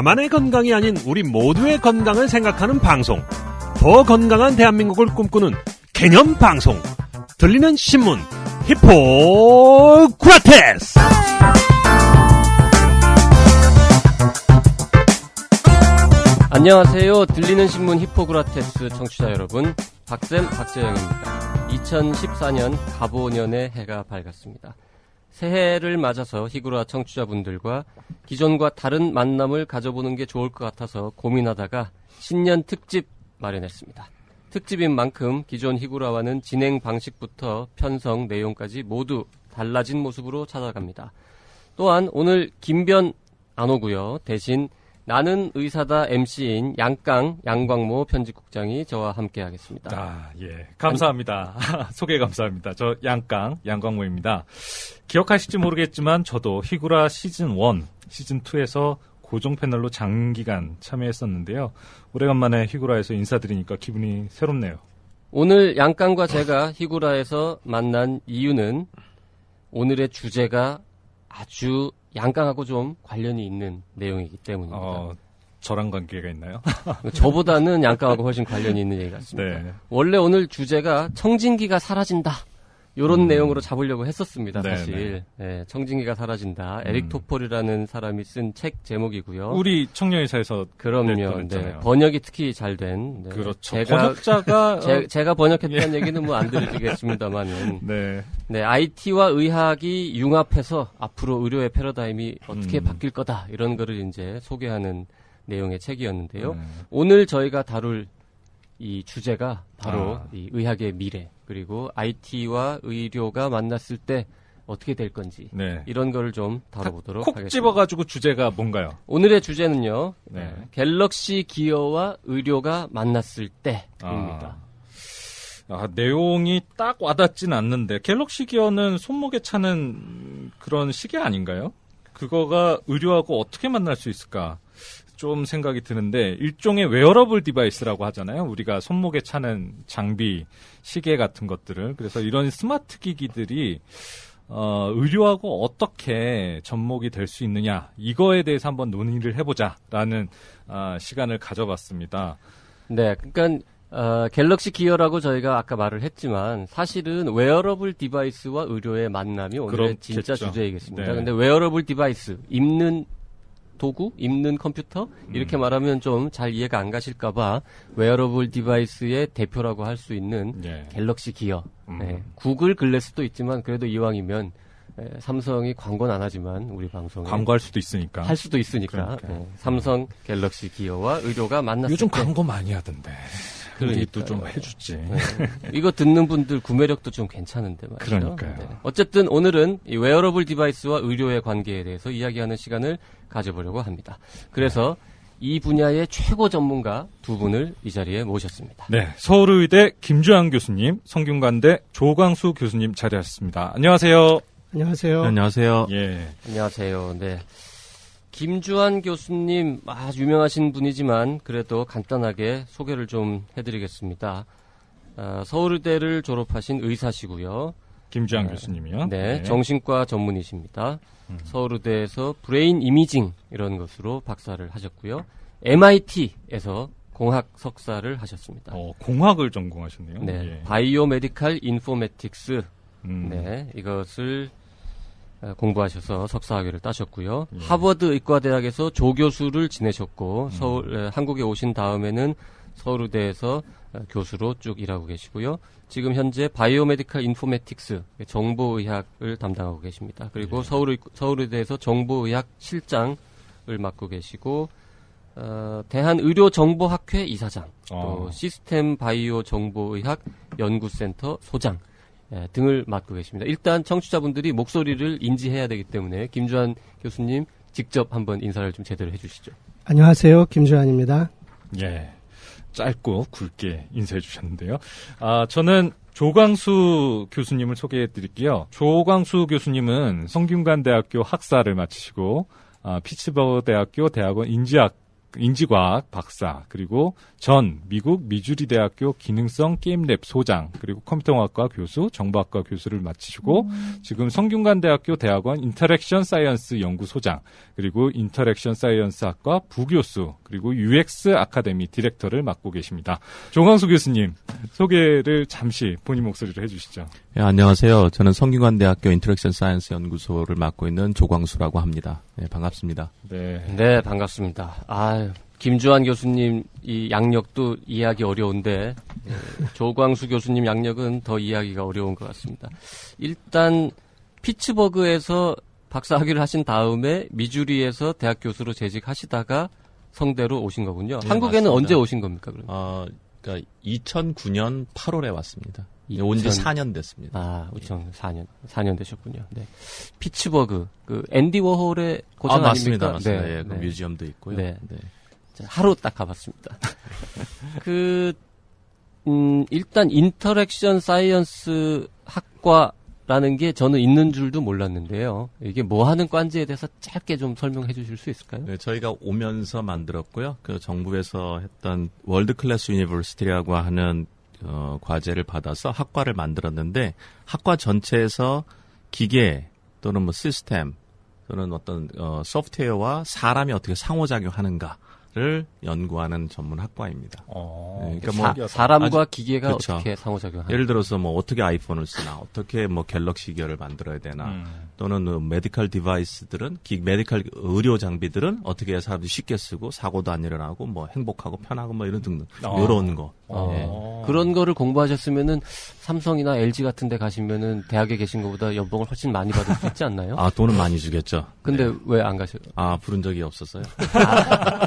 나만의 건강이 아닌 우리 모두의 건강을 생각하는 방송. 더 건강한 대한민국을 꿈꾸는 개념 방송. 들리는 신문 히포크라테스. 안녕하세요. 들리는 신문 히포크라테스 청취자 여러분, 박쌤 박재영입니다. 2014년 갑오년의 해가 밝았습니다. 새해를 맞아서 히구라 청취자분들과 기존과 다른 만남을 가져보는 게 좋을 것 같아서 고민하다가 신년 특집 마련했습니다. 특집인 만큼 기존 히구라와는 진행 방식부터 편성 내용까지 모두 달라진 모습으로 찾아갑니다. 또한 오늘 김변 안 오고요. 대신 나는 의사다 MC인 양광모 편집국장이 저와 함께 하겠습니다. 아, 예. 감사합니다. 소개 감사합니다. 저 양광모입니다. 기억하실지 모르겠지만 저도 히구라 시즌 1, 시즌 2에서 고정 패널로 장기간 참여했었는데요. 오래간만에 히구라에서 인사드리니까 기분이 새롭네요. 오늘 양깡과 제가 히구라에서 만난 이유는 오늘의 주제가 아주 양깡하고 좀 관련이 있는 내용이기 때문입니다. 저랑 관계가 있나요? 저보다는 양깡하고 훨씬 관련이 있는 얘기 같습니다. 네. 원래 오늘 주제가 청진기가 사라진다. 요런 내용으로 잡으려고 했었습니다, 사실. 네, 청진기가 사라진다. 에릭 토폴이라는 사람이 쓴 책 제목이고요. 우리 청년의사에서 그럼요. 네, 번역이 특히 잘 된. 네. 그렇죠. 번역자가 제가 번역했다는 얘기는 뭐 안 들려드리겠습니다만은. 네, IT와 의학이 융합해서 앞으로 의료의 패러다임이 어떻게 바뀔 거다 이런 거를 이제 소개하는 내용의 책이었는데요. 오늘 저희가 다룰 이 주제가 바로 이 의학의 미래, 그리고 IT와 의료가 만났을 때 어떻게 될 건지 이런 거를 좀 다뤄보도록 하겠습니다. 콕 집어가지고 주제가 뭔가요? 오늘의 주제는요. 갤럭시 기어와 의료가 만났을 때입니다. 내용이 딱 와닿진 않는데 갤럭시 기어는 손목에 차는 그런 시계 아닌가요? 그거가 의료하고 어떻게 만날 수 있을까? 좀 생각이 드는데 일종의 웨어러블 디바이스라고 하잖아요. 우리가 손목에 차는 장비, 시계 같은 것들을. 그래서 이런 스마트 기기들이 의료하고 어떻게 접목이 될 수 있느냐, 이거에 대해서 한번 논의를 해보자라는 시간을 가져봤습니다. 네, 그러니까 갤럭시 기어라고 저희가 아까 말을 했지만 사실은 웨어러블 디바이스와 의료의 만남이 오늘의 진짜 주제이겠습니다. 근데 웨어러블 디바이스, 입는 도구, 입는 컴퓨터 이렇게 말하면 좀 잘 이해가 안 가실까봐 웨어러블 디바이스의 대표라고 할 수 있는 갤럭시 기어. 구글 글래스도 있지만 그래도 이왕이면 삼성이 광고는 안 하지만 우리 방송에 광고할 수도 있으니까 할 수도 있으니까 삼성 갤럭시 기어와 의료가 만났을 요즘 때 광고 많이 하던데. 그러니까 좀 해주지. 이거 듣는 분들 구매력도 좀 괜찮은데 말이죠. 그러니까요. 어쨌든 오늘은 이 웨어러블 디바이스와 의료의 관계에 대해서 이야기하는 시간을 가져보려고 합니다. 그래서 이 분야의 최고 전문가 두 분을 이 자리에 모셨습니다. 네, 서울의대 김주환 교수님, 성균관대 조광수 교수님 자리하셨습니다. 안녕하세요. 안녕하세요. 안녕하세요. 예. 안녕하세요. 네. 김주환 교수님 아주 유명하신 분이지만 그래도 간단하게 소개를 좀 해드리겠습니다. 서울의대를 졸업하신 의사시고요. 김주환 교수님이요? 네, 정신과 전문이십니다. 서울의대에서 브레인 이미징 이런 것으로 박사를 하셨고요. MIT에서 공학 석사를 하셨습니다. 공학을 전공하셨네요. 네, 바이오메디칼 인포메틱스. 네, 이것을 공부하셔서 석사학위를 따셨고요. 하버드 의과대학에서 조교수를 지내셨고 한국에 오신 다음에는 서울의대에서 교수로 쭉 일하고 계시고요. 지금 현재 바이오메디칼 인포메틱스 정보의학을 담당하고 계십니다. 그리고 서울의대에서 정보의학 실장을 맡고 계시고 대한의료정보학회 이사장, 또 시스템 바이오 정보의학 연구센터 소장 등을 맡고 계십니다. 일단 청취자분들이 목소리를 인지해야 되기 때문에 김주환 교수님 직접 한번 인사를 좀 제대로 해주시죠. 안녕하세요. 김주환입니다. 예, 짧고 굵게 인사해 주셨는데요. 저는 조광수 교수님을 소개해 드릴게요. 조광수 교수님은 성균관대학교 학사를 마치시고 피츠버그 대학교 대학원 인지학 인지과학 박사, 그리고 전 미국 미주리 대학교 기능성 게임랩 소장, 그리고 컴퓨터공학과 교수, 정보학과 교수를 마치시고 지금 성균관대학교 대학원 인터랙션 사이언스 연구소장, 그리고 인터랙션 사이언스 학과 부교수, 그리고 UX 아카데미 디렉터를 맡고 계십니다. 조광수 교수님, 소개를 잠시 본인 목소리로 해주시죠. 네, 안녕하세요. 저는 성균관대학교 인터랙션 사이언스 연구소를 맡고 있는 조광수라고 합니다. 네, 반갑습니다. 네, 반갑습니다. 김주환 교수님 이 양력도 이해하기 어려운데 조광수 교수님 양력은 더 이해하기가 어려운 것 같습니다. 일단 피츠버그에서 박사학위를 하신 다음에 미주리에서 대학 교수로 재직하시다가 성대로 오신 거군요. 네, 한국에는 맞습니다. 언제 오신 겁니까? 그러면? 그러니까 2009년 8월에 왔습니다. 온 지 4년 됐습니다. 4년 되셨군요. 네. 피츠버그, 앤디 워홀의 고장 맞습니다. 아닙니까? 맞습니다. 네, 예, 그 네. 뮤지엄도 있고요. 네. 하루 딱 가봤습니다. 일단 인터랙션 사이언스 학과라는 게 저는 있는 줄도 몰랐는데요. 이게 뭐 하는 과인지에 대해서 짧게 좀 설명해 주실 수 있을까요? 네, 저희가 오면서 만들었고요. 그 정부에서 했던 월드 클래스 유니버시티라고 하는 과제를 받아서 학과를 만들었는데 학과 전체에서 기계 또는 뭐 시스템 또는 어떤 소프트웨어와 사람이 어떻게 상호작용하는가를 연구하는 전문 학과입니다. 네, 그러니까 사람과 기계가 그렇죠. 어떻게 상호작용하는가. 예를 들어서 뭐 어떻게 아이폰을 쓰나, 어떻게 뭐 갤럭시 기어를 만들어야 되나, 또는 메디컬 디바이스들은 메디컬 의료 장비들은 어떻게 해야 사람들이 쉽게 쓰고 사고도 안 일어나고 뭐 행복하고 편하고 뭐 이런 등등 이런 거. 그런 거를 공부하셨으면은 삼성이나 LG 같은 데 가시면은 대학에 계신 것보다 연봉을 훨씬 많이 받을 수 있지 않나요? 돈은 많이 주겠죠. 근데 네. 왜 안 가셔요? 부른 적이 없었어요.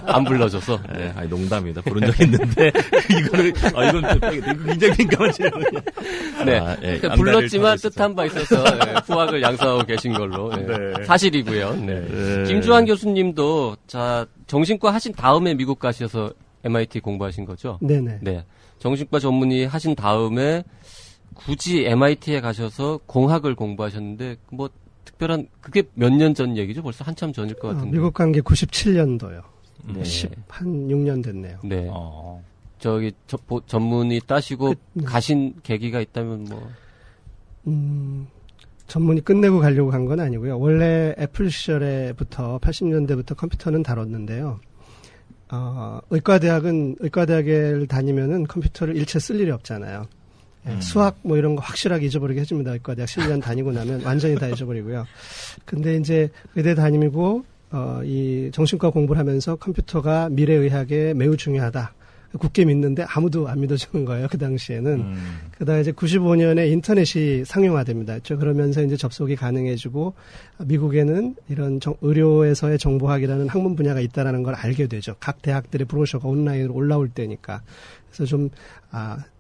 안 불러줘서? 네, 농담입니다. 부른 적이 있는데, 이건 굉장히 민감한 질문이에요. 네. 그러니까 불렀지만 뜻한 바 있어서 후학을 양성하고 계신 걸로. 네. 사실이고요. 네. 김주환 교수님도 정신과 하신 다음에 미국 가셔서 MIT 공부하신 거죠? 네네. 네. 정신과 전문의 하신 다음에 굳이 MIT에 가셔서 공학을 공부하셨는데 뭐 특별한 그게 몇 년 전 얘기죠? 벌써 한참 전일 것 같은데. 미국 간 게 97년도요. 네. 한 6년 됐네요. 네. 전문의 따시고 가신 계기가 있다면 뭐. 전문의 끝내고 가려고 간 건 아니고요. 원래 애플 시절에부터 80년대부터 컴퓨터는 다뤘는데요. 의과대학을 다니면은 컴퓨터를 일체 쓸 일이 없잖아요. 수학 뭐 이런 거 확실하게 잊어버리게 해줍니다. 의과대학 10년 다니고 나면 완전히 다 잊어버리고요. 근데 이제 의대 다니고 이 정신과 공부를 하면서 컴퓨터가 미래의학에 매우 중요하다. 굳게 믿는데 아무도 안 믿어주는 거예요. 그 당시에는. 그다음에 이제 95년에 인터넷이 상용화됩니다. 그러면서 이제 접속이 가능해지고 미국에는 이런 의료에서의 정보학이라는 학문 분야가 있다라는 걸 알게 되죠. 각 대학들의 브로셔가 온라인으로 올라올 때니까. 그래서 좀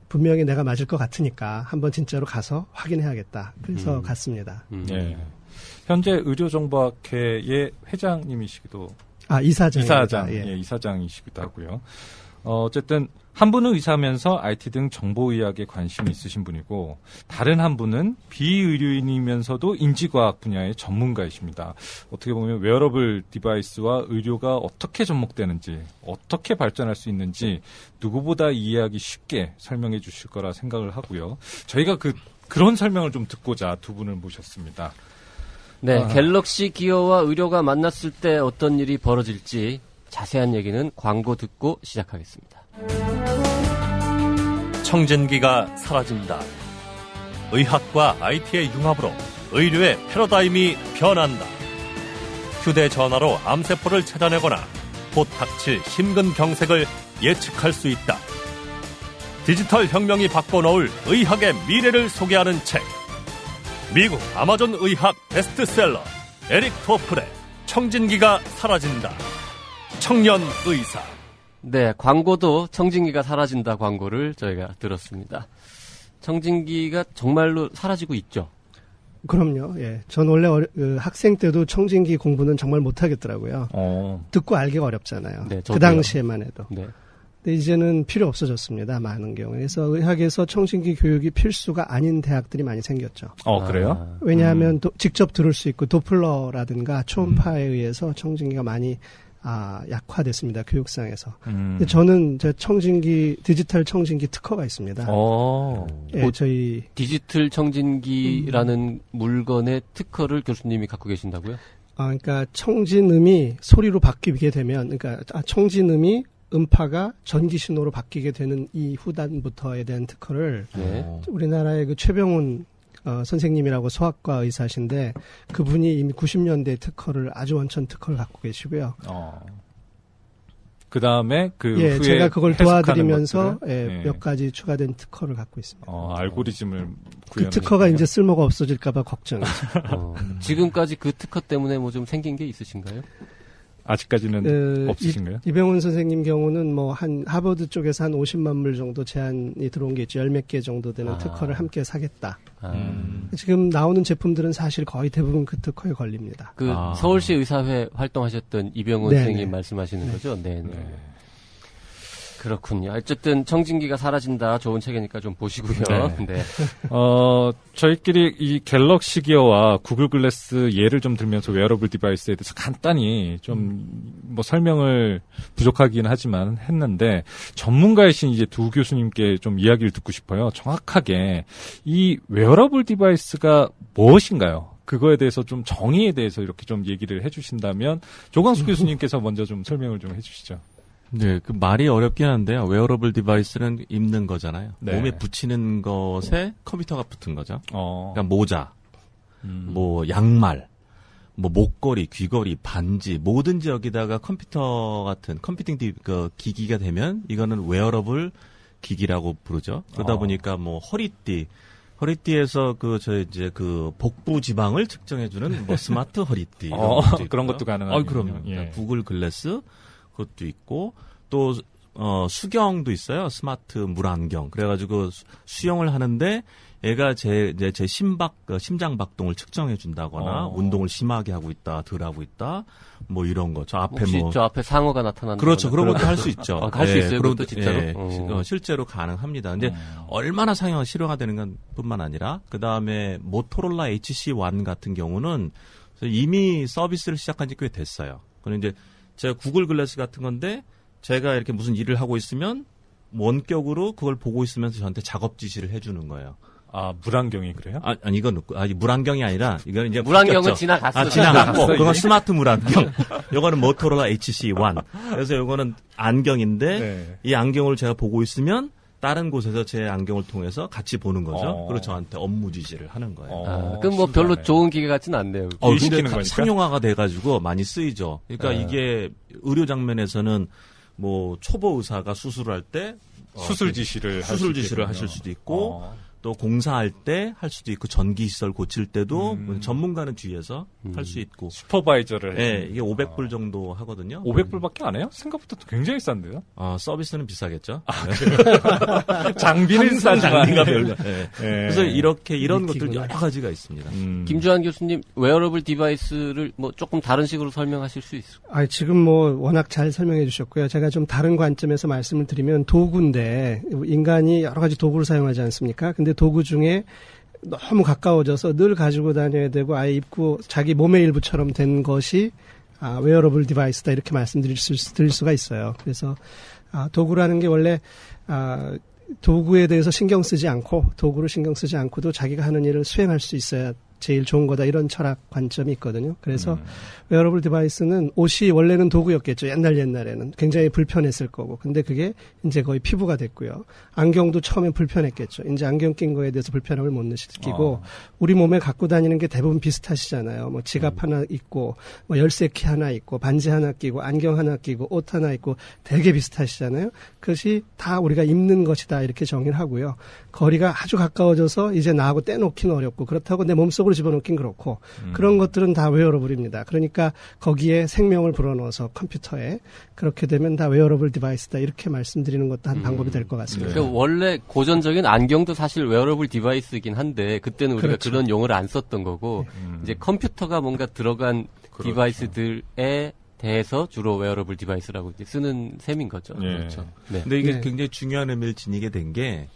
분명히 내가 맞을 것 같으니까 한번 진짜로 가서 확인해야겠다. 그래서 갔습니다. 네. 현재 의료정보학회의 회장님이시기도 이사장. 이사장이시기도 하고요. 어쨌든 한 분은 의사면서 IT 등 정보의학에 관심이 있으신 분이고 다른 한 분은 비의료인이면서도 인지과학 분야의 전문가이십니다. 어떻게 보면 웨어러블 디바이스와 의료가 어떻게 접목되는지 어떻게 발전할 수 있는지 누구보다 이해하기 쉽게 설명해 주실 거라 생각을 하고요. 저희가 그런 설명을 좀 듣고자 두 분을 모셨습니다. 네, 갤럭시 기어와 의료가 만났을 때 어떤 일이 벌어질지 자세한 얘기는 광고 듣고 시작하겠습니다. 청진기가 사라진다. 의학과 IT의 융합으로 의료의 패러다임이 변한다. 휴대전화로 암세포를 찾아내거나 곧 닥칠 심근경색을 예측할 수 있다. 디지털 혁명이 바꿔놓을 의학의 미래를 소개하는 책. 미국 아마존 의학 베스트셀러 에릭 토플의 청진기가 사라진다. 청년 의사. 네, 광고도 청진기가 사라진다 광고를 저희가 들었습니다. 청진기가 정말로 사라지고 있죠? 그럼요. 예. 전 원래 학생 때도 청진기 공부는 정말 못하겠더라고요. 듣고 알기가 어렵잖아요. 네, 그 당시에만 해도. 네. 근데 이제는 필요 없어졌습니다. 많은 경우에. 그래서 의학에서 청진기 교육이 필수가 아닌 대학들이 많이 생겼죠. 그래요? 왜냐하면 직접 들을 수 있고 도플러라든가 초음파에 의해서 청진기가 많이 약화됐습니다. 교육상에서. 근데 저는 제 디지털 청진기 특허가 있습니다. 예, 저희 디지털 청진기라는 물건의 특허를 교수님이 갖고 계신다고요? 그러니까 청진음이 소리로 바뀌게 되면, 그러니까 청진음이 음파가 전기 신호로 바뀌게 되는 이 후단부터에 대한 특허를 우리나라의 그 최병훈 선생님이라고 소아과 의사신데 그분이 이미 90년대 특허를 아주 원천 특허를 갖고 계시고요. 그 다음에 후에 제가 그걸 도와드리면서 것들을, 몇 가지 추가된 특허를 갖고 있습니다. 알고리즘을 그 특허가 이제 쓸모가 없어질까봐 걱정이죠. 지금까지 그 특허 때문에 뭐 좀 생긴 게 있으신가요? 아직까지는 없으신가요? 이병훈 선생님 경우는 뭐 한 하버드 쪽에서 한 50만 불 정도 제한이 들어온 게 있죠. 10몇 개 정도 되는 특허를 함께 사겠다. 지금 나오는 제품들은 사실 거의 대부분 그 특허에 걸립니다. 서울시 의사회 활동하셨던 이병훈 선생님 말씀하시는 거죠? 네. 그렇군요. 어쨌든 청진기가 사라진다. 좋은 책이니까 좀 보시고요. 네. 저희끼리 이 갤럭시 기어와 구글 글래스 예를 좀 들면서 웨어러블 디바이스에 대해서 간단히 좀 뭐 설명을 부족하긴 하지만 했는데 전문가이신 이제 두 교수님께 좀 이야기를 듣고 싶어요. 정확하게 이 웨어러블 디바이스가 무엇인가요? 그거에 대해서 좀 정의에 대해서 이렇게 좀 얘기를 해주신다면 조광수 교수님께서 먼저 좀 설명을 좀 해주시죠. 네, 그 말이 어렵긴 한데요. 웨어러블 디바이스는 입는 거잖아요. 네. 몸에 붙이는 것에 컴퓨터가 붙은 거죠. 그러니까 모자, 뭐 양말, 뭐 목걸이, 귀걸이, 반지, 뭐든지 여기다가 컴퓨터 같은 컴퓨팅 기기가 되면 이거는 웨어러블 기기라고 부르죠. 그러다 보니까 뭐 허리띠에서 복부 지방을 측정해주는 뭐 스마트 허리띠 그런 것도 가능하군요. 그럼요. 예. 구글 글래스 그것도 있고 또 수경도 있어요. 스마트 물안경. 그래가지고 수영을 하는데 얘가 제 심장 박동을 측정해 준다거나 운동을 심하게 하고 있다, 덜 하고 있다, 뭐 이런 거. 저 앞에 혹시 저 앞에 상어가 나타난다. 그렇죠. 그런 것도 할 수 있죠. 할 수 있어요. 그것도 진짜로. 실제로 가능합니다. 근데 얼마나 상용화 실용화 되는 건 뿐만 아니라 그 다음에 모토로라 HC1 같은 경우는 이미 서비스를 시작한 지 꽤 됐어요. 그런데 이제 제가 구글 글래스 같은 건데 제가 이렇게 무슨 일을 하고 있으면 원격으로 그걸 보고 있으면서 저한테 작업 지시를 해주는 거예요. 물안경이 그래요? 이건 물안경이 아니라 이거는 이제 물안경은 지나갔어. 지나갔고 그건 스마트 물안경. 이거는 모토로라 HC1. 그래서 이거는 안경인데 이 안경을 제가 보고 있으면 다른 곳에서 제 안경을 통해서 같이 보는 거죠. 그리고 저한테 업무 지시를 하는 거예요. 그럼 뭐 별로 좋은 기계 같진 않네요. 근데 상용화가 돼가지고 많이 쓰이죠. 그러니까 이게 의료 장면에서는 뭐 초보 의사가 수술을 할 때 수술 지시를 하실 수도 있고 또 공사할 때 할 수도 있고 전기 시설 고칠 때도 전문가는 뒤에서 할 수 있고 슈퍼바이저를 네, 이게 500불 정도 하거든요. 500불밖에 안 해요? 생각보다 굉장히 싼데요? 서비스는 비싸겠죠. 장비는 장비가 별로. 그래서 이런 것들 여러 가지가 있습니다. 김주환 교수님 웨어러블 디바이스를 뭐 조금 다른 식으로 설명하실 수 있을까요? 지금 뭐 워낙 잘 설명해 주셨고요. 제가 좀 다른 관점에서 말씀을 드리면 도구인데 인간이 여러 가지 도구를 사용하지 않습니까? 근데 도구 중에 너무 가까워져서 늘 가지고 다녀야 되고 아예 입고 자기 몸의 일부처럼 된 것이 웨어러블 디바이스다 이렇게 말씀드릴 수가 있어요. 그래서 도구라는 게 원래 도구에 대해서 신경 쓰지 않고 도구를 신경 쓰지 않고도 자기가 하는 일을 수행할 수 있어야 제일 좋은 거다 이런 철학 관점이 있거든요. 그래서 웨어러블 디바이스는 옷이 원래는 도구였겠죠. 옛날에는 굉장히 불편했을 거고. 근데 그게 이제 거의 피부가 됐고요. 안경도 처음엔 불편했겠죠. 이제 안경 낀 거에 대해서 불편함을 못 느끼고 우리 몸에 갖고 다니는 게 대부분 비슷하시잖아요. 뭐 지갑 하나 있고 뭐 열쇠키 하나 있고 반지 하나 끼고 안경 하나 끼고 옷 하나 있고 되게 비슷하시잖아요. 그것이 다 우리가 입는 것이다 이렇게 정의를 하고요. 거리가 아주 가까워져서 이제 나하고 떼놓기는 어렵고 그렇다고 내 몸속으로 집어넣긴 그렇고 그런 것들은 다 웨어러블입니다. 그러니까 거기에 생명을 불어넣어서 컴퓨터에 그렇게 되면 다 웨어러블 디바이스다 이렇게 말씀드리는 것도 한 방법이 될 것 같습니다. 그러니까 원래 고전적인 안경도 사실 웨어러블 디바이스이긴 한데 그때는 우리가 그렇죠. 그런 용어를 안 썼던 거고 이제 컴퓨터가 뭔가 들어간 디바이스들에 대해서 주로 웨어러블 디바이스라고 이제 쓰는 셈인 거죠. 그렇죠. 네. 근데 이게 굉장히 중요한 의미를 지니게 된 게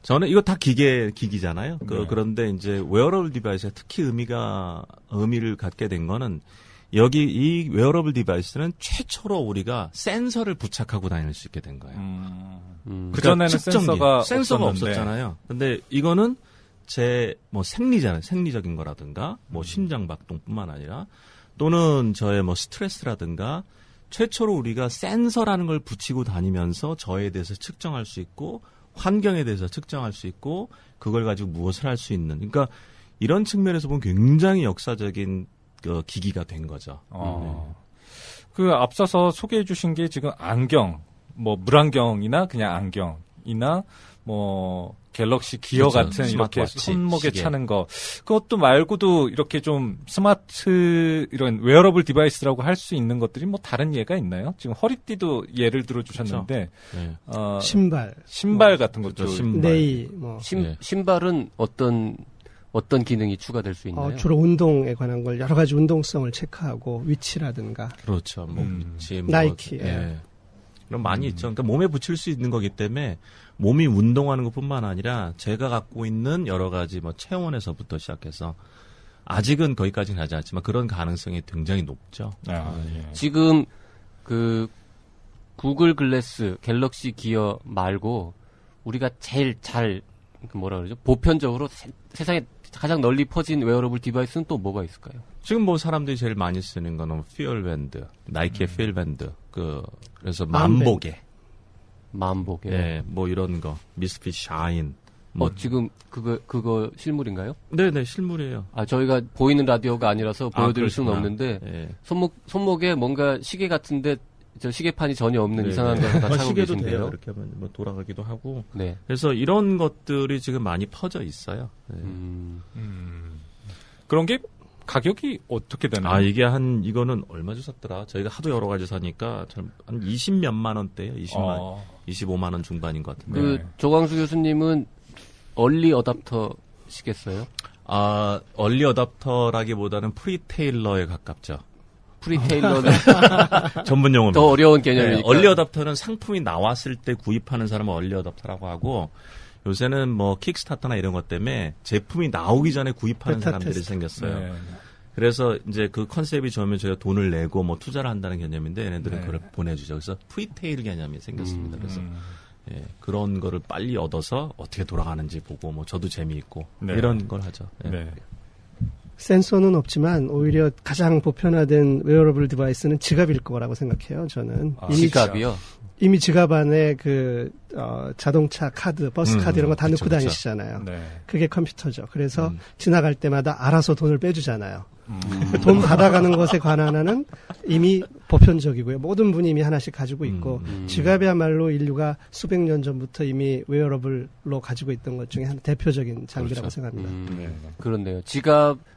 저는 이거 다 기기잖아요. 그런데 이제 웨어러블 디바이스가 특히 의미를 갖게 된 거는 여기 이 웨어러블 디바이스는 최초로 우리가 센서를 부착하고 다닐 수 있게 된 거예요. 그전에는 센서가 센서가 없었는데. 없었잖아요. 근데 이거는 제 뭐 생리잖아요. 생리적인 거라든가 뭐 심장 박동뿐만 아니라 또는 저의 뭐 스트레스라든가 최초로 우리가 센서라는 걸 붙이고 다니면서 저에 대해서 측정할 수 있고 환경에 대해서 측정할 수 있고 그걸 가지고 무엇을 할 수 있는 그러니까 이런 측면에서 보면 굉장히 역사적인 기기가 된 거죠. 그 앞서서 소개해 주신 게 지금 안경, 뭐 물안경이나 그냥 안경이나 뭐 갤럭시 기어 그렇죠. 같은 이렇게 스마트워치, 손목에 시계. 차는 거 그것도 말고도 이렇게 좀 스마트 이런 웨어러블 디바이스라고 할 수 있는 것들이 뭐 다른 예가 있나요? 지금 허리띠도 예를 들어 주셨는데 네. 신발, 같은 것도 그렇죠. 신발. 네이, 뭐 예. 신발은 어떤 기능이 추가될 수 있나요? 주로 운동에 관한 걸 여러 가지 운동성을 체크하고 위치라든가 그렇죠. 뭐 위치, 뭐, 나이키, 예. 그럼 많이 있죠. 그러니까 몸에 붙일 수 있는 거기 때문에 몸이 운동하는 것뿐만 아니라 제가 갖고 있는 여러 가지 뭐 체온에서부터 시작해서 아직은 거기까지는 가지 않지만 그런 가능성이 굉장히 높죠. 예. 지금 그 구글 글래스, 갤럭시 기어 말고 우리가 제일 잘 뭐라 그러죠? 보편적으로 세상에 가장 널리 퍼진 웨어러블 디바이스는 또 뭐가 있을까요? 지금 뭐 사람들이 제일 많이 쓰는 거는 퓨얼밴드, 나이키의 퓨얼밴드, 그래서 만보개, 만보게. 예, 뭐 이런 거, 미스핏 샤인. 지금 그거 실물인가요? 네네 실물이에요. 저희가 보이는 라디오가 아니라서 보여드릴 수는 그렇구나. 없는데 예. 손목에 뭔가 시계 같은데 저 시계판이 전혀 없는 네, 이상한 네. 거 다 차고 시계도 계신데요. 돼요. 이렇게 하면 뭐 돌아가기도 하고. 네. 그래서 이런 것들이 지금 많이 퍼져 있어요. 네. 그런 게 가격이 어떻게 되나요? 이거는 얼마 주셨더라? 저희가 하도 여러 가지 사니까 한 20몇만 원대요. 25만 원 중반인 것 같은데. 그 조광수 교수님은 얼리 어답터시겠어요? 얼리 어답터라기보다는 프리테일러에 가깝죠. 프리테일러는 전문 용어입니다. 더 어려운 개념이니까. 얼리 어답터는 상품이 나왔을 때 구입하는 사람은 얼리 어답터라고 하고 요새는 뭐 킥스타터나 이런 것 때문에 제품이 나오기 전에 구입하는 베타 사람들이 테스트. 생겼어요. 네. 그래서 이제 그 컨셉이 좋으면 저희가 돈을 내고 뭐 투자를 한다는 개념인데 얘네들은 네. 그걸 보내주죠. 그래서 프리테일 개념이 생겼습니다. 그래서 그런 거를 빨리 얻어서 어떻게 돌아가는지 보고 뭐 저도 재미있고 네. 이런 걸 하죠. 예. 네. 센서는 없지만 오히려 가장 보편화된 웨어러블 디바이스는 지갑일 거라고 생각해요. 저는 지갑이요? 이미 지갑 안에 자동차 카드, 버스 카드 이런 거 다 그쵸, 넣고 그쵸. 다니시잖아요. 네. 그게 컴퓨터죠. 그래서 지나갈 때마다 알아서 돈을 빼주잖아요. 음. 돈 받아가는 것에 관한 하나는 이미 보편적이고요. 모든 분이 이미 하나씩 가지고 있고 지갑이야말로 인류가 수백 년 전부터 이미 웨어러블로 가지고 있던 것 중에 한 대표적인 장비라고 그렇죠. 생각합니다. 네. 그렇네요.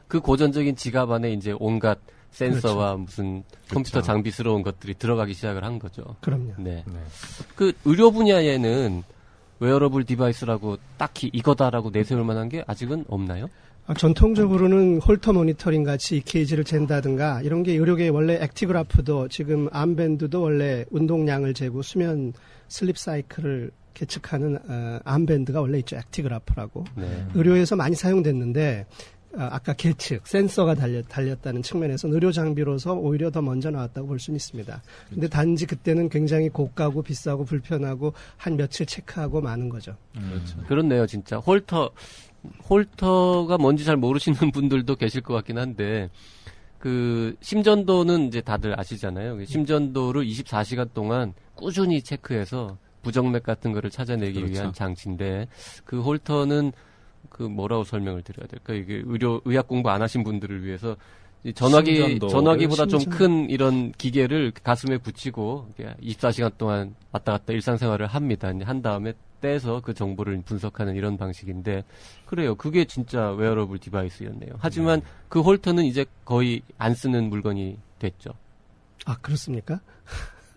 그 고전적인 지갑 안에 이제 온갖 센서와 무슨 컴퓨터 장비스러운 것들이 들어가기 시작을 한 거죠. 그럼요. 네. 네. 그 의료 분야에는 웨어러블 디바이스라고 딱히 이거다라고 내세울 만한 게 아직은 없나요? 전통적으로는 홀터 모니터링 같이 EKG를 잰다든가 이런 게 의료계 원래 액티그라프도 지금 암밴드도 원래 운동량을 재고 수면 슬립 사이클을 계측하는 암밴드가 원래 있죠. 액티그라프라고. 네. 의료에서 많이 사용됐는데 아까 계측, 센서가 달렸다는 측면에서 의료 장비로서 오히려 더 먼저 나왔다고 볼 수는 있습니다. 근데 단지 그때는 굉장히 고가고 비싸고 불편하고 한 며칠 체크하고 마는 거죠. 그렇죠. 그렇네요, 진짜. 홀터가 뭔지 잘 모르시는 분들도 계실 것 같긴 한데, 그, 심전도는 이제 다들 아시잖아요. 심전도를 24시간 동안 꾸준히 체크해서 부정맥 같은 거를 찾아내기 그렇죠. 위한 장치인데, 그 홀터는 그 뭐라고 설명을 드려야 될까? 이게 의학 공부 안 하신 분들을 위해서 이 전화기보다 좀 큰 이런 기계를 가슴에 붙이고 24시간 동안 왔다 갔다 일상생활을 합니다. 이제 한 다음에 떼서 그 정보를 분석하는 이런 방식인데 그래요. 그게 진짜 웨어러블 디바이스였네요. 하지만 그 홀터는 이제 거의 안 쓰는 물건이 됐죠. 아, 그렇습니까?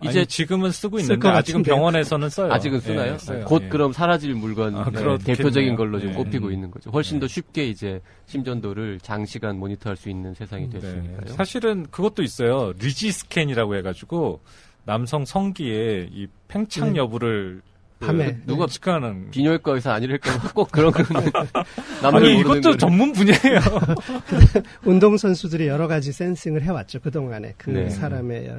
이제 지금은 쓰고 쓸 있는데 것 아직은 같은데요. 병원에서는 써요. 아직은 쓰나요? 예, 써요. 곧 예. 그럼 사라질 물건 그렇겠네요. 대표적인 걸로 지금 예. 꼽히고 있는 거죠. 훨씬 더 쉽게 이제 심전도를 장시간 모니터할 수 있는 세상이 됐으니까요. 네. 사실은 그것도 있어요. 리지 스캔이라고 해가지고 남성 성기의 이 팽창 여부를 밤에. 누가 직관하는. 비뇨기과 의사 아니랄까 꼭 그런 남들 아니, 모르는 이것도 거를. 전문 분야예요. 운동선수들이 여러 가지 센싱을 해왔죠. 그동안에. 그 네. 사람의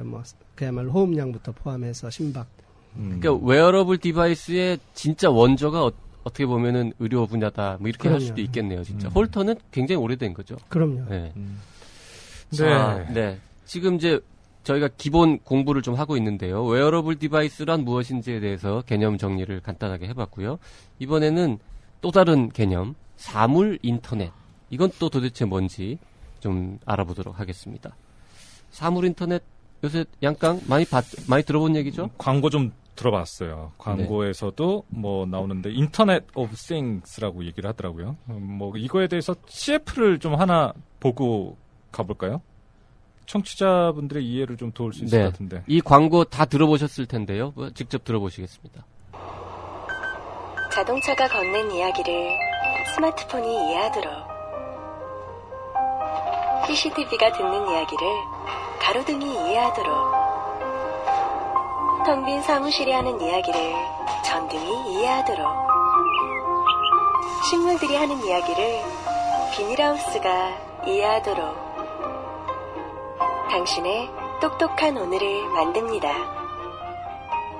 그야말로 호흡량부터 포함해서 심박. 그러니까 웨어러블 디바이스의 진짜 원조가 어떻게 보면은 의료 분야다. 뭐 이렇게 할 그럼요. 수도 있겠네요, 진짜. 홀터는 굉장히 오래된 거죠. 그럼요. 네. 네. 자, 네. 지금 이제 저희가 기본 공부를 좀 하고 있는데요. 웨어러블 디바이스란 무엇인지에 대해서 개념 정리를 간단하게 해봤고요. 이번에는 또 다른 개념, 사물 인터넷. 이건 또 도대체 뭔지 좀 알아보도록 하겠습니다. 사물 인터넷 요새 양강 많이 들어본 얘기죠? 광고 좀 들어봤어요. 광고에서도 뭐 나오는데 인터넷 오브 띵스라고 얘기를 하더라고요. 뭐 이거에 대해서 CF를 좀 하나 보고 가볼까요? 청취자분들의 이해를 좀 도울 수 있을 네. 것 같은데. 이 광고 다 들어보셨을 텐데요. 직접 들어보시겠습니다. 자동차가 건넨 이야기를 스마트폰이 이해하도록, CCTV가 듣는 이야기를 가로등이 이해하도록, 텅 빈 사무실이 하는 이야기를 전등이 이해하도록, 식물들이 하는 이야기를 비닐하우스가 이해하도록, 당신의 똑똑한 오늘을 만듭니다.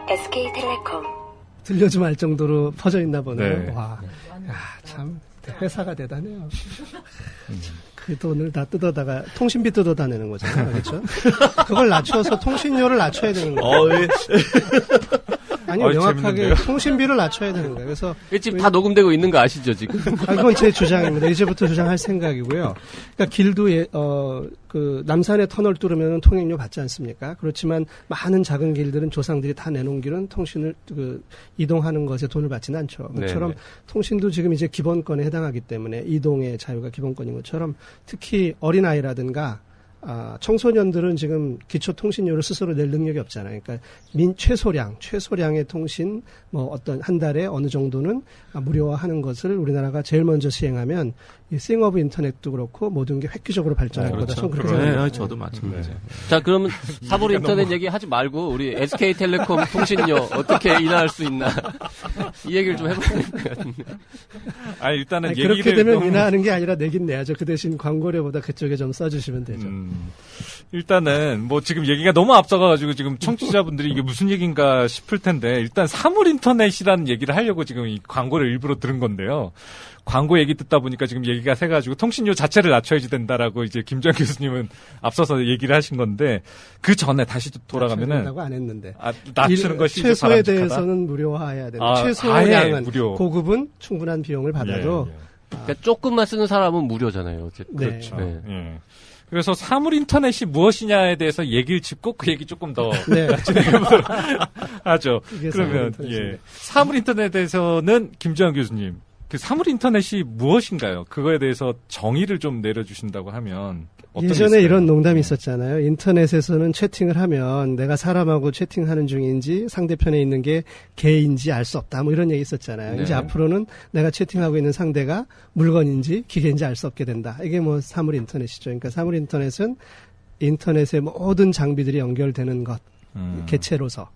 SK텔레콤. 들려주 말 정도로 퍼져 있나 보네요. 네. 와, 참 회사가 대단해요. 그 돈을 다 뜯어다가 통신비 뜯어다 내는 거잖아요, 그렇죠? 그걸 낮춰서 통신료를 낮춰야 되는 거예요. 아니 명확하게 재밌는데요? 통신비를 낮춰야 되는 거예요. 그래서 지금 다 녹음되고 있는 거 아시죠, 지금? 그건 제 주장입니다. 이제부터 주장할 생각이고요. 그러니까 길도 그 남산의 터널 뚫으면 통행료 받지 않습니까? 그렇지만 많은 작은 길들은 조상들이 다 내놓은 길은 통신을 이동하는 것에 돈을 받지는 않죠. 그처럼 네네. 통신도 지금 이제 기본권에 해당하기 때문에 이동의 자유가 기본권인 것처럼 특히 어린아이라든가 청소년들은 지금 기초통신료를 스스로 낼 능력이 없잖아요. 그러니까 최소량의 통신, 어떤 한 달에 어느 정도는 무료화하는 것을 우리나라가 제일 먼저 시행하면 이 싱어브 인터넷도 그렇고 모든 게 획기적으로 발전할 거다. 저는 그렇게 생각합니다. 네, 저도 마찬가지예요. 자, 그러면 사물 인터넷 얘기 하지 말고 우리 SK텔레콤 통신료 어떻게 인하할 수 있나 이 얘기를 좀 해봐야 될 것 같은데. 아니, 일단은 아니, 얘기를 그렇게 되면 너무- 인하하는 게 아니라 내긴 내야죠. 그 대신 광고료보다 그쪽에 좀 써주시면 되죠. 일단은 뭐 지금 얘기가 너무 앞서가가지고 지금 청취자분들이 이게 무슨 얘기인가 싶을 텐데 일단 사물 인터넷이라는 얘기를 하려고 지금 이 광고를 일부러 들은 건데요. 광고 얘기 듣다 보니까 지금 얘기가 새가지고 통신료 자체를 낮춰야지 된다라고 이제 김정 교수님은 앞서서 얘기를 하신 건데 그 전에 다시 돌아가면은 낮춰야 된다고 안 했는데. 낮추는 것이 이제 최소에 바람직하다? 대해서는 무료화해야 된다. 아예 최소량은 무료. 고급은 충분한 비용을 받아도 예, 예. 그러니까 조금만 쓰는 사람은 무료잖아요. 어쨌든. 네. 그렇죠. 네. 예. 그래서 사물 인터넷이 무엇이냐에 대해서 얘기를 짚고 그 얘기 조금 더 네. 진행해보도록 하죠. 이게 사물 그러면 인터넷입니다. 예. 사물 인터넷에서는 김재환 교수님 그 사물 인터넷이 무엇인가요? 그거에 대해서 정의를 좀 내려주신다고 하면 어떤 게 예전에 있을까요? 이런 농담이 있었잖아요. 인터넷에서는 채팅을 하면 내가 사람하고 채팅하는 중인지 상대편에 있는 게 개인지 알 수 없다. 뭐 이런 얘기 있었잖아요. 네. 이제 앞으로는 내가 채팅하고 있는 상대가 물건인지 기계인지 알 수 없게 된다. 이게 뭐 사물 인터넷이죠. 그러니까 사물 인터넷은 인터넷의 모든 장비들이 연결되는 것, 개체로서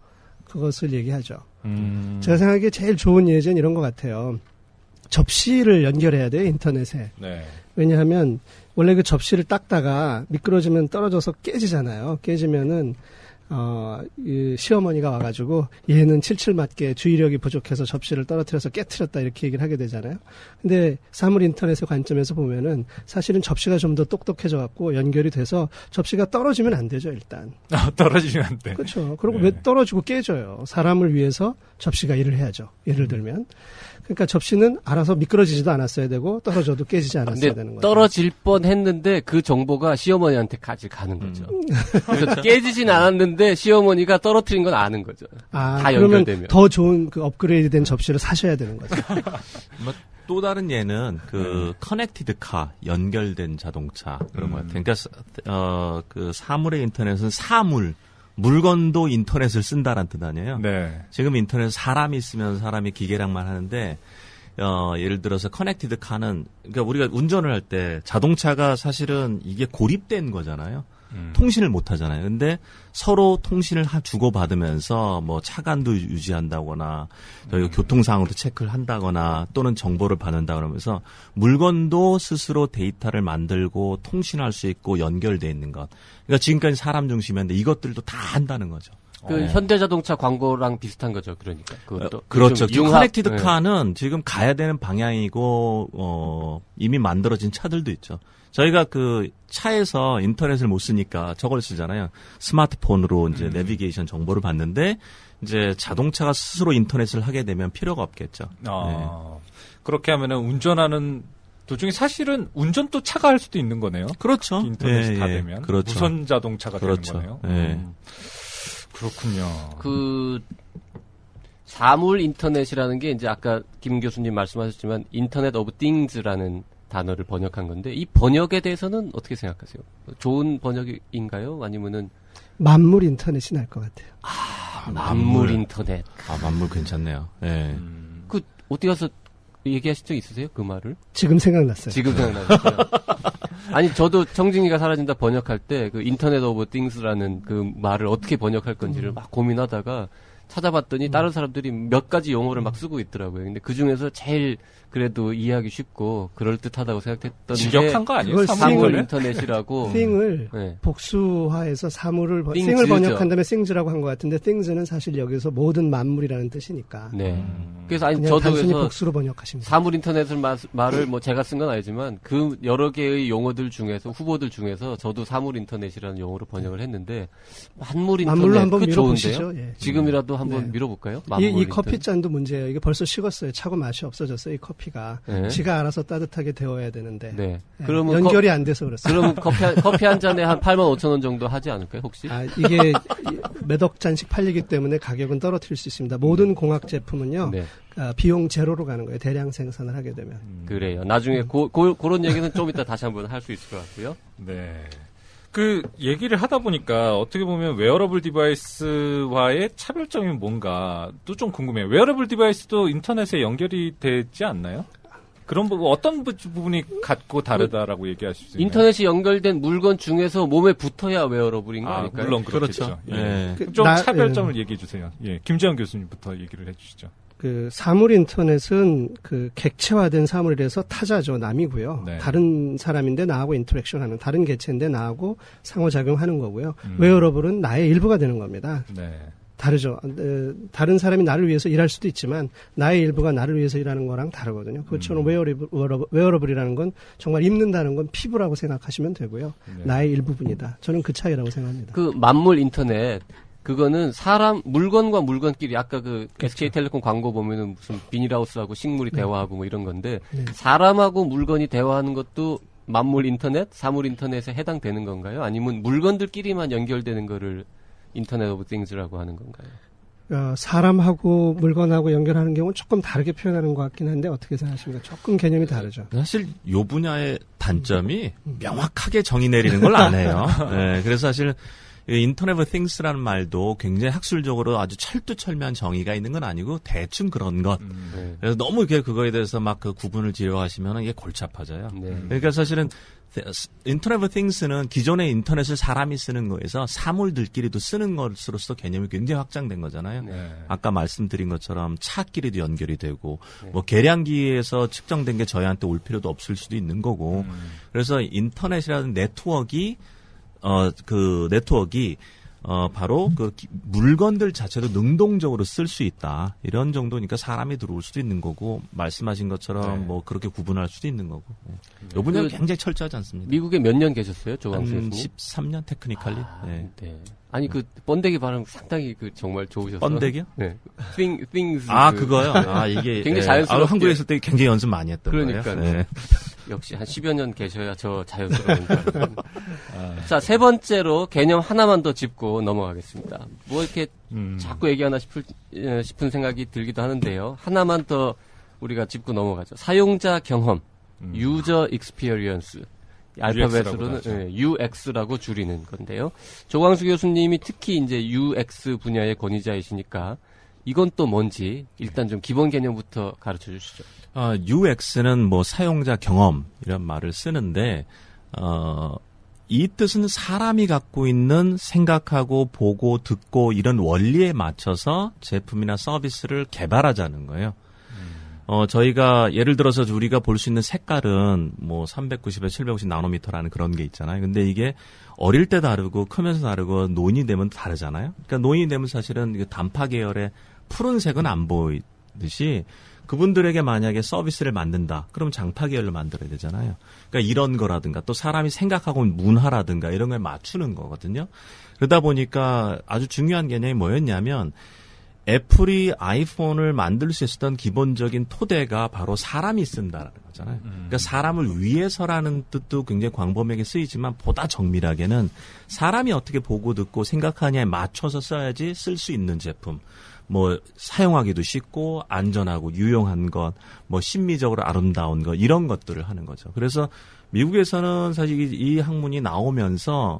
그것을 얘기하죠. 제가 생각하기에 제일 좋은 예제는 이런 것 같아요. 접시를 연결해야 돼요, 인터넷에. 네. 왜냐하면 원래 그 접시를 닦다가 미끄러지면 떨어져서 깨지잖아요. 깨지면은 이 시어머니가 와가지고 얘는 칠칠 맞게 주의력이 부족해서 접시를 떨어뜨려서 깨트렸다 이렇게 얘기를 하게 되잖아요. 근데 사물 인터넷의 관점에서 보면은 사실은 접시가 좀 더 똑똑해져 갖고 연결이 돼서 접시가 떨어지면 안 되죠, 일단. 떨어지면 안 돼. 그렇죠. 그리고 네. 왜 떨어지고 깨져요? 사람을 위해서 접시가 일을 해야죠. 예를 들면. 그러니까 접시는 알아서 미끄러지지도 않았어야 되고 떨어져도 깨지지 않았어야 되는 근데 거죠. 떨어질 뻔 했는데 그 정보가 시어머니한테까지 가는 거죠. 그래서 깨지진 않았는데 시어머니가 떨어뜨린 건 아는 거죠. 다 그러면 연결되면. 더 좋은 그 업그레이드된 접시를 사셔야 되는 거죠. 또 다른 예는 커넥티드 카, 연결된 자동차 그런 것 같아요. 그러니까 그 사물의 인터넷은 물건도 인터넷을 쓴다라는 뜻 아니에요. 네. 지금 인터넷 사람이 있으면 사람이 기계랑만 하는데 예를 들어서 커넥티드 카는 그러니까 우리가 운전을 할 때 자동차가 사실은 이게 고립된 거잖아요. 통신을 못 하잖아요. 근데 서로 통신을 주고받으면서 뭐 차간도 유지한다거나 저희가 교통상황도 체크를 한다거나 또는 정보를 받는다 그러면서 물건도 스스로 데이터를 만들고 통신할 수 있고 연결돼 있는 것. 그러니까 지금까지 사람 중심이었는데 이것들도 다 한다는 거죠. 그 현대자동차 광고랑 비슷한 거죠. 그러니까 그것도 그렇죠. 융합, 커넥티드 네. 카는 지금 가야 되는 방향이고 이미 만들어진 차들도 있죠. 저희가 그 차에서 인터넷을 못 쓰니까 저걸 쓰잖아요. 스마트폰으로 이제 내비게이션 정보를 받는데 이제 자동차가 스스로 인터넷을 하게 되면 필요가 없겠죠. 그렇게 하면은 운전하는 도중에 사실은 운전도 차가 할 수도 있는 거네요. 그렇죠. 인터넷이 다 되면 그렇죠. 무선 자동차가 그렇죠. 되는 거네요. 예. 그렇군요. 그 사물 인터넷이라는 게 이제 아까 김 교수님 말씀하셨지만 인터넷 오브 띵즈라는 단어를 번역한 건데 이 번역에 대해서는 어떻게 생각하세요? 좋은 번역인가요? 아니면은 만물 인터넷이 날 것 같아요. 만물 인터넷. 만물 괜찮네요. 예. 그 어디 가서 얘기하신 적 있으세요? 그 말을? 지금 생각났어요. 지금 생각나요. 아니 저도 청진기가 사라진다 번역할 때 그 인터넷 오브 띵스라는 그 말을 어떻게 번역할 건지를 막 고민하다가 찾아봤더니 다른 사람들이 몇 가지 용어를 막 쓰고 있더라고요. 근데 그 중에서 제일 그래도 이해하기 쉽고 그럴듯하다고 생각했던 직역한 거 아니에요? 그걸 사물 싱을 인터넷이라고. thing을 네. 복수화해서 사물을 things thing을 죠. 번역한 다음에 things라고 한 것 같은데 things는 사실 여기서 모든 만물이라는 뜻이니까 네. 그래서 아니 그냥 저도 단순히 그래서 복수로 번역하십니다. 사물 인터넷을 말을 뭐 제가 쓴 건 아니지만 그 여러 개의 용어들 중에서 후보들 중에서 저도 사물 인터넷이라는 용어로 번역을 했는데 만물 인터넷 만물로 한번 그거 밀어보시죠. 좋은데요? 예. 지금이라도 한번 네. 밀어볼까요? 만물 이 인터넷. 커피 잔도 문제예요. 이게 벌써 식었어요. 차고 맛이 없어졌어요. 이 커피가 네. 지가 알아서 따뜻하게 데워야 되는데 네. 예, 그러면 연결이 안 돼서 그렇습니다. 그럼 커피 한 잔에 한 85,000원 정도 하지 않을까요, 혹시? 이게 몇 억 잔씩 팔리기 때문에 가격은 떨어뜨릴 수 있습니다. 모든 공학 제품은요. 네. 비용 제로로 가는 거예요. 대량 생산을 하게 되면. 그래요. 나중에 그런 얘기는 좀 이따 다시 한번 할 수 있을 것 같고요. 네. 그 얘기를 하다 보니까 어떻게 보면 웨어러블 디바이스와의 차별점이 뭔가 또 좀 궁금해요. 웨어러블 디바이스도 인터넷에 연결이 되지 않나요? 그런 부분 어떤 부분이 같고 다르다라고 얘기하실 수 있나요? 인터넷이 연결된 물건 중에서 몸에 붙어야 웨어러블인 거 아닐까요? 물론 그렇겠죠. 그렇죠. 예. 예. 좀 차별점을 얘기해 주세요. 예. 김재원 교수님부터 얘기를 해 주시죠. 그 사물 인터넷은 그 객체화된 사물이라서 타자죠. 남이고요. 네. 다른 사람인데 나하고 인터랙션하는 다른 개체인데 나하고 상호작용하는 거고요. 웨어러블은 나의 일부가 되는 겁니다. 네. 다르죠. 다른 사람이 나를 위해서 일할 수도 있지만 나의 일부가 나를 위해서 일하는 거랑 다르거든요. 그것처럼 웨어러블이라는 건 정말 입는다는 건 피부라고 생각하시면 되고요. 네. 나의 일부분이다. 저는 그 차이라고 생각합니다. 그 만물 인터넷 그거는 물건과 물건끼리 아까 그 SK텔레콤 광고 보면은 무슨 비닐하우스하고 식물이 대화하고 뭐 이런 건데 네. 사람하고 물건이 대화하는 것도 만물 인터넷, 사물 인터넷에 해당되는 건가요? 아니면 물건들끼리만 연결되는 거를 인터넷 오브 띵즈라고 하는 건가요? 사람하고 물건하고 연결하는 경우는 조금 다르게 표현하는 것 같긴 한데 어떻게 생각하십니까? 조금 개념이 다르죠. 사실 요 분야의 단점이 명확하게 정의 내리는 걸 안 해요. 네, 그래서 사실 인터넷 오브 띵스라는 말도 굉장히 학술적으로 아주 철두철미한 정의가 있는 건 아니고 대충 그런 것. 네. 그래서 너무 이렇게 그거에 대해서 막 그 구분을 지어가시면 이게 골치 아파져요. 네. 그러니까 사실은 인터넷 오브 띵스는 기존의 인터넷을 사람이 쓰는 거에서 사물들끼리도 쓰는 것으로서 개념이 굉장히 확장된 거잖아요. 네. 아까 말씀드린 것처럼 차끼리도 연결이 되고 뭐 계량기에서 측정된 게 저희한테 올 필요도 없을 수도 있는 거고 그래서 인터넷이라는 네트워크가 바로 그 물건들 자체도 능동적으로 쓸 수 있다. 이런 정도니까 사람이 들어올 수도 있는 거고, 말씀하신 것처럼 네. 뭐 그렇게 구분할 수도 있는 거고. 요 분야는 굉장히 철저하지 않습니다. 미국에 몇 년 계셨어요, 조광수 한 교수님? 13년 테크니컬리. 네. 네. 아니 그 번데기 발음 상당히 그 정말 좋으셨어요. 번데기요? 네. things. 그거요? 이게. 굉장히 자연스럽게. 한국에 있을 때 굉장히 연습 많이 했던 그러니까요. 거예요. 네. 역시 한 10여 년 계셔야 저 자연스러우니까. 자, 세 번째로 개념 하나만 더 짚고 넘어가겠습니다. 뭐 이렇게 자꾸 얘기하나 싶은 생각이 들기도 하는데요. 하나만 더 우리가 짚고 넘어가죠. 사용자 경험, 유저 익스피리언스. 알파벳으로는 UX라고 줄이는 건데요. 조광수 교수님이 특히 이제 UX 분야의 권위자이시니까 이건 또 뭔지 일단 좀 기본 개념부터 가르쳐 주시죠. UX는 뭐 사용자 경험 이런 말을 쓰는데 이 뜻은 사람이 갖고 있는 생각하고 보고 듣고 이런 원리에 맞춰서 제품이나 서비스를 개발하자는 거예요. 저희가 예를 들어서 우리가 볼 수 있는 색깔은 뭐 390에서 750 나노미터라는 그런 게 있잖아요. 근데 이게 어릴 때 다르고 크면서 다르고 노인이 되면 다르잖아요. 그러니까 노인이 되면 사실은 단파 계열의 푸른색은 안 보이듯이 그분들에게 만약에 서비스를 만든다. 그럼 장파 계열로 만들어야 되잖아요. 그러니까 이런 거라든가 또 사람이 생각하고 있는 문화라든가 이런 걸 맞추는 거거든요. 그러다 보니까 아주 중요한 개념이 뭐였냐면 애플이 아이폰을 만들 수 있었던 기본적인 토대가 바로 사람이 쓴다라는 거잖아요. 그러니까 사람을 위해서라는 뜻도 굉장히 광범위하게 쓰이지만 보다 정밀하게는 사람이 어떻게 보고 듣고 생각하냐에 맞춰서 써야지 쓸 수 있는 제품. 뭐 사용하기도 쉽고 안전하고 유용한 것, 뭐 심미적으로 아름다운 것 이런 것들을 하는 거죠. 그래서 미국에서는 사실 이 학문이 나오면서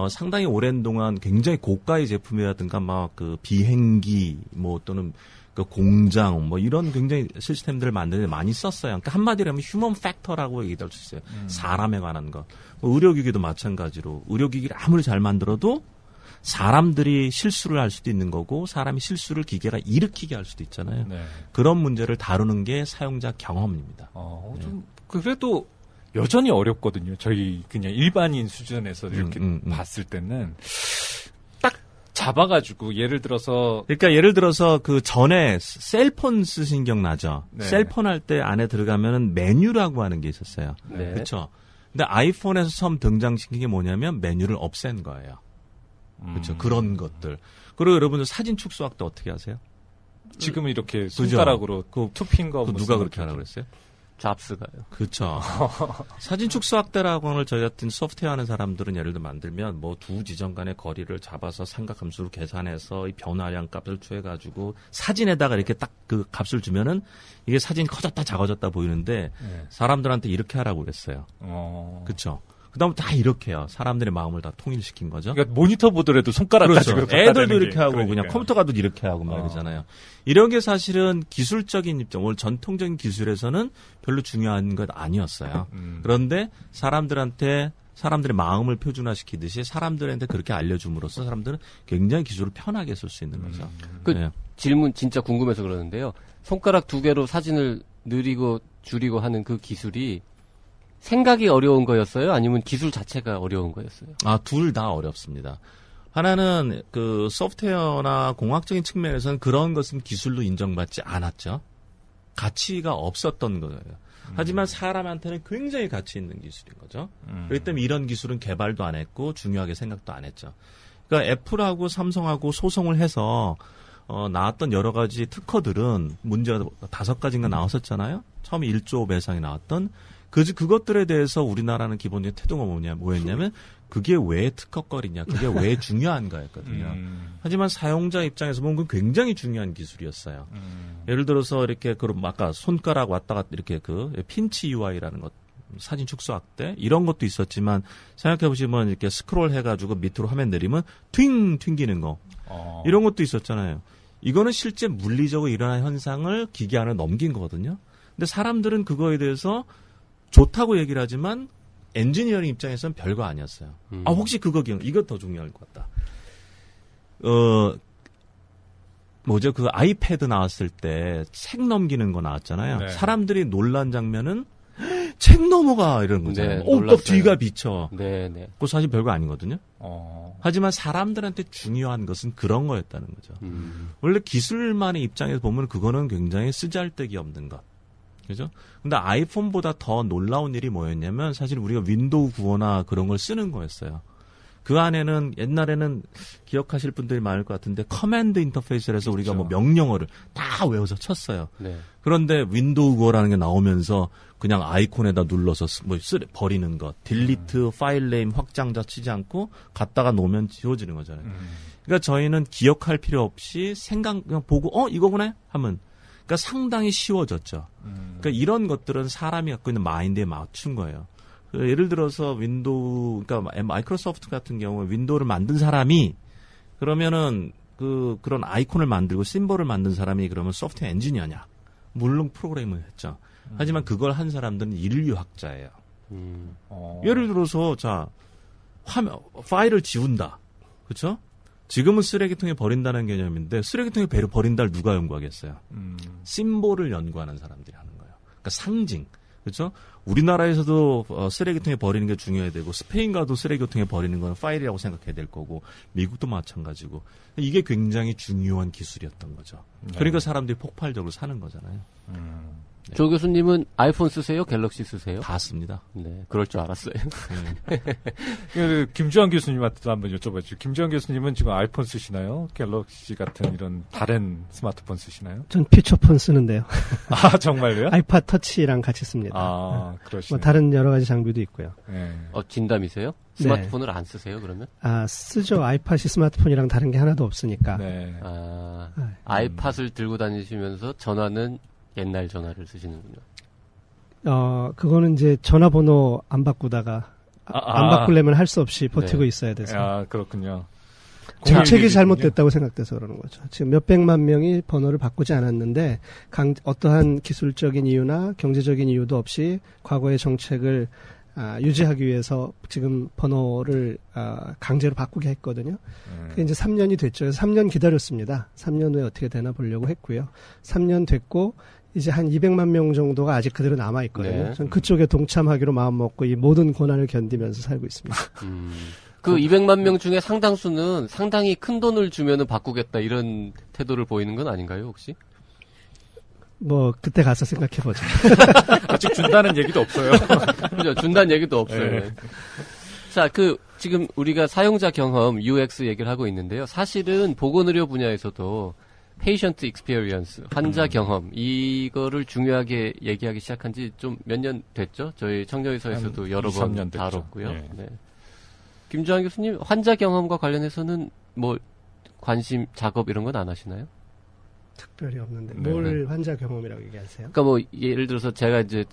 상당히 오랜 동안 굉장히 고가의 제품이라든가 막 그 비행기 뭐 또는 그 공장 뭐 이런 굉장히 시스템들을 만드는데 많이 썼어요. 그러니까 한마디로 하면 휴먼 팩터라고 얘기할 수 있어요. 사람에 관한 것. 뭐 의료기기도 마찬가지로 의료기기를 아무리 잘 만들어도 사람들이 실수를 할 수도 있는 거고 사람이 실수를 기계가 일으키게 할 수도 있잖아요. 네. 그런 문제를 다루는 게 사용자 경험입니다. 좀 그래도 여전히 어렵거든요. 저희 그냥 일반인 수준에서 이렇게 봤을 때는 딱 잡아가지고 예를 들어서 그 전에 셀폰 쓰신 기억나죠? 네. 셀폰 할 때 안에 들어가면은 메뉴라고 하는 게 있었어요. 네. 그렇죠. 근데 아이폰에서 처음 등장시킨 게 뭐냐면 메뉴를 없앤 거예요. 그렇죠. 그런 것들. 그리고 여러분들 사진 축소할 때 어떻게 하세요? 지금 이렇게 손가락으로 그 투핑거 누가 그렇게 하라고 그랬어요? 잡스가요. 그렇죠. 사진 축소 확대라고 하는 저희 같은 소프트웨어 하는 사람들은 예를 들어 만들면 뭐 두 지점 간의 거리를 잡아서 삼각함수로 계산해서 이 변화량 값을 추해가지고 사진에다가 이렇게 딱 그 값을 주면은 이게 사진이 커졌다 작아졌다 보이는데 사람들한테 이렇게 하라고 그랬어요. 그렇죠. 그다음 다 이렇게 해요. 사람들의 마음을 다 통일시킨 거죠. 그러니까 모니터 보더라도 손가락 그렇죠. 가지고 애들도 이렇게 하고 그러니까요. 그냥 컴퓨터 가도 이렇게 하고 말이잖아요. 이런 게 사실은 기술적인 입장, 오늘 전통적인 기술에서는 별로 중요한 것 아니었어요. 그런데 사람들의 마음을 표준화시키듯이 사람들한테 그렇게 알려줌으로써 사람들은 굉장히 기술을 편하게 쓸 수 있는 거죠. 네. 질문 진짜 궁금해서 그러는데요. 손가락 2개로 사진을 느리고 줄이고 하는 그 기술이 생각이 어려운 거였어요? 아니면 기술 자체가 어려운 거였어요? 둘 다 어렵습니다. 하나는 그 소프트웨어나 공학적인 측면에서는 그런 것은 기술로 인정받지 않았죠. 가치가 없었던 거예요. 하지만 사람한테는 굉장히 가치 있는 기술인 거죠. 그렇기 때문에 이런 기술은 개발도 안 했고 중요하게 생각도 안 했죠. 그러니까 애플하고 삼성하고 소송을 해서 나왔던 여러 가지 특허들은 문제가 5가지인가 나왔었잖아요. 처음에 1조 배상이 나왔던 그것들에 대해서 우리나라는 기본적인 태도가 뭐였냐면 그게 왜 특허거리냐, 그게 왜 중요한가였거든요. 하지만 사용자 입장에서 보면 그건 굉장히 중요한 기술이었어요. 예를 들어서 이렇게 그럼 아까 손가락 왔다 갔다 이렇게 그 핀치 UI라는 것, 사진 축소 확대 이런 것도 있었지만 생각해 보시면 이렇게 스크롤 해가지고 밑으로 화면 내리면 튕기는 거 이런 것도 있었잖아요. 이거는 실제 물리적으로 일어난 현상을 기계 안에 넘긴 거거든요. 근데 사람들은 그거에 대해서 좋다고 얘기를 하지만 엔지니어링 입장에서는 별거 아니었어요. 혹시 그거 이거 더 중요할 것 같다. 그 아이패드 나왔을 때 책 넘기는 거 나왔잖아요. 네. 사람들이 놀란 장면은 책 넘어가 이런 거잖아요. 네, 또 놀랐어요. 뒤가 비쳐. 네네. 그거 사실 별거 아니거든요. 어. 하지만 사람들한테 중요한 것은 그런 거였다는 거죠. 원래 기술만의 입장에서 보면 그거는 굉장히 쓰잘데기 없는 것. 그죠? 근데 아이폰보다 더 놀라운 일이 뭐였냐면 사실 우리가 윈도우 구호나 그런 걸 쓰는 거였어요. 그 안에는 옛날에는 기억하실 분들이 많을 것 같은데 커맨드 인터페이스를 해서 우리가 뭐 명령어를 다 외워서 쳤어요. 네. 그런데 윈도우 구호라는 게 나오면서 그냥 아이콘에다 눌러서 버리는 것, 딜리트, 파일 네임, 확장자 치지 않고 갖다가 놓으면 지워지는 거잖아요. 그러니까 저희는 기억할 필요 없이 그냥 보고 이거구나 하면 그러니까 상당히 쉬워졌죠. 그러니까 이런 것들은 사람이 갖고 있는 마인드에 맞춘 거예요. 예를 들어서 그러니까 마이크로소프트 같은 경우에 윈도우를 만든 사람이 그러면은 그런 아이콘을 만들고 심볼을 만든 사람이 그러면 소프트웨어 엔지니어냐? 물론 프로그래밍을 했죠. 하지만 그걸 한 사람들은 인류학자예요. 예를 들어서 파일을 지운다. 그렇죠? 지금은 쓰레기통에 버린다는 개념인데 쓰레기통에 버린다를 누가 연구하겠어요? 심볼을 연구하는 사람들이 하는 거예요. 그러니까 상징. 그렇죠? 우리나라에서도 쓰레기통에 버리는 게 중요해야 되고 스페인 가도 쓰레기통에 버리는 건 파일이라고 생각해야 될 거고 미국도 마찬가지고 이게 굉장히 중요한 기술이었던 거죠. 네. 그러니까 사람들이 폭발적으로 사는 거잖아요. 네. 조 교수님은 아이폰 쓰세요? 갤럭시 쓰세요? 다 씁니다. 네, 그럴 줄 알았어요. 그 김주환 교수님한테도 한번 여쭤봐주죠. 김주환 교수님은 지금 아이폰 쓰시나요? 갤럭시 같은 이런 다른 스마트폰 쓰시나요? 전 피처폰 쓰는데요. 아, 정말요? 아이팟 터치랑 같이 씁니다. 아, 그러시네요. 뭐 다른 여러 가지 장비도 있고요. 네. 진담이세요? 스마트폰을 안 쓰세요, 그러면? 쓰죠. 아이팟이 스마트폰이랑 다른 게 하나도 없으니까. 네. 아이팟을 들고 다니시면서 전화는 옛날 전화를 쓰시는군요. 그거는 이제 전화번호 안 바꾸다가 안 바꾸려면 할 수 없이 버티고 네. 있어야 돼서. 아, 그렇군요. 정책이 잘못됐다고 생각돼서 그러는 거죠. 지금 몇백만 명이 번호를 바꾸지 않았는데 어떠한 기술적인 이유나 경제적인 이유도 없이 과거의 정책을 유지하기 위해서 지금 번호를 강제로 바꾸게 했거든요. 그게 이제 3년이 됐죠. 그래서 3년 기다렸습니다. 3년 후에 어떻게 되나 보려고 했고요. 3년 됐고 이제 한 200만 명 정도가 아직 그대로 남아 있거든요. 네. 전 그쪽에 동참하기로 마음 먹고 이 모든 고난을 견디면서 살고 있습니다. 그 200만 명 중에 상당수는 상당히 큰 돈을 주면은 바꾸겠다 이런 태도를 보이는 건 아닌가요, 혹시? 뭐 그때 가서 생각해보죠. 아직 준다는 얘기도 없어요. 그죠? 준다는 얘기도 없어요. 네. 자, 지금 우리가 사용자 경험, UX 얘기를 하고 있는데요. 사실은 보건의료 분야에서도 patient experience, 환자 경험, 이거를 중요하게 얘기하기 시작한 지 좀 몇 년 됐죠? 저희 청정의사에서도 여러 번 다뤘고요. 네. 네. 김주환 교수님, 환자 경험과 관련해서는 뭐 관심, 작업 이런 건 안 하시나요? 특별히 없는데 네. 뭘 환자 경험이라고 얘기하세요? 그러니까 뭐 예를 들어서 제가 이제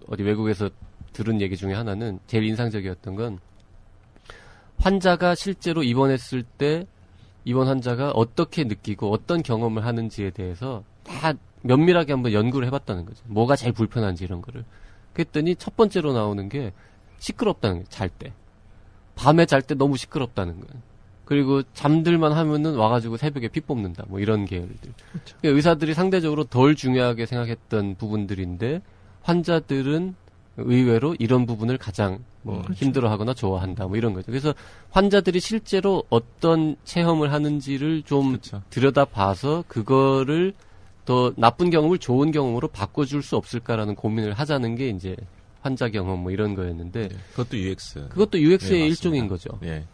어디 외국에서 들은 얘기 중에 하나는 제일 인상적이었던 건 환자가 실제로 입원했을 때 입원 환자가 어떻게 느끼고 어떤 경험을 하는지에 대해서 다 면밀하게 한번 연구를 해봤다는 거죠. 뭐가 제일 불편한지 이런 거를. 그랬더니 첫 번째로 나오는 게 시끄럽다는 거예요. 잘 때. 밤에 잘 때 너무 시끄럽다는 거예요. 그리고 잠들만 하면은 와가지고 새벽에 피 뽑는다. 뭐 이런 계열들. 그렇죠. 그러니까 의사들이 상대적으로 덜 중요하게 생각했던 부분들인데 환자들은 의외로 이런 부분을 가장 힘들어하거나 좋아한다. 뭐 이런 거죠. 그래서 환자들이 실제로 어떤 체험을 하는지를 좀 그렇죠. 들여다봐서 그거를 더 나쁜 경험을 좋은 경험으로 바꿔줄 수 없을까라는 고민을 하자는 게 이제 환자 경험 뭐 이런 거였는데 그것도 UX. 그것도 UX의 네, 일종인 맞습니다. 거죠. 예.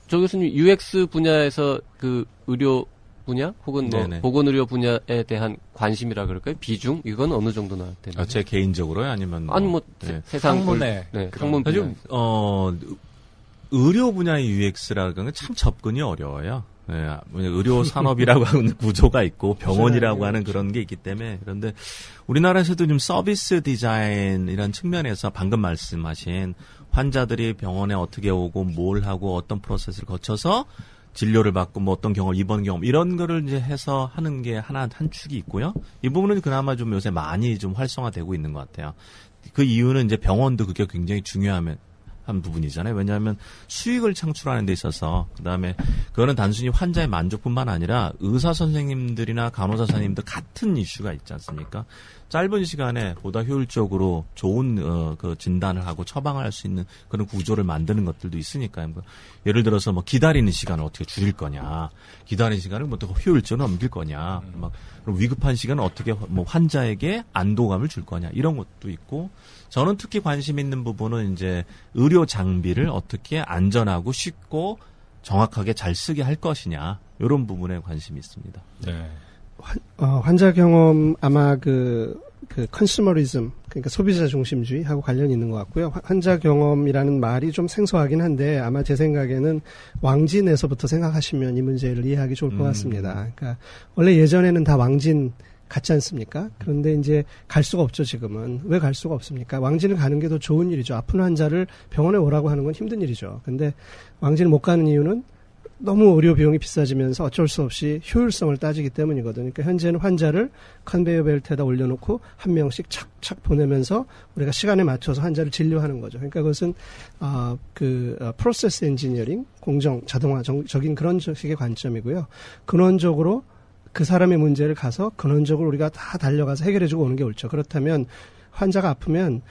조 교수님 UX 분야에서 의료 분야 혹은 네네. 보건의료 분야에 대한 관심이라 그럴까요? 비중 이건 어느 정도 나왔대요? 제 개인적으로요, 아니면 네. 세상 학문에 학문 좀 분야. 의료 분야의 UX라는 건 참 접근이 어려워요. 네, 의료 산업이라고 하는 구조가 있고 병원이라고 하는 그런 게 있기 때문에 그런데 우리나라에서도 좀 서비스 디자인이라는 측면에서 방금 말씀하신 환자들이 병원에 어떻게 오고 뭘 하고 어떤 프로세스를 거쳐서 진료를 받고 뭐 어떤 경험, 입원 경험 이런 거를 이제 해서 하는 게 한 축이 있고요. 이 부분은 그나마 좀 요새 많이 좀 활성화되고 있는 것 같아요. 그 이유는 이제 병원도 그게 굉장히 중요한 부분이잖아요. 왜냐하면 수익을 창출하는 데 있어서 그다음에 그거는 단순히 환자의 만족뿐만 아니라 의사 선생님들이나 간호사 선생님들 같은 이슈가 있지 않습니까? 짧은 시간에 보다 효율적으로 좋은 그 진단을 하고 처방을 할 수 있는 그런 구조를 만드는 것들도 있으니까요. 예를 들어서 뭐 기다리는 시간을 어떻게 줄일 거냐, 기다리는 시간을 뭐 어떻게 효율적으로 넘길 거냐, 막 그럼 위급한 시간은 어떻게 뭐 환자에게 안도감을 줄 거냐 이런 것도 있고. 저는 특히 관심 있는 부분은 이제 의료 장비를 어떻게 안전하고 쉽고 정확하게 잘 쓰게 할 것이냐 이런 부분에 관심이 있습니다. 네. 환자 경험 아마 컨슈머리즘 그러니까 소비자 중심주의하고 관련이 있는 것 같고요. 환자 경험이라는 말이 좀 생소하긴 한데 아마 제 생각에는 왕진에서부터 생각하시면 이 문제를 이해하기 좋을 것 같습니다. 그러니까 원래 예전에는 다 왕진 같지 않습니까? 그런데 이제 갈 수가 없죠, 지금은. 왜 갈 수가 없습니까? 왕진을 가는 게 더 좋은 일이죠. 아픈 환자를 병원에 오라고 하는 건 힘든 일이죠. 근데 왕진을 못 가는 이유는 너무 의료 비용이 비싸지면서 어쩔 수 없이 효율성을 따지기 때문이거든요. 그러니까 현재는 환자를 컨베이어 벨트에다 올려놓고 한 명씩 착착 보내면서 우리가 시간에 맞춰서 환자를 진료하는 거죠. 그러니까 그것은 프로세스 엔지니어링, 공정, 자동화적인 그런 식의 관점이고요. 근원적으로 그 사람의 문제를 가서 근원적으로 우리가 다 달려가서 해결해주고 오는 게 옳죠. 그렇다면 환자가 아프면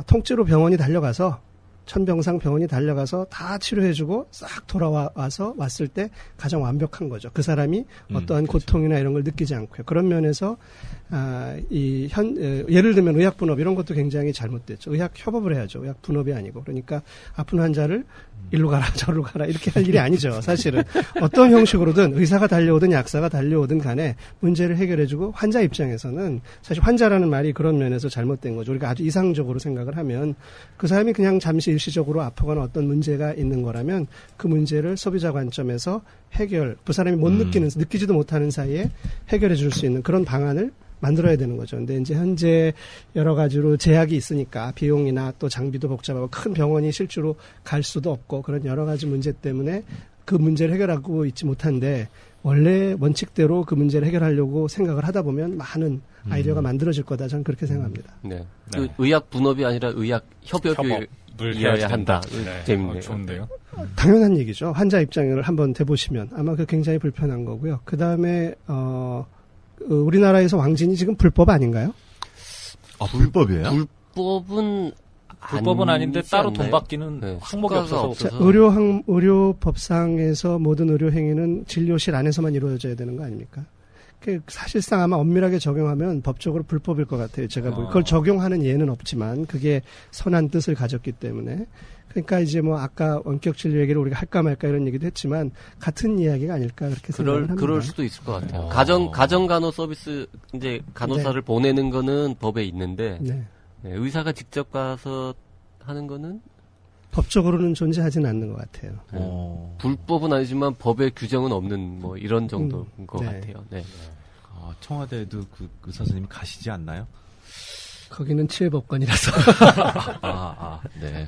통째로 병원이 달려가서 천병상 병원이 달려가서 다 치료해주고 싹 돌아와서 왔을 때 가장 완벽한 거죠. 그 사람이 어떠한 그렇죠. 고통이나 이런 걸 느끼지 않고요. 그런 면에서 예를 들면 의학 분업 이런 것도 굉장히 잘못됐죠. 의학 협업을 해야죠. 의학 분업이 아니고. 그러니까 아픈 환자를 일로 가라 저로 가라 이렇게 할 일이 아니죠. 사실은 어떤 형식으로든 의사가 달려오든 약사가 달려오든 간에 문제를 해결해주고 환자 입장에서는 사실 환자라는 말이 그런 면에서 잘못된 거죠. 우리가 아주 이상적으로 생각을 하면 그 사람이 그냥 잠시 일시적으로 아프거나 어떤 문제가 있는 거라면 그 문제를 소비자 관점에서 그 사람이 못 느끼지도 못하는 사이에 해결해 줄 수 있는 그런 방안을 만들어야 되는 거죠. 근데 이제 현재 여러 가지로 제약이 있으니까 비용이나 또 장비도 복잡하고 큰 병원이 실제로 갈 수도 없고 그런 여러 가지 문제 때문에 그 문제를 해결하고 있지 못한데 원래 원칙대로 그 문제를 해결하려고 생각을 하다 보면 많은 아이디어가 만들어질 거다. 저는 그렇게 생각합니다. 네. 그 의학 분업이 아니라 의학 협업을 이어야 한다. 네. 재밌네요. 좋은데요. 당연한 얘기죠. 환자 입장을 한번 대보시면 아마 그 굉장히 불편한 거고요. 그 다음에 우리나라에서 왕진이 지금 불법 아닌가요? 불법이에요? 불법은 아닌데 따로 않나요? 돈 받기는 네, 항목이 수가가 없어서. 자, 의료법상에서 모든 의료 행위는 진료실 안에서만 이루어져야 되는 거 아닙니까? 사실상 아마 엄밀하게 적용하면 법적으로 불법일 것 같아요. 제가 그걸 적용하는 예는 없지만 그게 선한 뜻을 가졌기 때문에. 그러니까 이제 뭐 아까 원격 진료 얘기를 우리가 할까 말까 이런 얘기도 했지만 같은 이야기가 아닐까 그렇게 생각을 합니다. 그럴 수도 있을 것 같아요. 가정 간호 서비스 이제 간호사를 보내는 거는 법에 있는데 네. 네, 의사가 직접 가서 하는 거는 법적으로는 존재하지는 않는 것 같아요. 불법은 아니지만 법에 규정은 없는 뭐 이런 정도인 것 네. 같아요. 네. 청와대에도 그 의사 선생님이 가시지 않나요? 거기는 치외법관이라서. 네.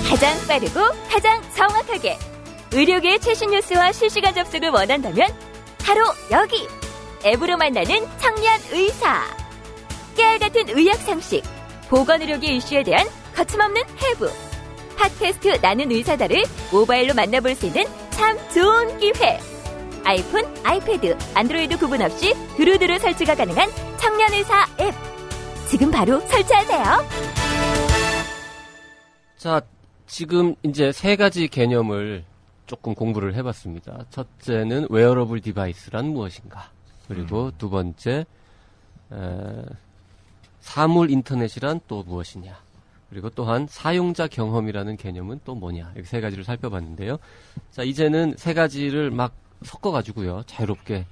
가장 빠르고 가장 정확하게 의료계의 최신 뉴스와 실시간 접속을 원한다면 바로 여기 앱으로 만나는 청년 의사. 깨알같은 의학 상식, 보건의료계 이슈에 대한 거침없는 해부. 팟캐스트 나는 의사다를 모바일로 만나볼 수 있는 참 좋은 기회. 아이폰, 아이패드, 안드로이드 구분 없이 두루두루 설치가 가능한 청년의사 앱. 지금 바로 설치하세요. 자, 지금 이제 세 가지 개념을 조금 공부를 해봤습니다. 첫째는 웨어러블 디바이스란 무엇인가. 그리고 두 번째 사물 인터넷이란 또 무엇이냐. 그리고 또한 사용자 경험이라는 개념은 또 뭐냐. 이렇게 세 가지를 살펴봤는데요. 자, 이제는 세 가지를 막 섞어가지고요. 자유롭게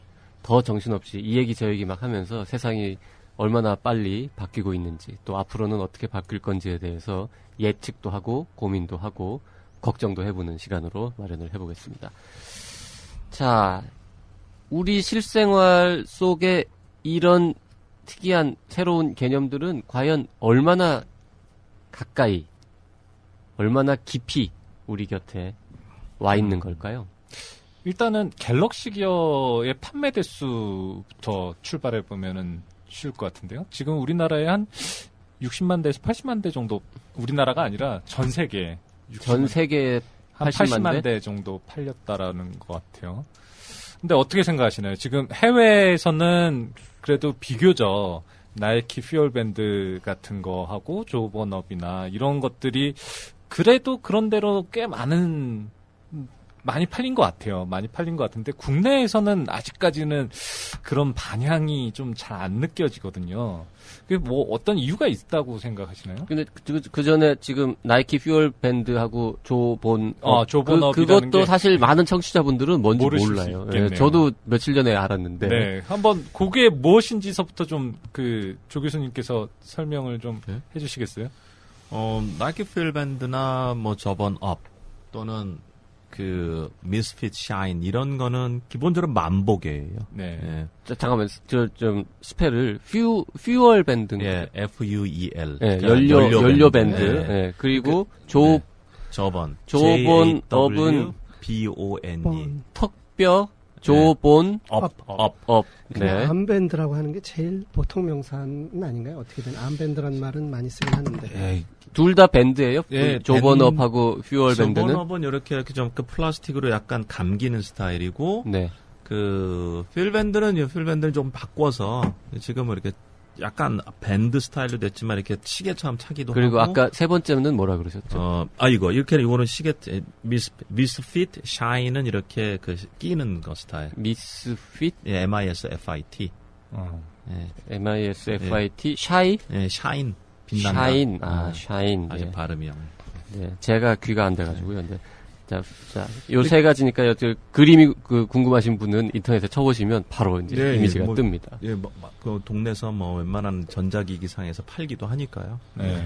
더 정신없이 이 얘기 저 얘기 막 하면서 세상이 얼마나 빨리 바뀌고 있는지 또 앞으로는 어떻게 바뀔 건지에 대해서 예측도 하고 고민도 하고 걱정도 해보는 시간으로 마련을 해보겠습니다. 자, 우리 실생활 속에 이런 특이한 새로운 개념들은 과연 얼마나 가까이, 얼마나 깊이 우리 곁에 와 있는 걸까요? 일단은 갤럭시 기어의 판매 대수부터 출발해 보면은 쉬울 것 같은데요. 지금 우리나라에 한 60만 대에서 80만 대 정도, 우리나라가 아니라 전 세계에 전 세계에 한 80만 대 정도 팔렸다라는 것 같아요. 근데 어떻게 생각하시나요? 지금 해외에서는 그래도 비교적 나이키 퓨얼밴드 같은 거 하고 조번업이나 이런 것들이 그래도 그런대로 꽤 많이 팔린 것 같아요. 많이 팔린 것 같은데 국내에서는 아직까지는 그런 반향이 좀 잘 안 느껴지거든요. 그게 뭐 어떤 이유가 있다고 생각하시나요? 근데 그 전에 지금 나이키 퓨얼 밴드하고 조본업이라는 그것도 게 사실 많은 청취자분들은 뭔지 모르실 몰라요. 수 있겠네요. 예, 저도 며칠 전에 알았는데. 네, 한번 그게 무엇인지서부터 좀 조 교수님께서 설명을 좀 해주시겠어요? 나이키 퓨얼밴드나 뭐 저번업 또는 그 미스핏 샤인 이런 거는 기본적으로 만복이에요. 네. 예. 잠깐만, 좀 스펠을 퓨얼 밴드. 예, FUEL. 예, 그러니까 연료 밴드. 네. 예, 그리고 저번 조본업은 BONE. 턱뼈, 조본, 업. 그냥 네. 암밴드라고 하는 게 제일 보통 명사는 아닌가요? 어떻게든 암밴드란 말은 많이 쓰긴 하는데. 둘 다 밴드예요? 예, 조본업하고 퓨얼 밴드는? 조본업은 이렇게 좀 그 플라스틱으로 약간 감기는 스타일이고, 네. 그 휠밴드는 좀 바꿔서 지금은 이렇게 약간 밴드 스타일로 됐지만 이렇게 시계처럼 차기도 그리고 하고. 아까 세 번째는 뭐라 그러셨죠? 이거는 시계 미스핏 샤인은 이렇게 그 끼는 거 스타일. 미스핏? 예, MISFIT. 예. MISFIT? 샤이? 예, 샤인. 빛난다. 샤인. 샤인. 아주 네. 발음이 네. 제가 귀가 안 돼가지고요. 근데 요 세 가지니까 그림이 궁금하신 분은 인터넷에 쳐보시면 바로 이제 이미지가 뜹니다. 예, 그 동네에서 웬만한 전자기기상에서 팔기도 하니까요. 네.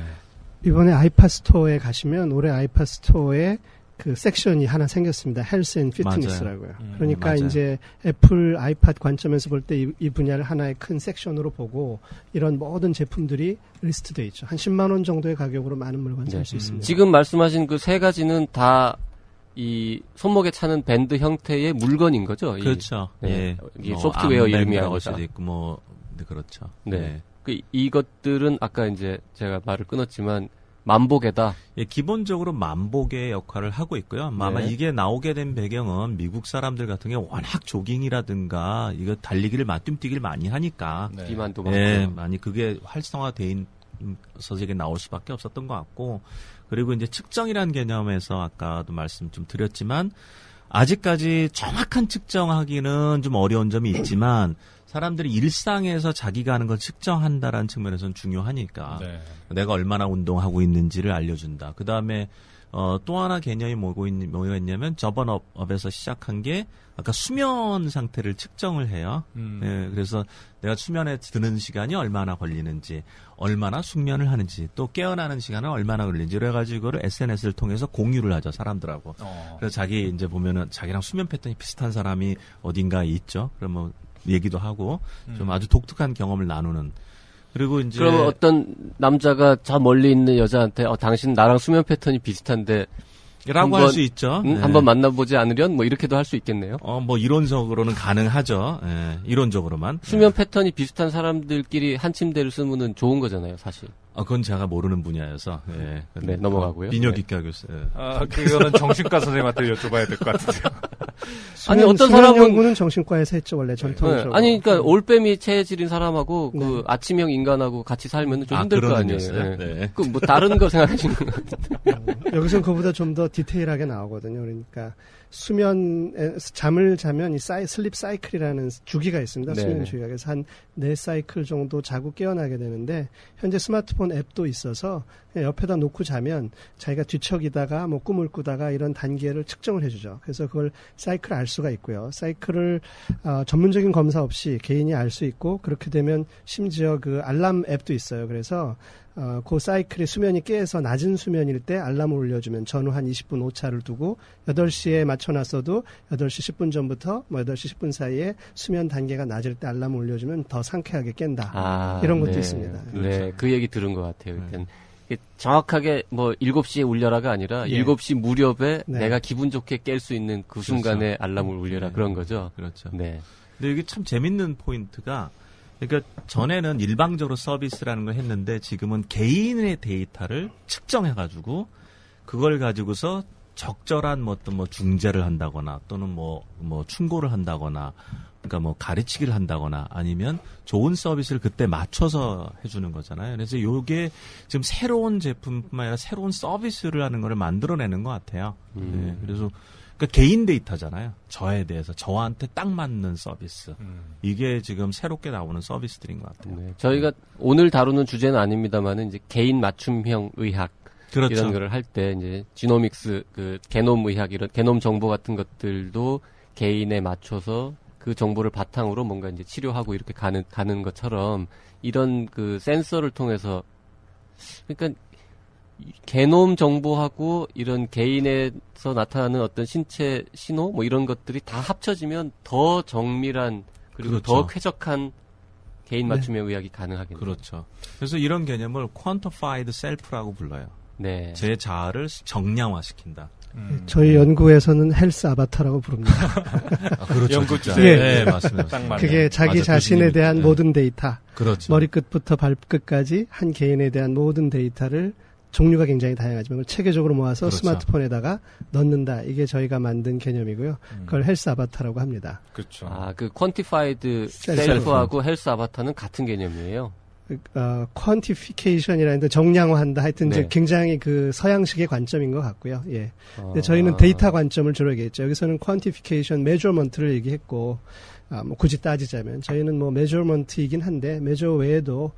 이번에 아이팟 스토어에 가시면 올해 아이팟 스토어에 그 섹션이 하나 생겼습니다. 헬스 앤 피트니스라고요. 그러니까 맞아요. 이제 애플 아이팟 관점에서 볼 때 이 분야를 하나의 큰 섹션으로 보고 이런 모든 제품들이 리스트되어 있죠. 한 10만 원 정도의 가격으로 많은 물건 살 수 있습니다. 지금 말씀하신 그 세 가지는 다 이 손목에 차는 밴드 형태의 물건인 거죠? 그렇죠. 예. 이 뭐 소프트웨어 이름이 암밴드라고 할 아니라. 수도 있고 네, 그렇죠. 네. 이것들은 아까 이제 제가 말을 끊었지만 만복에다. 예, 기본적으로 만복의 역할을 하고 있고요. 아마 이게 나오게 된 배경은 미국 사람들 같은 경우 워낙 조깅이라든가 이거 달리기를 뛰기를 많이 하니까. 비만도 많고. 예, 많이 그게 활성화돼 있어서 이게 나올 수밖에 없었던 것 같고. 그리고 이제 측정이라는 개념에서 아까도 말씀 좀 드렸지만 아직까지 정확한 측정하기는 좀 어려운 점이 있지만 사람들이 일상에서 자기가 하는 걸 측정한다라는 측면에서는 중요하니까 내가 얼마나 운동하고 있는지를 알려준다. 그 다음에 또 하나 개념이 뭐가 있냐면 저번 업에서 시작한 게 아까 수면 상태를 측정을 해요. 예, 그래서 내가 수면에 드는 시간이 얼마나 걸리는지, 얼마나 숙면을 하는지, 또 깨어나는 시간은 얼마나 걸리는지, 그래가지고 이거를 SNS를 통해서 공유를 하죠, 사람들하고. 그래서 자기 이제 보면은 자기랑 수면 패턴이 비슷한 사람이 어딘가에 있죠. 그러면 얘기도 하고 좀 아주 독특한 경험을 나누는. 그리고 이제 그럼 어떤 남자가 저 멀리 있는 여자한테 당신 나랑 수면 패턴이 비슷한데 라고 할 수 있죠. 네. 한번 만나보지 않으련 뭐 이렇게도 할 수 있겠네요. 뭐 이론적으로는 가능하죠. 예, 이론적으로만. 수면 패턴이 비슷한 사람들끼리 한 침대를 쓰면은 좋은 거잖아요, 사실. 그건 제가 모르는 분야여서. 예. 네, 넘어가고요. 민혁이과 교수. 예. 그거는 정신과 선생님한테 여쭤봐야 될 것 같은데요. 아니 어떤 수면 사람은 연구는 정신과에서 했죠 원래 전통적으로. 아니 그러니까 올빼미 체질인 사람하고 그 아침형 인간하고 같이 살면 좀 힘들 거 아니에요. 네. 그 뭐 다른 거 생각하시는 것 같은데. 여기서는 그보다 좀 더 디테일하게 나오거든요. 그러니까 수면에서 잠을 자면 이 슬립 사이클이라는 주기가 있습니다. 네네. 수면 주기가. 그래서 한 4사이클 정도 자고 깨어나게 되는데 현재 스마트폰 앱도 있어서 그냥 옆에다 놓고 자면 자기가 뒤척이다가 뭐 꿈을 꾸다가 이런 단계를 측정을 해주죠. 그래서 그걸 사이클을 알 수가 있고요. 사이클을 전문적인 검사 없이 개인이 알 수 있고 그렇게 되면 심지어 그 알람 앱도 있어요. 그래서 그 사이클의 수면이 깨서 낮은 수면일 때 알람을 올려주면 전후 한 20분 오차를 두고 8시에 맞춰놨어도 8시 10분 전부터 뭐 8시 10분 사이에 수면 단계가 낮을 때 알람을 올려주면 더 상쾌하게 깬다. 이런 것도 있습니다. 네, 그 얘기 들은 것 같아요. 일단 정확하게 뭐 7시에 울려라가 아니라 7시 무렵에 내가 기분 좋게 깰 수 있는 그 순간에 알람을 울려라 그런 거죠. 그렇죠. 네. 근데 이게 참 재밌는 포인트가 그러니까 전에는 일방적으로 서비스라는 걸 했는데 지금은 개인의 데이터를 측정해가지고 그걸 가지고서 적절한 어떤 중재를 한다거나 또는 뭐 충고를 한다거나 그러니까 뭐 가르치기를 한다거나 아니면 좋은 서비스를 그때 맞춰서 해주는 거잖아요. 그래서 이게 지금 새로운 제품뿐만 아니라 새로운 서비스를 하는 걸 만들어내는 것 같아요. 네, 그래서 그러니까 개인 데이터잖아요. 저에 대해서 저한테 딱 맞는 서비스. 이게 지금 새롭게 나오는 서비스들인 것 같아요. 네, 저희가 오늘 다루는 주제는 아닙니다만은 이제 개인 맞춤형 의학 그렇죠. 이런 거를 할 때 이제 지노믹스 그 게놈 의학 이런 게놈 정보 같은 것들도 개인에 맞춰서 그 정보를 바탕으로 뭔가 이제 치료하고 이렇게 가는 것처럼 이런 그 센서를 통해서 그러니까 게놈 정보하고 이런 개인에서 나타나는 어떤 신체 신호 뭐 이런 것들이 다 합쳐지면 더 정밀한 그리고 그렇죠. 더 쾌적한 개인 맞춤형 의학이 가능하겠네요. 그렇죠. 그래서 이런 개념을 quantified self라고 불러요. 네. 제 자아를 정량화시킨다. 저희 연구에서는 헬스 아바타라고 부릅니다. 그렇죠. 연구 진짜. 주제. 네, 맞습니다. 딱 맞아요. 그게 자기 맞아, 자신에 교수님이. 대한 네. 모든 데이터, 그렇죠. 머리끝부터 발끝까지 한 개인에 대한 모든 데이터를 종류가 굉장히 다양하지만 그걸 체계적으로 모아서 그렇죠. 스마트폰에다가 넣는다. 이게 저희가 만든 개념이고요. 그걸 헬스 아바타라고 합니다. 그렇죠. 아, 그 퀀티파이드 셀프. 셀프하고 헬스 아바타는 같은 개념이에요. 퀀티피케이션이라는데 정량화한다. 하여튼 네. 이제 굉장히 그 서양식의 관점인 것 같고요. 예. 근데 아. 저희는 데이터 관점을 주로 얘기했죠. 여기서는 퀀티피케이션, 메저먼트를 얘기했고, 뭐 굳이 따지자면 저희는 뭐 메저먼트이긴 한데 메저 외에도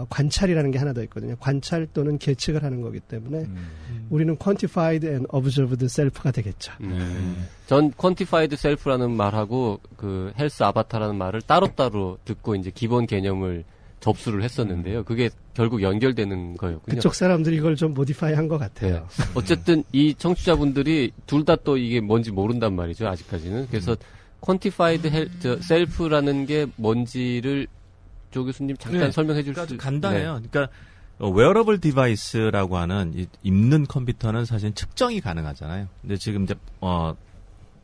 관찰이라는 게 하나 더 있거든요. 관찰 또는 계측을 하는 거기 때문에 우리는 quantified and observed self가 되겠죠. 전 퀀티파이드 셀프라는 말하고 그 헬스 아바타라는 말을 따로따로 듣고 이제 기본 개념을 접수를 했었는데요. 그게 결국 연결되는 거였군요. 그쪽 사람들이 이걸 좀 모디파이 한 것 같아요. 어쨌든 이 청취자분들이 둘 다 또 이게 뭔지 모른단 말이죠. 아직까지는. 그래서 퀀티파이드 셀프라는 게 뭔지를 조 교수님 잠깐 네. 설명해 줄 수 그러니까 있어요? 간단해요. 그러니까 웨어러블 디바이스라고 하는 입는 컴퓨터는 사실 측정이 가능하잖아요. 근데 지금 이제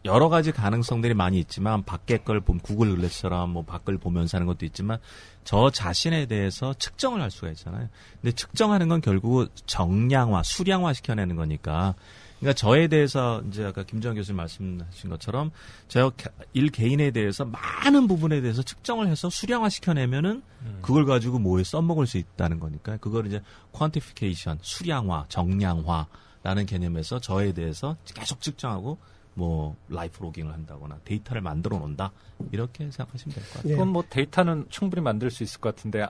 여러 가지 가능성들이 많이 있지만 밖에 걸 보면 구글 글래스처럼 뭐 밖을 보면서 하는 것도 있지만 저 자신에 대해서 측정을 할 수가 있잖아요. 근데 측정하는 건 결국 정량화, 수량화 시켜내는 거니까. 그러니까 저에 대해서 이제 아까 김정은 교수님 말씀하신 것처럼 제가 일 개인에 대해서 많은 부분에 대해서 측정을 해서 수량화 시켜내면은 그걸 가지고 뭐에 써먹을 수 있다는 거니까 그걸 이제 퀀티피케이션, 수량화, 정량화라는 개념에서 저에 대해서 계속 측정하고 뭐 라이프 로깅을 한다거나 데이터를 만들어 놓는다 이렇게 생각하시면 될 것 같아요. 그럼 뭐 데이터는 충분히 만들 수 있을 것 같은데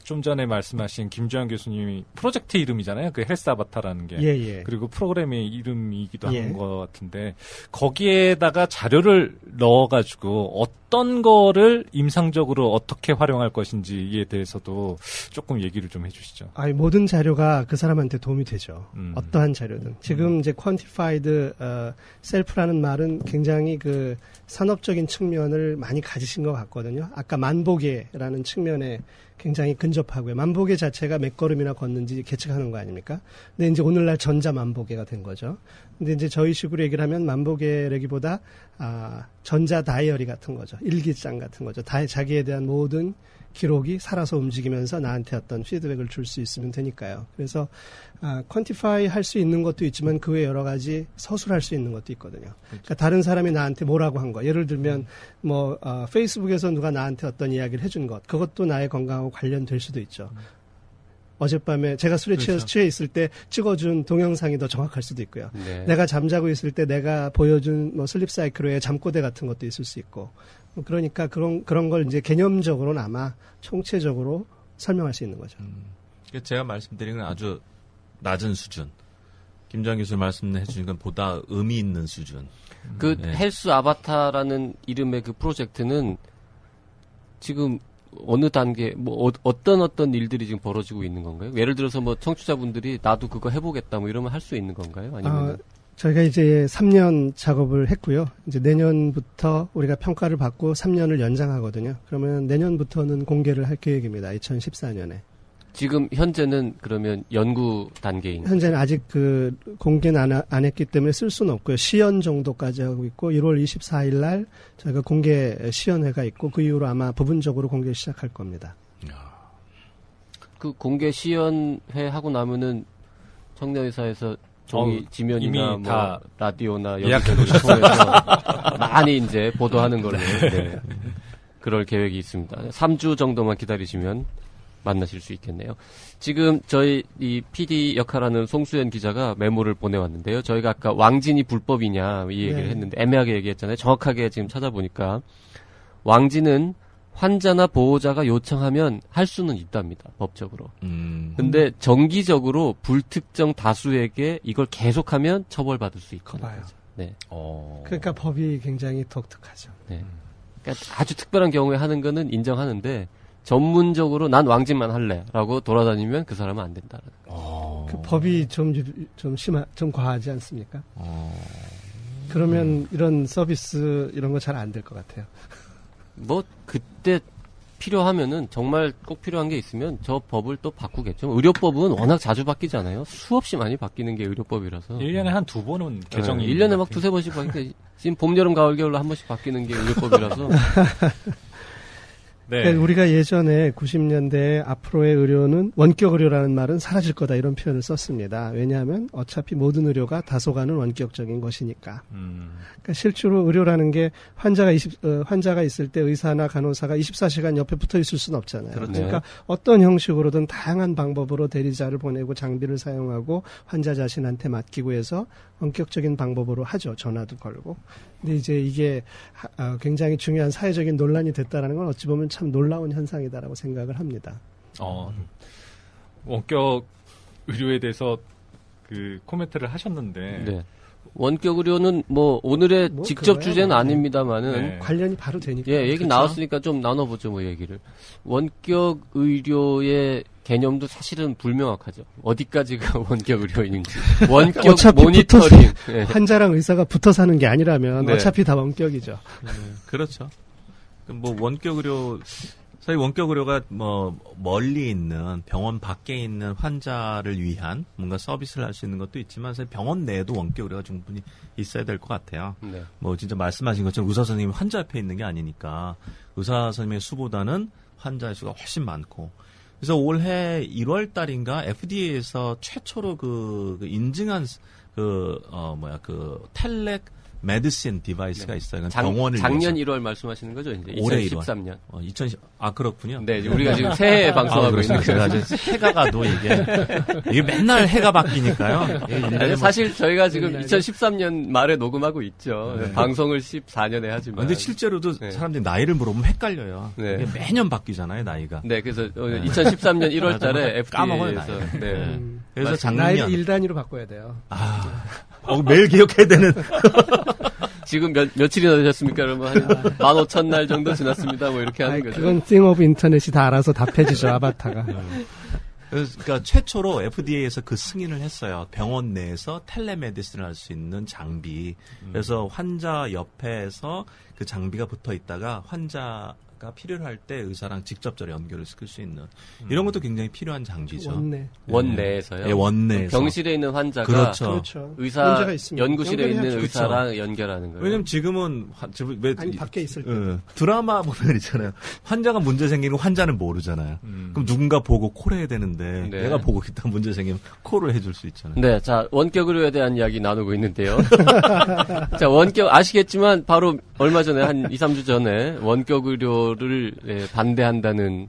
좀 전에 말씀하신 김주환 교수님이 프로젝트 이름이잖아요. 그 헬스 아바타라는 게. 예. 그리고 프로그램의 이름이기도 예. 한 것 같은데 거기에다가 자료를 넣어가지고 어떤 거를 임상적으로 어떻게 활용할 것인지에 대해서도 조금 얘기를 좀 해주시죠. 모든 자료가 그 사람한테 도움이 되죠. 어떠한 자료든. 지금 이제 quantified self라는 말은 굉장히 그 산업적인 측면을 많이 가지신 것 같거든요. 아까 만보계라는 측면에 굉장히 근접하고요. 만보계 자체가 몇 걸음이나 걷는지 계측하는 거 아닙니까? 근데 이제 오늘날 전자 만보계가 된 거죠. 근데 이제 저희 식으로 얘기를 하면 만보계라기보다 전자 다이어리 같은 거죠. 일기장 같은 거죠. 자기에 대한 모든 기록이 살아서 움직이면서 나한테 어떤 피드백을 줄 수 있으면 되니까요. 그래서 퀀티파이 할 수 있는 것도 있지만 그 외에 여러 가지 서술할 수 있는 것도 있거든요. 그러니까 다른 사람이 나한테 뭐라고 한 거. 예를 들면 페이스북에서 누가 나한테 어떤 이야기를 해준 것. 그것도 나의 건강하고 관련될 수도 있죠. 어젯밤에 제가 술에 취해 있을 때 찍어준 동영상이 더 정확할 수도 있고요. 네. 내가 잠자고 있을 때 내가 보여준 슬립 사이클의 잠꼬대 같은 것도 있을 수 있고. 그러니까 그런 걸 이제 개념적으로는 아마 총체적으로 설명할 수 있는 거죠. 제가 말씀드린 건 아주 낮은 수준. 김정은 교수님 말씀해 주신 건 보다 의미 있는 수준. 그 네. 헬스 아바타라는 이름의 그 프로젝트는 지금 어느 단계, 어떤 일들이 지금 벌어지고 있는 건가요? 예를 들어서 청취자분들이 나도 그거 해보겠다 이러면 할 수 있는 건가요? 아니면 저희가 이제 3년 작업을 했고요. 이제 내년부터 우리가 평가를 받고 3년을 연장하거든요. 그러면 내년부터는 공개를 할 계획입니다. 2014년에. 지금 현재는 그러면 연구 단계인. 현재는 아직 그 공개는 안 했기 때문에 쓸 수는 없고요. 시연 정도까지 하고 있고 1월 24일 날 저희가 공개 시연회가 있고 그 이후로 아마 부분적으로 공개 시작할 겁니다. 그 공개 시연회 하고 나면은 청년의사에서 종이 지면이나 이미 다 라디오나 여기저기 통해서 많이 이제 보도하는 걸로 네. 그럴 계획이 있습니다. 3주 정도만 기다리시면 만나실 수 있겠네요. 지금 저희 이 PD 역할하는 송수연 기자가 메모를 보내왔는데요. 저희가 아까 왕진이 불법이냐 이 얘기를 네. 했는데 애매하게 얘기했잖아요. 정확하게 지금 찾아보니까 왕진은 환자나 보호자가 요청하면 할 수는 있답니다. 법적으로. 근데 정기적으로 불특정 다수에게 이걸 계속하면 처벌받을 수 있다는 봐요. 거죠. 네. 그러니까 법이 굉장히 독특하죠. 네. 그러니까 아주 특별한 경우에 하는 거는 인정하는데 전문적으로 난 왕진만 할래라고 돌아다니면 그 사람은 안 된다는. 그 법이 좀 과하지 않습니까? 그러면 이런 서비스 이런 거 잘 안 될 것 같아요. 그때 필요하면은 정말 꼭 필요한 게 있으면 저 법을 또 바꾸겠죠. 의료법은 워낙 자주 바뀌잖아요. 수없이 많이 바뀌는 게 의료법이라서. 1년에 한 2번은 개정이. 1년에 막 2-3번씩 바뀌게. 지금 봄, 여름, 가을, 겨울로 한 번씩 바뀌는 게 의료법이라서. 네. 그러니까 우리가 예전에 90년대 앞으로의 의료는 원격 의료라는 말은 사라질 거다 이런 표현을 썼습니다. 왜냐하면 어차피 모든 의료가 다소간은 원격적인 것이니까. 그러니까 실제로 의료라는 게 환자가 있을 때 의사나 간호사가 24시간 옆에 붙어 있을 수는 없잖아요. 그렇죠. 그러니까 어떤 형식으로든 다양한 방법으로 대리자를 보내고 장비를 사용하고 환자 자신한테 맡기고 해서 원격적인 방법으로 하죠. 전화도 걸고. 근데 이제 이게 굉장히 중요한 사회적인 논란이 됐다는 건 어찌 보면 참 놀라운 현상이다라고 생각을 합니다. 원격 의료에 대해서 그 코멘트를 하셨는데. 네. 원격 의료는 뭐 오늘의 직접 그거야, 주제는 네. 아닙니다만은 네. 관련이 바로 되니까. 예, 얘기 그렇죠? 나왔으니까 좀 나눠보죠, 뭐 얘기를. 원격 의료의 개념도 사실은 불명확하죠. 어디까지가 원격 의료인지. 원격 어차피 모니터링. 예. 환자랑 의사가 붙어 사는 게 아니라면 네. 어차피 다 원격이죠. 그렇죠. 뭐 원격 의료 사실 원격 의료가 뭐 멀리 있는 병원 밖에 있는 환자를 위한 뭔가 서비스를 할 수 있는 것도 있지만 사실 병원 내에도 원격 의료가 충분히 있어야 될 것 같아요. 네. 뭐 진짜 말씀하신 것처럼 의사 선생님이 환자 옆에 있는 게 아니니까 의사 선생님의 수보다는 환자의 수가 훨씬 많고. 그래서 올해 1월 달인가 FDA에서 최초로 그 인증한 텔렉 메디신 디바이스가 있어요. 병원을 작년 위해서. 1월 말씀하시는 거죠, 이제. 올해 2013년. 2010, 그렇군요. 네, 우리가 지금 새해 방송하고 있는 제가 거예요. 이제 해가 가도 이게 맨날 해가 바뀌니까요. 아니, 사실 저희가 지금 2013년 말에 녹음하고 있죠. 네. 방송을 14년에 하지만. 근데 실제로도 네. 사람들이 나이를 물어보면 헷갈려요. 네. 이게 매년 바뀌잖아요, 나이가. 네, 그래서 2013년 1월 달에 까먹어요, FDA에서. 나이. 네. 네. 그래서 나이를 작년 1단위로 바꿔야 돼요. 매일 기억해야 되는. 지금 며칠이나 되셨습니까? 그러면 한 15,000날 정도 지났습니다. 뭐 이렇게 하는 거죠. 그건 띵 오브 인터넷이 다 알아서 답해주죠, 아바타가. 그러니까 최초로 FDA에서 그 승인을 했어요. 병원 내에서 텔레메디슨을 할 수 있는 장비. 그래서 환자 옆에서 그 장비가 붙어 있다가 환자가 필요할 때 의사랑 직접적으로 연결을 시킬 수 있는 이런 것도 굉장히 필요한 장비죠. 원내에서요. 예, 원내에서. 병실에 있는 환자가 그렇죠. 의사 문제가 있으면 연구실에 있는 연결해야죠. 의사랑 연결하는 거예요. 왜냐면 지금은 아니, 밖에 있을 때. 드라마 보면 있잖아요. 환자가 문제 생기고 환자는 모르잖아요. 그럼 누군가 보고 콜 해야 되는데 네. 내가 보고 있다 문제 생기면 콜을 해줄 수 있잖아요. 네, 자, 원격 의료에 대한 이야기 나누고 있는데요. 자, 원격 아시겠지만 바로 얼마 전에 한 2-3주 전에 원격 의료를 반대한다는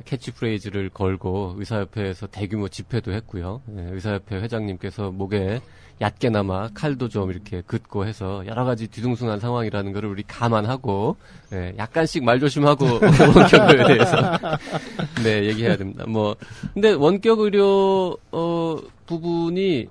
캐치프레이즈를 걸고 의사협회에서 대규모 집회도 했고요. 의사협회 회장님께서 목에 얕게나마 칼도 좀 이렇게 긋고 해서 여러 가지 뒤숭숭한 상황이라는 것을 우리 감안하고 약간씩 말 조심하고 원격 의료에 대해서 얘기해야 됩니다. 근데 원격 의료 부분이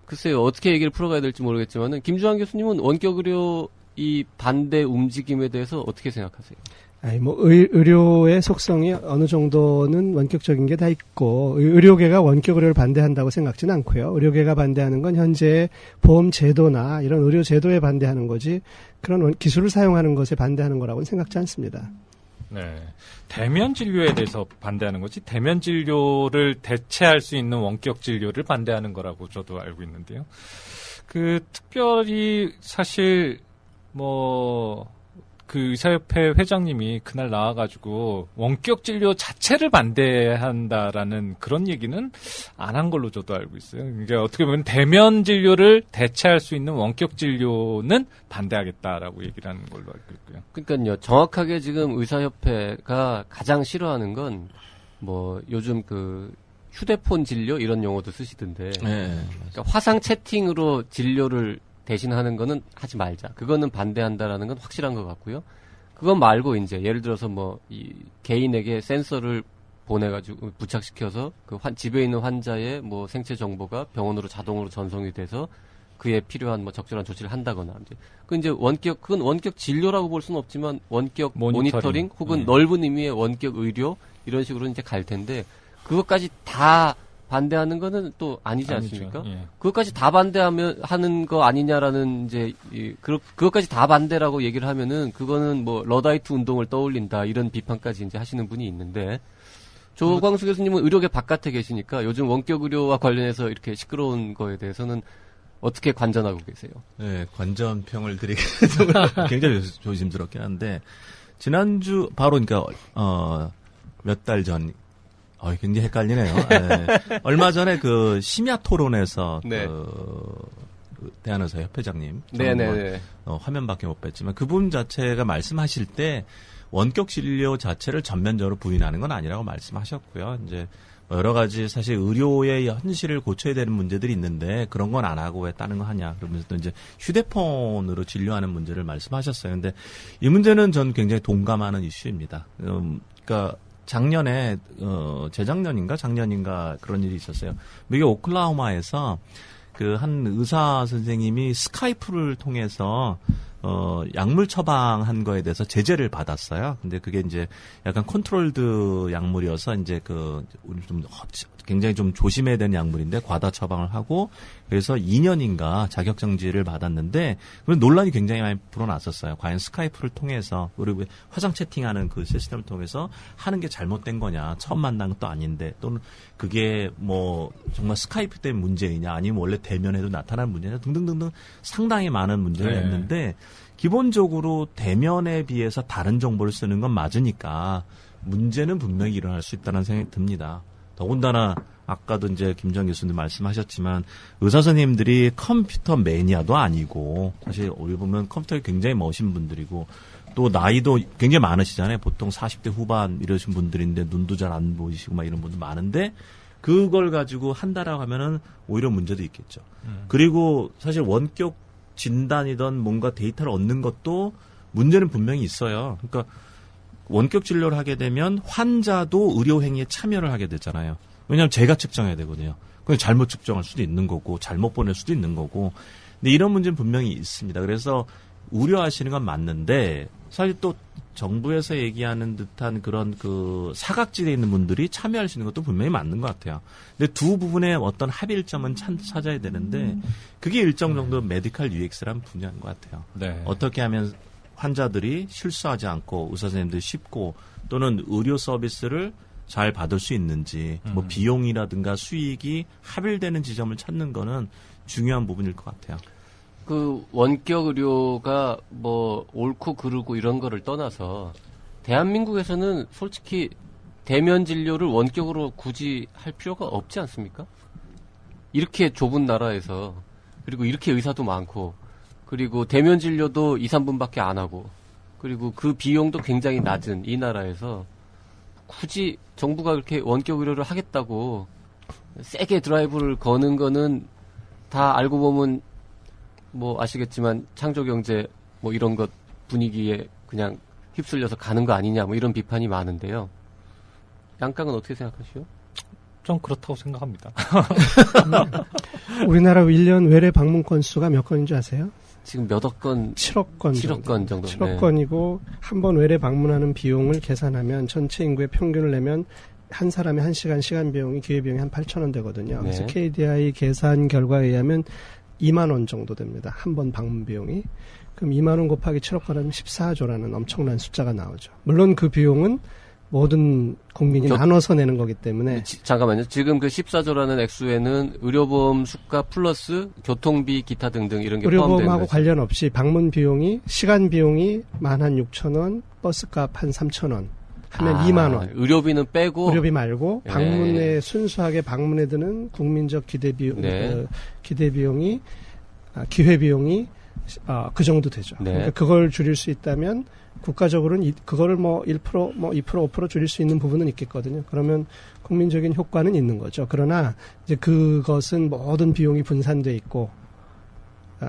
글쎄요 어떻게 얘기를 풀어가야 될지 모르겠지만은 김주환 교수님은 원격 의료 이 반대 움직임에 대해서 어떻게 생각하세요? 의료의 속성이 어느 정도는 원격적인 게 다 있고, 의료계가 원격 의료를 반대한다고 생각지는 않고요. 의료계가 반대하는 건 현재 보험 제도나 이런 의료 제도에 반대하는 거지, 그런 기술을 사용하는 것에 반대하는 거라고는 생각지 않습니다. 네. 대면 진료에 대해서 반대하는 거지, 대면 진료를 대체할 수 있는 원격 진료를 반대하는 거라고 저도 알고 있는데요. 특별히 사실, 그 의사협회 회장님이 그날 나와가지고 원격 진료 자체를 반대한다라는 그런 얘기는 안 한 걸로 저도 알고 있어요. 그러니까 어떻게 보면 대면 진료를 대체할 수 있는 원격 진료는 반대하겠다라고 얘기를 하는 걸로 알고 있고요. 그러니까요, 정확하게 지금 의사협회가 가장 싫어하는 건 요즘 휴대폰 진료 이런 용어도 쓰시던데, 그러니까 화상 채팅으로 진료를 대신하는 거는 하지 말자. 그거는 반대한다라는 건 확실한 것 같고요. 그건 말고 이제 예를 들어서 이 개인에게 센서를 보내가지고 부착시켜서 집에 있는 환자의 생체 정보가 병원으로 자동으로 전송이 돼서 그에 필요한 적절한 조치를 한다거나 그건 원격 진료라고 볼 수는 없지만 원격 모니터링 혹은 넓은 의미의 원격 의료 이런 식으로 이제 갈 텐데 그것까지 다 반대하는 거는 또 아니지 아니죠. 않습니까? 예. 그것까지 다 하는 거 아니냐라는 이제 그것까지 다 반대라고 얘기를 하면은 그거는 뭐 러다이트 운동을 떠올린다 이런 비판까지 이제 하시는 분이 있는데 조광수 교수님은 의료계 바깥에 계시니까 요즘 원격 의료와 관련해서 이렇게 시끄러운 거에 대해서는 어떻게 관전하고 계세요? 네, 관전평을 드리기 굉장히 조심스럽긴 한데 지난주 바로 그러니까 몇 달 전 굉장히 헷갈리네요. 네. 얼마 전에 그 심야 토론에서 네. 그 대한의사 협회장님 네네네. 화면밖에 못 뵀지만 그분 자체가 말씀하실 때 원격 진료 자체를 전면적으로 부인하는 건 아니라고 말씀하셨고요. 이제 여러 가지 사실 의료의 현실을 고쳐야 되는 문제들이 있는데 그런 건 안 하고 왜 다른 거 하냐 그러면서 또 이제 휴대폰으로 진료하는 문제를 말씀하셨어요. 근데 이 문제는 전 굉장히 동감하는 이슈입니다. 그러니까 작년에 재작년인가 작년인가 그런 일이 있었어요. 미국 오클라호마에서 그 한 의사 선생님이 스카이프를 통해서 약물 처방한 거에 대해서 제재를 받았어요. 근데 그게 이제 약간 컨트롤드 약물이어서 이제 우리 좀 굉장히 좀 조심해야 되는 약물인데 과다 처방을 하고 그래서 2년인가 자격정지를 받았는데 논란이 굉장히 많이 불어났었어요. 과연 스카이프를 통해서 우리 화상 채팅하는 그 시스템을 통해서 하는 게 잘못된 거냐, 처음 만난 것도 아닌데 또는 그게 뭐 정말 스카이프 때문에 문제이냐 아니면 원래 대면에도 나타나는 문제냐 등등등등 상당히 많은 문제를 했는데 기본적으로 대면에 비해서 다른 정보를 쓰는 건 맞으니까 문제는 분명히 일어날 수 있다는 생각이 듭니다. 더군다나 아까도 이제 김정 교수님 말씀하셨지만 의사 선생님들이 컴퓨터 매니아도 아니고 사실 우리 보면 컴퓨터에 굉장히 멋진 분들이고 또 나이도 굉장히 많으시잖아요. 보통 40대 후반 이러신 분들인데 눈도 잘 안 보이시고 막 이런 분들 많은데 그걸 가지고 한다라고 하면은 오히려 문제도 있겠죠. 그리고 사실 원격 진단이든 뭔가 데이터를 얻는 것도 문제는 분명히 있어요. 그러니까 원격 진료를 하게 되면 환자도 의료 행위에 참여를 하게 되잖아요. 왜냐하면 제가 측정해야 되거든요. 그냥 잘못 측정할 수도 있는 거고 잘못 보낼 수도 있는 거고. 근데 이런 문제는 분명히 있습니다. 그래서 우려하시는 건 맞는데 사실 또 정부에서 얘기하는 듯한 그런 그 사각지대에 있는 분들이 참여할 수 있는 것도 분명히 맞는 것 같아요. 근데 두 부분의 어떤 합일점은 찾아야 되는데 그게 일정 정도 메디컬 UX라는 분야인 것 같아요. 네. 어떻게 하면 환자들이 실수하지 않고 의사 선생님들이 쉽고 또는 의료 서비스를 잘 받을 수 있는지 뭐 비용이라든가 수익이 합일되는 지점을 찾는 거는 중요한 부분일 것 같아요. 그 원격 의료가 뭐 옳고 그르고 이런 거를 떠나서 대한민국에서는 솔직히 대면 진료를 원격으로 굳이 할 필요가 없지 않습니까? 이렇게 좁은 나라에서 그리고 이렇게 의사도 많고 그리고 대면 진료도 2, 3분밖에 안 하고 그리고 그 비용도 굉장히 낮은 이 나라에서 굳이 정부가 그렇게 원격 의료를 하겠다고 세게 드라이브를 거는 거는 다 알고 보면 뭐 아시겠지만 창조경제 뭐 이런 것 분위기에 그냥 휩쓸려서 가는 거 아니냐 뭐 이런 비판이 많은데요. 양강은 어떻게 생각하시오? 좀 그렇다고 생각합니다. 우리나라 1년 외래 방문 건수가 몇 건인 줄 아세요? 지금 몇억 건? 7억 건. 7억 건 정도. 7억 네. 건이고 한 번 외래 방문하는 비용을 계산하면 전체 인구의 평균을 내면 한 사람이 1시간 시간 비용이 기회 비용이 한 8,000원 되거든요. 네. 그래서 KDI 계산 결과에 의하면 2만 원 정도 됩니다. 한 번 방문 비용이. 그럼 2만 원 곱하기 7억 건하면 14조라는 엄청난 숫자가 나오죠. 물론 그 비용은 모든 국민이 나눠서 내는 거기 때문에. 잠깐만요. 지금 그 14조라는 액수에는 의료보험 수가 플러스 교통비 기타 등등 이런 게 포함되는 거죠. 의료보험하고 관련 없이 방문 비용이 시간 비용이 16,000원, 버스값 한 3,000원 하면 2만 원. 의료비는 빼고 의료비 말고 예. 방문에 순수하게 방문에 드는 국민적 기대 비용 네. 기대 비용이 기회 비용이 그 정도 되죠. 네. 그러니까 그걸 줄일 수 있다면 국가적으로는 그거를 뭐 1%, 뭐 2%, 5% 줄일 수 있는 부분은 있겠거든요. 그러면 국민적인 효과는 있는 거죠. 그러나 이제 그것은 모든 비용이 분산돼 있고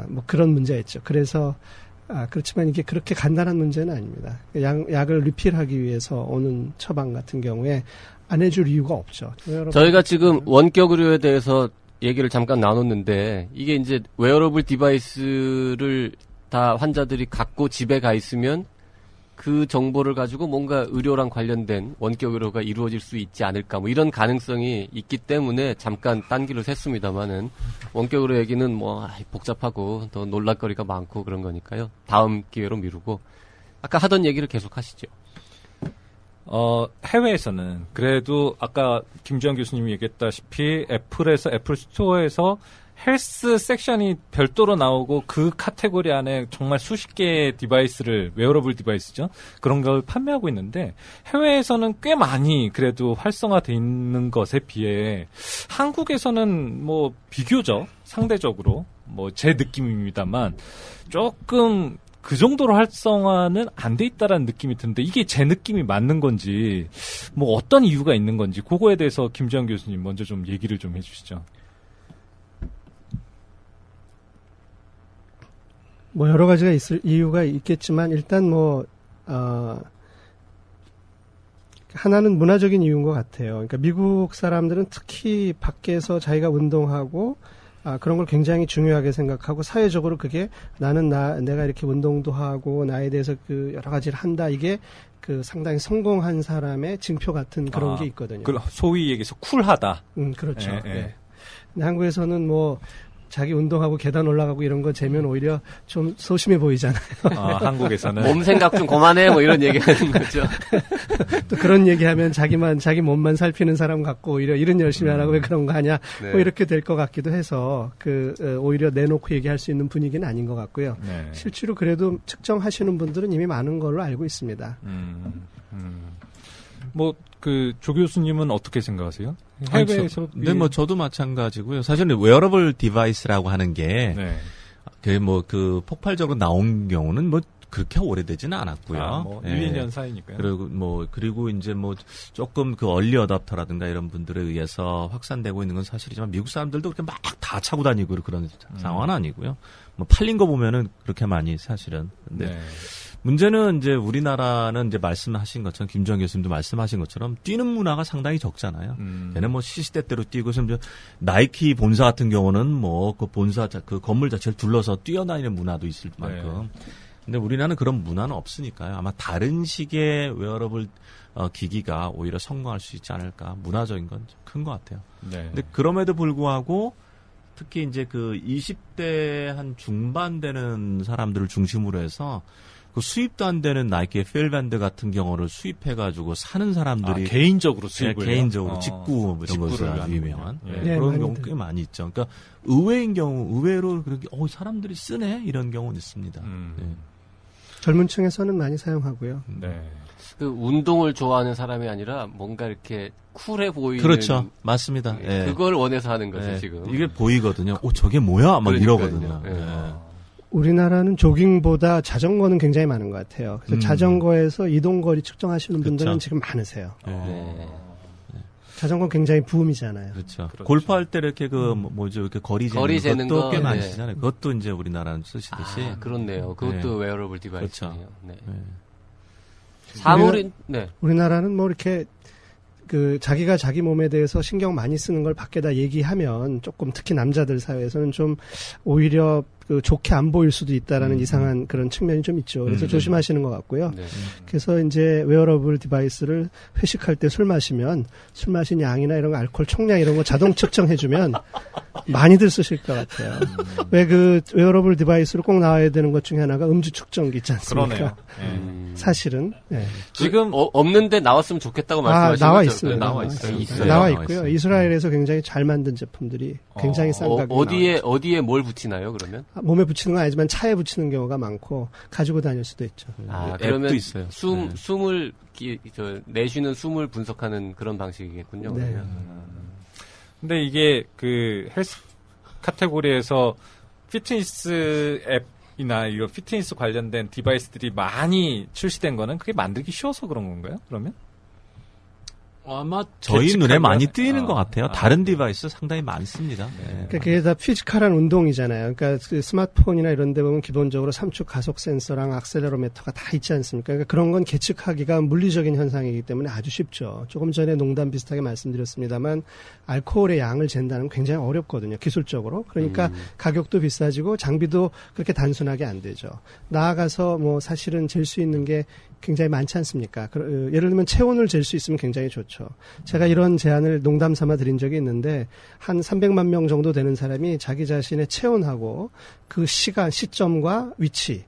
뭐 그런 문제가 있죠. 그래서 그렇지만 이게 그렇게 간단한 문제는 아닙니다. 약을 리필하기 위해서 오는 처방 같은 경우에 안 해줄 이유가 없죠. 저희가 지금 원격 의료에 대해서 얘기를 잠깐 나눴는데 이게 이제 웨어러블 디바이스를 다 환자들이 갖고 집에 가 있으면 그 정보를 가지고 뭔가 의료랑 관련된 원격 의료가 이루어질 수 있지 않을까 뭐 이런 가능성이 있기 때문에 잠깐 딴기를 샜습니다만은 원격 의료 얘기는 뭐 복잡하고 더 놀랄거리가 많고 그런 거니까요. 다음 기회로 미루고 아까 하던 얘기를 계속 하시죠. 해외에서는 그래도 아까 김주환 교수님이 얘기했다시피 애플 스토어에서 헬스 섹션이 별도로 나오고 그 카테고리 안에 정말 수십 개의 디바이스를 웨어러블 디바이스죠. 그런 걸 판매하고 있는데 해외에서는 꽤 많이 그래도 활성화돼 있는 것에 비해 한국에서는 뭐 비교적 상대적으로 뭐 제 느낌입니다만 조금 그 정도로 활성화는 안 돼 있다라는 느낌이 드는데 이게 제 느낌이 맞는 건지 뭐 어떤 이유가 있는 건지 그거에 대해서 김주환 교수님 먼저 좀 얘기를 좀 해주시죠. 뭐 여러 가지가 있을 이유가 있겠지만 일단 하나는 문화적인 이유인 것 같아요. 그러니까 미국 사람들은 특히 밖에서 자기가 운동하고 그런 걸 굉장히 중요하게 생각하고 사회적으로 그게 내가 이렇게 운동도 하고 나에 대해서 그 여러 가지를 한다 이게 그 상당히 성공한 사람의 징표 같은 그런 게 있거든요. 소위 얘기해서 쿨하다. 그렇죠. 네. 근데 한국에서는 뭐 자기 운동하고 계단 올라가고 이런 거 재면 오히려 좀 소심해 보이잖아요. 한국에서는. 몸 생각 좀 그만해 뭐 이런 얘기 하는 거죠. 또 그런 얘기하면 자기 몸만 살피는 사람 같고 오히려 일은 열심히 안 하고 왜 그런 거 하냐 네. 뭐 이렇게 될 것 같기도 해서 오히려 내놓고 얘기할 수 있는 분위기는 아닌 것 같고요. 네. 실제로 그래도 측정하시는 분들은 이미 많은 걸로 알고 있습니다. 뭐 조 교수님은 어떻게 생각하세요? 해외에서 네, 뭐 저도 마찬가지고요. 사실은 웨어러블 디바이스라고 하는 게 그 폭발적으로 나온 경우는 뭐 그렇게 오래되지는 않았고요. 1, 2년 사이니까요. 그리고 이제 조금 그 얼리 어답터라든가 이런 분들에 의해서 확산되고 있는 건 사실이지만 미국 사람들도 그렇게 막 다 차고 다니고 그런 상황은 아니고요. 뭐 팔린 거 보면은 그렇게 많이 사실은. 근데 문제는 이제 우리나라는 이제 말씀하신 것처럼 김주환 교수님도 말씀하신 것처럼 뛰는 문화가 상당히 적잖아요. 얘는 뭐 시시때때로 뛰고 나이키 본사 같은 경우는 뭐 그 본사 그 건물 자체를 둘러서 뛰어다니는 문화도 있을 만큼. 근데 우리나라는 그런 문화는 없으니까요. 아마 다른 식의 웨어러블 기기가 오히려 성공할 수 있지 않을까. 문화적인 건 큰 것 같아요. 근데 그럼에도 불구하고 특히 이제 그 20대 한 중반 되는 사람들을 중심으로 해서 그 수입도 안 되는 나이키의 필밴드 같은 경우를 수입해가지고 사는 사람들이 개인적으로 수입을 개인적으로 직구 이런 것으로 아주 유명한 그런 경우 꽤 많이 있죠. 그러니까 의외로 그렇게 사람들이 쓰네 이런 경우는 있습니다. 젊은 층에서는 많이 사용하고요. 그 운동을 좋아하는 사람이 아니라 뭔가 이렇게 쿨해 보이는 그렇죠. 맞습니다. 그걸 원해서 하는 거죠 지금. 이게 보이거든요. 저게 뭐야? 막 이러거든요. 우리나라는 조깅보다 자전거는 굉장히 많은 것 같아요. 그래서 자전거에서 이동거리 측정하시는 분들은 지금 많으세요. 자전거 굉장히 부음이잖아요. 그렇죠. 골프할 때 이렇게 이렇게 거리 재는 것도 꽤 많으시잖아요. 그것도 이제 우리나라는 쓰시듯이. 그렇네요. 그것도 웨어러블 디바이스네요. 그렇죠. 우리나라는 뭐 이렇게 자기가 자기 몸에 대해서 신경 많이 쓰는 걸 밖에다 얘기하면 조금 특히 남자들 사회에서는 좀 오히려 좋게 안 보일 수도 있다라는 이상한 그런 측면이 좀 있죠. 그래서 조심하시는 것 같고요. 그래서 이제 웨어러블 디바이스를 회식할 때 술 마시면 술 마신 양이나 이런 거 알코올 총량 이런 거 자동 측정해주면 많이들 쓰실 것 같아요. 왜 웨어러블 디바이스로 꼭 나와야 되는 것 중에 하나가 음주 측정기 있지 않습니까? 사실은. 지금 없는데 나왔으면 좋겠다고 말씀하시는 나와 거죠? 있습니다. 나와 있고요. 이스라엘에서 굉장히 잘 만든 제품들이 굉장히 싼 가격에 어디에 뭘 붙이나요, 그러면? 몸에 붙이는 건 아니지만 차에 붙이는 경우가 많고 가지고 다닐 수도 있죠. 그러면 앱도 있어요. 숨을 내쉬는 숨을 분석하는 그런 방식이겠군요. 네. 근데 이게 그 헬스 카테고리에서 피트니스 앱이나 이런 피트니스 관련된 디바이스들이 많이 출시된 거는 그게 만들기 쉬워서 그런 건가요? 그러면? 아마 저희 계측하면- 눈에 많이 띄는 것 같아요. 다른 네. 디바이스 상당히 많습니다. 네. 그러니까 그게 다 피지컬한 운동이잖아요. 그러니까 그 스마트폰이나 이런 데 보면 기본적으로 삼축 가속 센서랑 악셀레로미터가 다 있지 않습니까? 그러니까 그런 건 계측하기가 물리적인 현상이기 때문에 아주 쉽죠. 조금 전에 농담 비슷하게 말씀드렸습니다만 알코올의 양을 잰다는 건 굉장히 어렵거든요. 기술적으로. 그러니까 가격도 비싸지고 장비도 그렇게 단순하게 안 되죠. 나아가서 뭐 사실은 잴 수 있는 게 굉장히 많지 않습니까? 예를 들면 체온을 잴 수 있으면 굉장히 좋죠. 제가 이런 제안을 농담 삼아 드린 적이 있는데 한 300만 명 정도 되는 사람이 자기 자신의 체온하고 그 시간, 시점과 위치,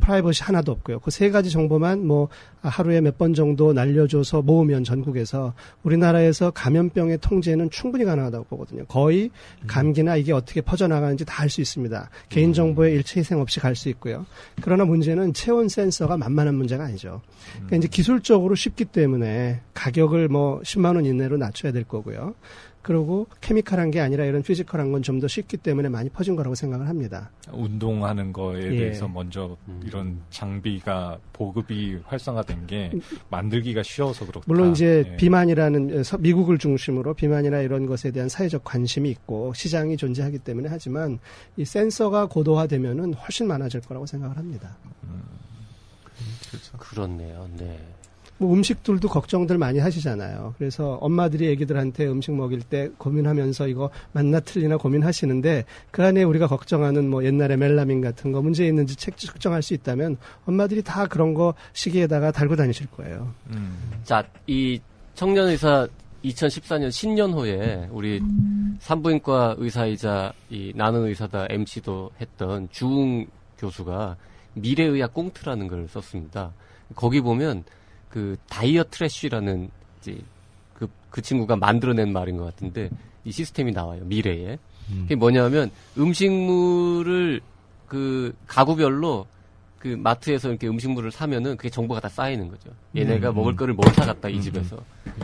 프라이버시 하나도 없고요. 그 세 가지 정보만 뭐 하루에 몇 번 정도 날려줘서 모으면 전국에서 우리나라에서 감염병의 통제는 충분히 가능하다고 보거든요. 거의 감기나 이게 어떻게 퍼져나가는지 다 알 수 있습니다. 개인정보에 일체 희생 없이 갈 수 있고요. 그러나 문제는 체온 센서가 만만한 문제가 아니죠. 그러니까 이제 기술적으로 쉽기 때문에 가격을 뭐 10만 원 이내로 낮춰야 될 거고요. 그리고 케미컬한 게 아니라 이런 피지컬한 건 좀 더 쉽기 때문에 많이 퍼진 거라고 생각을 합니다. 운동하는 거에 예. 대해서 먼저 이런 장비가 보급이 활성화된 게 만들기가 쉬워서 그렇다. 물론 이제 예. 비만이라는 미국을 중심으로 비만이나 이런 것에 대한 사회적 관심이 있고 시장이 존재하기 때문에 하지만 이 센서가 고도화되면은 훨씬 많아질 거라고 생각을 합니다. 그렇네요. 네. 뭐 음식들도 걱정들 많이 하시잖아요. 그래서 엄마들이 애기들한테 음식 먹일 때 고민하면서 이거 맞나 틀리나 고민하시는데 그 안에 우리가 걱정하는 뭐 옛날에 멜라민 같은 거 문제 있는지 측정할 수 있다면 엄마들이 다 그런 거 시계에다가 달고 다니실 거예요. 자, 이 청년 의사 2014년 신년호에 우리 산부인과 의사이자 이 나는 의사다 MC도 했던 주웅 교수가 미래의학 꽁트라는 걸 썼습니다. 거기 보면 그 다이어 트래쉬라는 이제 그 친구가 만들어낸 말인 것 같은데 이 시스템이 나와요. 미래에. 그게 뭐냐면 음식물을 그 가구별로 그 마트에서 이렇게 음식물을 사면은 그게 정보가 다 쌓이는 거죠. 얘네가 먹을 거를 못 사갔다 이 집에서.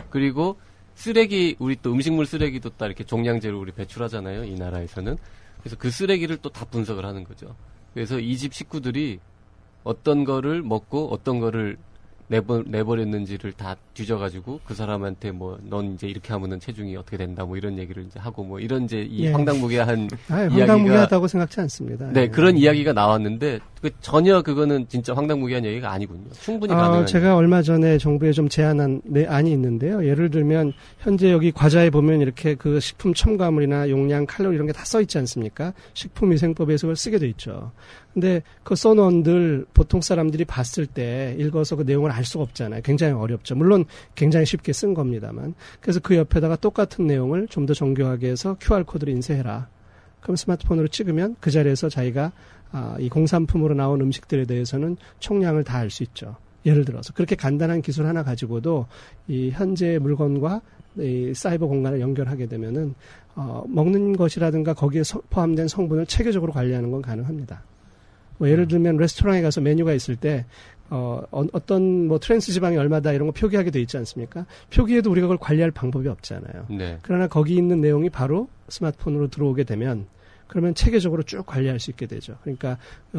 그리고 쓰레기 우리 또 음식물 쓰레기도 딱 이렇게 종량제로 우리 배출하잖아요. 이 나라에서는. 그래서 그 쓰레기를 또 다 분석을 하는 거죠. 그래서 이 집 식구들이 어떤 거를 먹고 어떤 거를 내버렸는지를 다 뒤져가지고 그 사람한테 뭐 넌 이제 이렇게 하면은 체중이 어떻게 된다 뭐 이런 얘기를 이제 하고 뭐 이런 이제 이 예. 황당무계한 황당무계하다고 생각지 않습니다. 네 예. 그런 이야기가 나왔는데 전혀 그거는 진짜 황당무계한 얘기가 아니군요. 충분히 가능한. 제가 얼마 전에 정부에 좀 제안한 안이 있는데요. 예를 들면 현재 여기 과자에 보면 이렇게 그 식품 첨가물이나 용량, 칼로리 이런 게 다 써 있지 않습니까? 식품위생법에서 그걸 쓰게 돼 있죠. 근데 그 써놓은들 보통 사람들이 봤을 때 읽어서 그 내용을 알 수가 없잖아요. 굉장히 어렵죠. 물론 굉장히 쉽게 쓴 겁니다만. 그래서 그 옆에다가 똑같은 내용을 좀 더 정교하게 해서 QR코드를 인쇄해라. 그럼 스마트폰으로 찍으면 그 자리에서 자기가 이 공산품으로 나온 음식들에 대해서는 총량을 다 알 수 있죠. 예를 들어서 그렇게 간단한 기술 하나 가지고도 이 현재 물건과 이 사이버 공간을 연결하게 되면은 먹는 것이라든가 거기에 포함된 성분을 체계적으로 관리하는 건 가능합니다. 뭐 예를 들면 레스토랑에 가서 메뉴가 있을 때 어떤 뭐 트랜스 지방이 얼마다 이런 거 표기하게 돼 있지 않습니까? 표기에도 우리가 그걸 관리할 방법이 없잖아요. 네. 그러나 거기 있는 내용이 바로 스마트폰으로 들어오게 되면 그러면 체계적으로 쭉 관리할 수 있게 되죠. 그러니까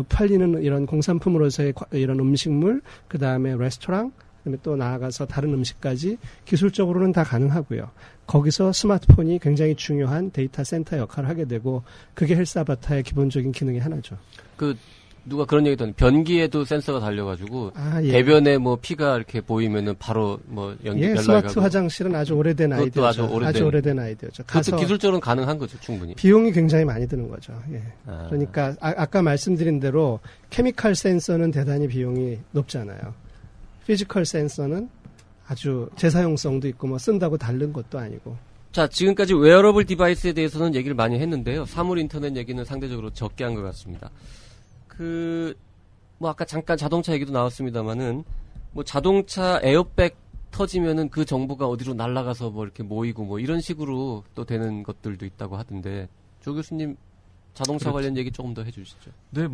팔리는 이런 공산품으로서의 이런 음식물, 그 다음에 레스토랑, 그다음에 또 나아가서 다른 음식까지 기술적으로는 다 가능하고요. 거기서 스마트폰이 굉장히 중요한 데이터 센터 역할을 하게 되고 그게 헬스 아바타의 기본적인 기능의 하나죠. 누가 그런 얘기도 하는 변기에도 센서가 달려가지고 예. 대변에 뭐 피가 이렇게 보이면은 바로 뭐 연락이 스마트 가고. 화장실은 아주 오래된 그것도 아이디어죠. 아주 오래된 아이디어죠. 그것도 기술적으로는 가능한 거죠, 충분히. 비용이 굉장히 많이 드는 거죠. 예. 아. 그러니까 아까 말씀드린 대로 케미컬 센서는 대단히 비용이 높잖아요. 피지컬 센서는 아주 재사용성도 있고 뭐 쓴다고 다른 것도 아니고. 자, 지금까지 웨어러블 디바이스에 대해서는 얘기를 많이 했는데요. 사물 인터넷 얘기는 상대적으로 적게 한 것 같습니다. 뭐 아까 잠깐 자동차 얘기도 나왔습니다만은 뭐 자동차 에어백 터지면은 그 정보가 어디로 날아가서 뭐 이렇게 모이고 뭐 이런 식으로 또 되는 것들도 있다고 하던데 조 교수님 자동차 관련 얘기 조금 더 해주시죠. 네,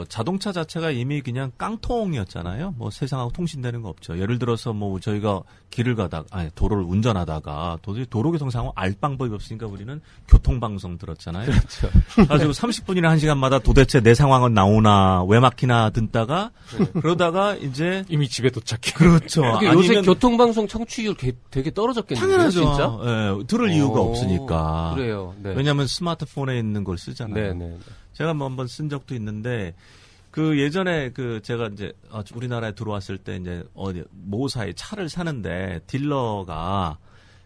자동차 자체가 이미 그냥 깡통이었잖아요. 뭐 세상하고 통신되는 거 없죠. 예를 들어서 뭐 저희가 도로를 운전하다가 도저히 도로교통 상황 알 방법이 없으니까 우리는 교통방송 들었잖아요. 그렇죠. 가지고 30분이나 1시간마다 도대체 내 상황은 나오나 왜 막히나 듣다가 그러다가 이제 이미 집에 도착해. 그렇죠. 요새 교통방송 청취율 되게 떨어졌겠네요. 당연하죠. 진짜? 예, 들을 이유가 없으니까. 그래요. 네. 왜냐하면 스마트폰에 있는 걸 쓰잖아요. 네. 제가 한번 쓴 적도 있는데 그 예전에 제가 이제 우리나라에 들어왔을 때 이제 모사에 차를 사는데 딜러가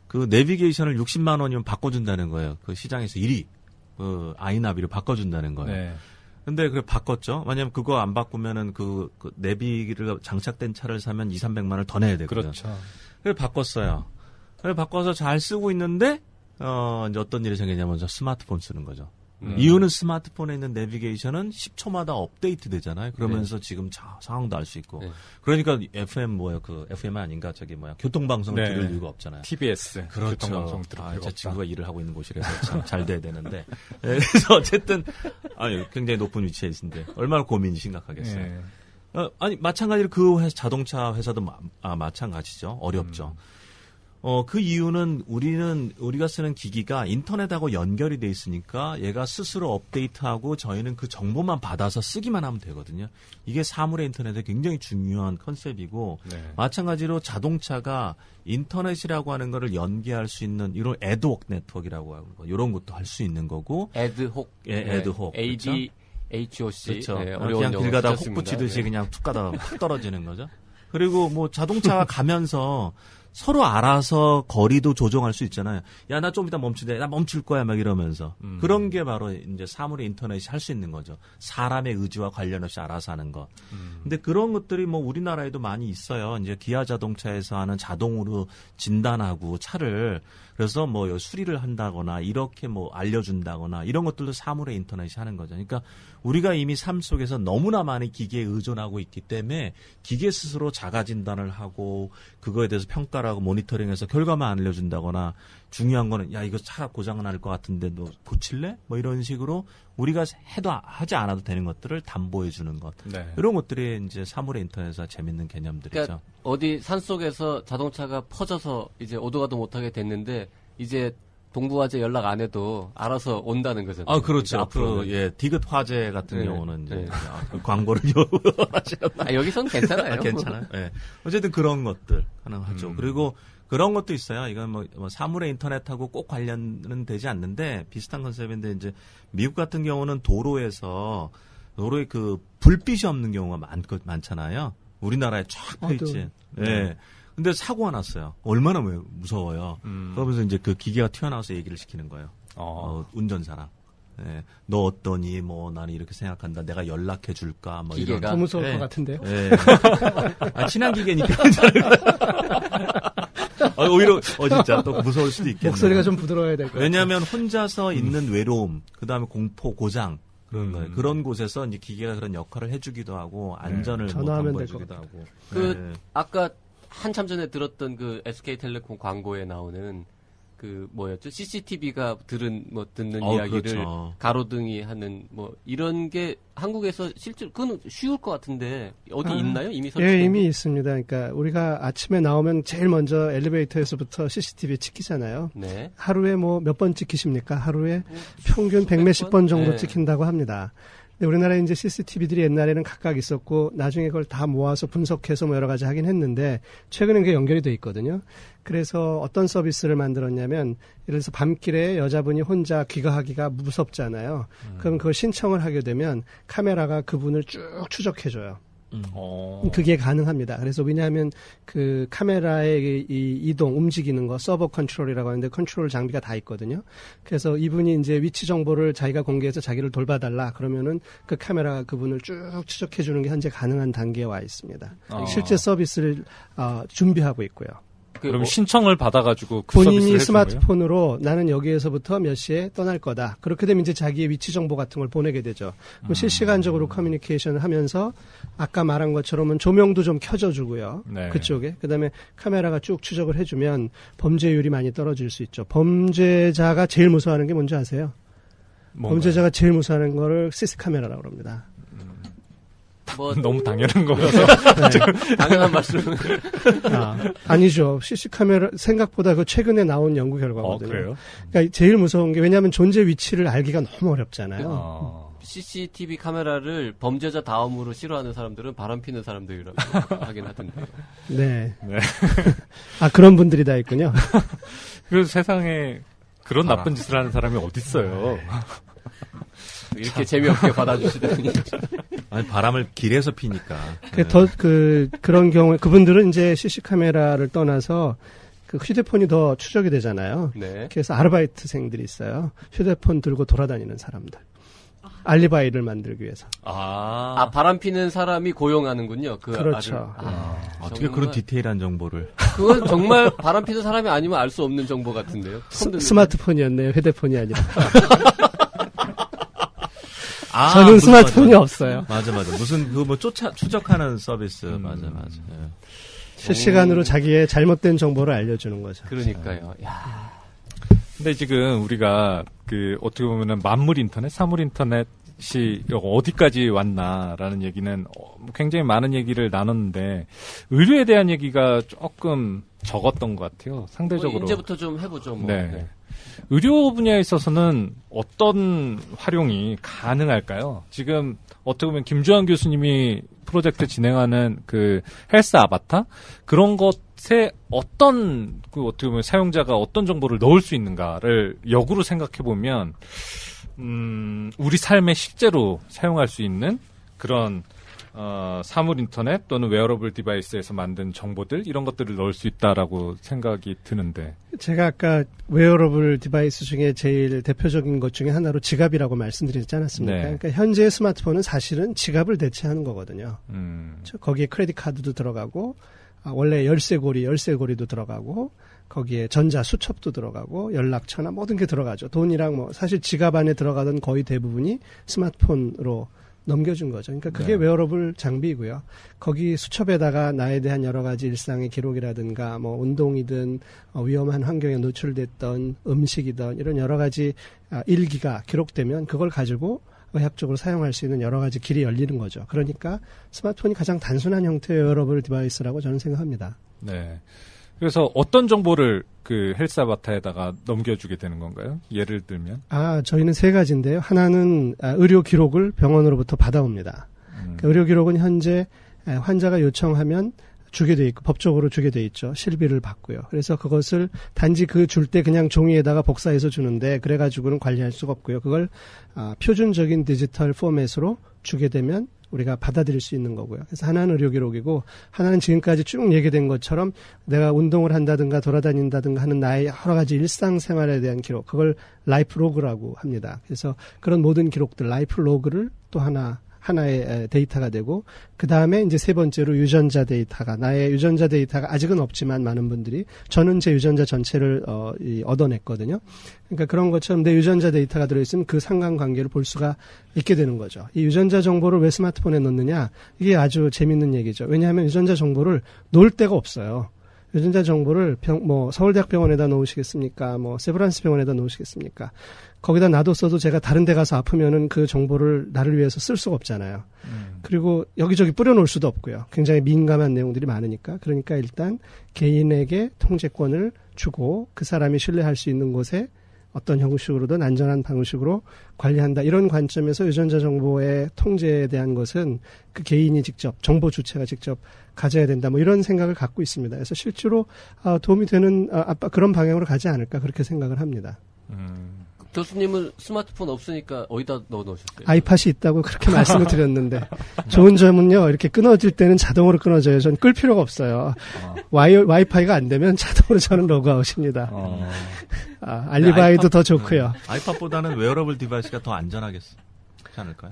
그 내비게이션을 60만 원이면 바꿔준다는 거예요. 그 시장에서 1위 아이나비로 바꿔준다는 거예요. 네. 근데 그걸 바꿨죠. 왜냐면 그거 안 바꾸면은 그 내비를 장착된 차를 사면 200~300만 원을 더 내야 되거든요. 그렇죠. 그래서 바꿨어요. 그래서 바꿔서 잘 쓰고 있는데 이제 어떤 일이 생기냐면 스마트폰 쓰는 거죠. 이유는 스마트폰에 있는 내비게이션은 10초마다 업데이트 되잖아요. 그러면서 지금 상황도 알 수 있고. 네. 그러니까 FM 아닌가 교통방송을 네. 들을 이유가 없잖아요. TBS. 그렇죠. 교통방송 들을 이유가 제 없다. 친구가 일을 하고 있는 곳이라서 참 잘 돼야 되는데. 그래서 어쨌든 굉장히 높은 위치에 있는데 얼마나 고민이 심각하겠어요. 네. 마찬가지로 자동차 회사도 마찬가지죠. 어렵죠. 그 이유는 우리가 쓰는 기기가 인터넷하고 연결이 돼 있으니까 얘가 스스로 업데이트하고 저희는 그 정보만 받아서 쓰기만 하면 되거든요. 이게 사물의 인터넷의 굉장히 중요한 컨셉이고 네. 마찬가지로 자동차가 인터넷이라고 하는 거를 연계할 수 있는 이런 애드혹 네트워크라고 하고 이런 것도 할 수 있는 거고. 애드혹. 애드혹. ADHOC. 그렇죠. 네, 어려운 그냥 영어 길 가다가 훅 쓰셨습니다. 붙이듯이 네. 그냥 툭 가다가 팍 떨어지는 거죠. 그리고 뭐 자동차가 가면서 서로 알아서 거리도 조정할 수 있잖아요. 야, 나 좀 이따 멈추대. 나 멈출 거야. 막 이러면서. 그런 게 바로 이제 사물의 인터넷이 할 수 있는 거죠. 사람의 의지와 관련 없이 알아서 하는 것. 근데 그런 것들이 뭐 우리나라에도 많이 있어요. 이제 기아 자동차에서 하는 자동으로 진단하고 차를 그래서 뭐 수리를 한다거나 이렇게 뭐 알려준다거나 이런 것들도 사물의 인터넷이 하는 거죠. 그러니까 우리가 이미 삶 속에서 너무나 많이 기계에 의존하고 있기 때문에 기계 스스로 자가 진단을 하고 그거에 대해서 평가를 하고 모니터링해서 결과만 알려준다거나 중요한 거는 야 이거 차 고장 날 것 같은데 너 고칠래? 뭐 이런 식으로 우리가 하지 않아도 되는 것들을 담보해 주는 것. 네. 이런 것들이 이제 사물의 인터넷에서 재밌는 개념들이죠. 그러니까 어디 산속에서 자동차가 퍼져서 이제 오도 가도 못하게 됐는데 이제 동부화재 연락 안 해도 알아서 온다는 거잖아요. 그렇죠. 그러니까 앞으로 디귿 화재 같은 네. 경우는 이제 네. 그 광고를 요구하시는 여기선 괜찮아요. 괜찮아요. 네. 어쨌든 그런 것들 가능하죠. 그리고 그런 것도 있어요. 이건 뭐 사물의 인터넷하고 꼭 관련은 되지 않는데 비슷한 컨셉인데 이제 미국 같은 경우는 도로에 그 불빛이 없는 경우가 많잖아요. 우리나라에 쫙 펴있지. 네. 근데 사고가 났어요. 얼마나 무서워요. 그러면서 이제 그 기계가 튀어나와서 얘기를 시키는 거예요. 운전사랑. 네. 너 어떠니? 뭐 나는 이렇게 생각한다. 내가 연락해 줄까? 뭐 기계가? 이런. 더 무서울 네. 것 같은데요. 네. 친한 기계니까 괜찮을 오히려 진짜 또 무서울 수도 있겠네요. 목소리가 좀 부드러워야 될 것 같아요. 왜냐하면 혼자서 있는 외로움, 그다음에 공포, 고장 그런 거예요. 그런 곳에서 이제 기계가 그런 역할을 해주기도 하고 안전을 전화하면 될 담보해주기도 것 하고. 아까 한참 전에 들었던 그 SK텔레콤 광고에 나오는 그 뭐였죠? CCTV가 듣는 이야기를 그렇죠. 가로등이 하는 뭐 이런 게 한국에서 실제로 그건 쉬울 것 같은데 어디 있나요? 이미 설치된 예, 이미 게? 있습니다. 그러니까 우리가 아침에 나오면 제일 먼저 엘리베이터에서부터 CCTV 찍히잖아요. 네. 하루에 뭐 몇 번 찍히십니까? 하루에 평균 100몇십 번 정도 네. 찍힌다고 합니다. 근데 우리나라에 이제 CCTV들이 옛날에는 각각 있었고 나중에 그걸 다 모아서 분석해서 뭐 여러 가지 하긴 했는데 최근엔 그게 연결이 돼 있거든요. 그래서 어떤 서비스를 만들었냐면 예를 들어서 밤길에 여자분이 혼자 귀가하기가 무섭잖아요. 그럼 그걸 신청을 하게 되면 카메라가 그분을 쭉 추적해줘요. 그게 가능합니다. 그래서 왜냐하면 그 카메라의 이 이동, 움직이는 거 서버 컨트롤이라고 하는데 컨트롤 장비가 다 있거든요. 그래서 이분이 이제 위치 정보를 자기가 공개해서 자기를 돌봐달라 그러면은 그 카메라가 그분을 쭉 추적해주는 게 현재 가능한 단계에 와 있습니다. 실제 서비스를 준비하고 있고요. 그럼 신청을 받아가지고 그 본인이 서비스를 해준 거예요? 스마트폰으로 나는 여기에서부터 몇 시에 떠날 거다. 그렇게 되면 이제 자기의 위치 정보 같은 걸 보내게 되죠. 그럼 실시간적으로 커뮤니케이션을 하면서 아까 말한 것처럼은 조명도 좀 켜져 주고요. 네. 그쪽에. 그다음에 카메라가 쭉 추적을 해주면 범죄율이 많이 떨어질 수 있죠. 범죄자가 제일 무서워하는 게 뭔지 아세요? 범죄자가 제일 무서워하는 거를 CC 카메라라고 합니다. 뭐 너무 당연한 거라서 네. 당연한 말씀. 아니죠. CC 카메라 생각보다 그 최근에 나온 연구 결과거든요. 그래요? 그러니까 제일 무서운 게 왜냐하면 존재 위치를 알기가 너무 어렵잖아요. CCTV 카메라를 범죄자 다음으로 싫어하는 사람들은 바람 피는 사람들이라고 하긴 하던데요. 네. 그런 분들이 다 있군요. 그래서 세상에 그런 나쁜 짓을 하는 사람이 어딨어요. 이렇게 재미없게 받아주시다니. 아니, 바람을 길에서 피니까. 그런 경우에 그분들은 이제 CC 카메라를 떠나서 그 휴대폰이 더 추적이 되잖아요. 네. 그래서 아르바이트생들이 있어요. 휴대폰 들고 돌아다니는 사람들. 알리바이를 만들기 위해서. 바람 피는 사람이 고용하는군요. 그렇죠. 어떻게 그런 디테일한 정보를. 그건 정말 바람 피는 사람이 아니면 알 수 없는 정보 같은데요. 스마트폰이었네요. 휴대폰이 아니라. 저는 스마트폰이 없어요. 맞아. 무슨 추적하는 서비스. 맞아. 예. 실시간으로 자기의 잘못된 정보를 알려주는 거죠. 그러니까요. 야. 근데 지금 우리가 어떻게 보면은 만물 인터넷, 사물 인터넷이 어디까지 왔나라는 얘기는 굉장히 많은 얘기를 나눴는데 의료에 대한 얘기가 조금 적었던 것 같아요. 상대적으로. 이제부터 좀 해보죠. 뭐. 네. 의료 분야에 있어서는 어떤 활용이 가능할까요? 지금 어떻게 보면 김주환 교수님이 프로젝트 진행하는 그 헬스 아바타 그런 것에 어떤 어떻게 보면 사용자가 어떤 정보를 넣을 수 있는가를 역으로 생각해 보면 우리 삶에 실제로 사용할 수 있는 그런 사물 인터넷 또는 웨어러블 디바이스에서 만든 정보들 이런 것들을 넣을 수 있다라고 생각이 드는데 제가 아까 웨어러블 디바이스 중에 제일 대표적인 것 중에 하나로 지갑이라고 말씀드리지 않았습니까? 네. 그러니까 현재의 스마트폰은 사실은 지갑을 대체하는 거거든요. 거기에 크레딧 카드도 들어가고 원래 열쇠고리도 들어가고 거기에 전자 수첩도 들어가고 연락처나 모든 게 들어가죠. 돈이랑 사실 지갑 안에 들어가던 거의 대부분이 스마트폰으로 넘겨준 거죠. 그러니까 그게 웨어러블 장비이고요. 거기 수첩에다가 나에 대한 여러 가지 일상의 기록이라든가 운동이든 위험한 환경에 노출됐던 음식이든 이런 여러 가지 일기가 기록되면 그걸 가지고 의학적으로 사용할 수 있는 여러 가지 길이 열리는 거죠. 그러니까 스마트폰이 가장 단순한 형태의 웨어러블 디바이스라고 저는 생각합니다. 네. 그래서 어떤 정보를 그 헬스 아바타에다가 넘겨주게 되는 건가요? 예를 들면? 저희는 세 가지인데요. 하나는 의료 기록을 병원으로부터 받아옵니다. 그러니까 의료 기록은 현재 환자가 요청하면 주게 돼 있고 법적으로 주게 돼 있죠. 실비를 받고요. 그래서 그것을 단지 줄 때 그냥 종이에다가 복사해서 주는데 그래가지고는 관리할 수가 없고요. 그걸 표준적인 디지털 포맷으로 주게 되면 우리가 받아들일 수 있는 거고요. 그래서 하나는 의료 기록이고 하나는 지금까지 쭉 얘기된 것처럼 내가 운동을 한다든가 돌아다닌다든가 하는 나의 여러 가지 일상생활에 대한 기록, 그걸 라이프 로그라고 합니다. 그래서 그런 모든 기록들, 라이프 로그를 또 하나의 데이터가 되고 그 다음에 이제 세 번째로 유전자 데이터가 나의 유전자 데이터가 아직은 없지만 많은 분들이 저는 제 유전자 전체를 얻어냈거든요. 그러니까 그런 것처럼 내 유전자 데이터가 들어있으면 그 상관관계를 볼 수가 있게 되는 거죠. 이 유전자 정보를 왜 스마트폰에 넣느냐 이게 아주 재밌는 얘기죠. 왜냐하면 유전자 정보를 놓을 데가 없어요. 유전자 정보를 서울대학병원에다 놓으시겠습니까? 세브란스 병원에다 놓으시겠습니까? 거기다 놔뒀어도 제가 다른 데 가서 아프면은 그 정보를 나를 위해서 쓸 수가 없잖아요. 그리고 여기저기 뿌려놓을 수도 없고요. 굉장히 민감한 내용들이 많으니까. 그러니까 일단 개인에게 통제권을 주고 그 사람이 신뢰할 수 있는 곳에 어떤 형식으로든 안전한 방식으로 관리한다. 이런 관점에서 유전자 정보의 통제에 대한 것은 그 개인이 직접, 정보 주체가 직접 가져야 된다. 이런 생각을 갖고 있습니다. 그래서 실제로 도움이 되는 그런 방향으로 가지 않을까 그렇게 생각을 합니다. 교수님은 스마트폰 없으니까 어디다 넣어놓으셨어요? 아이팟이 있다고 그렇게 말씀을 드렸는데 좋은 점은요. 이렇게 끊어질 때는 자동으로 끊어져요. 전 끌 필요가 없어요. 와이파이가 안 되면 자동으로 저는 로그아웃입니다. 알리바이도 더 좋고요. 아이팟보다는 웨어러블 디바이스가 더 안전하겠지 않을까요?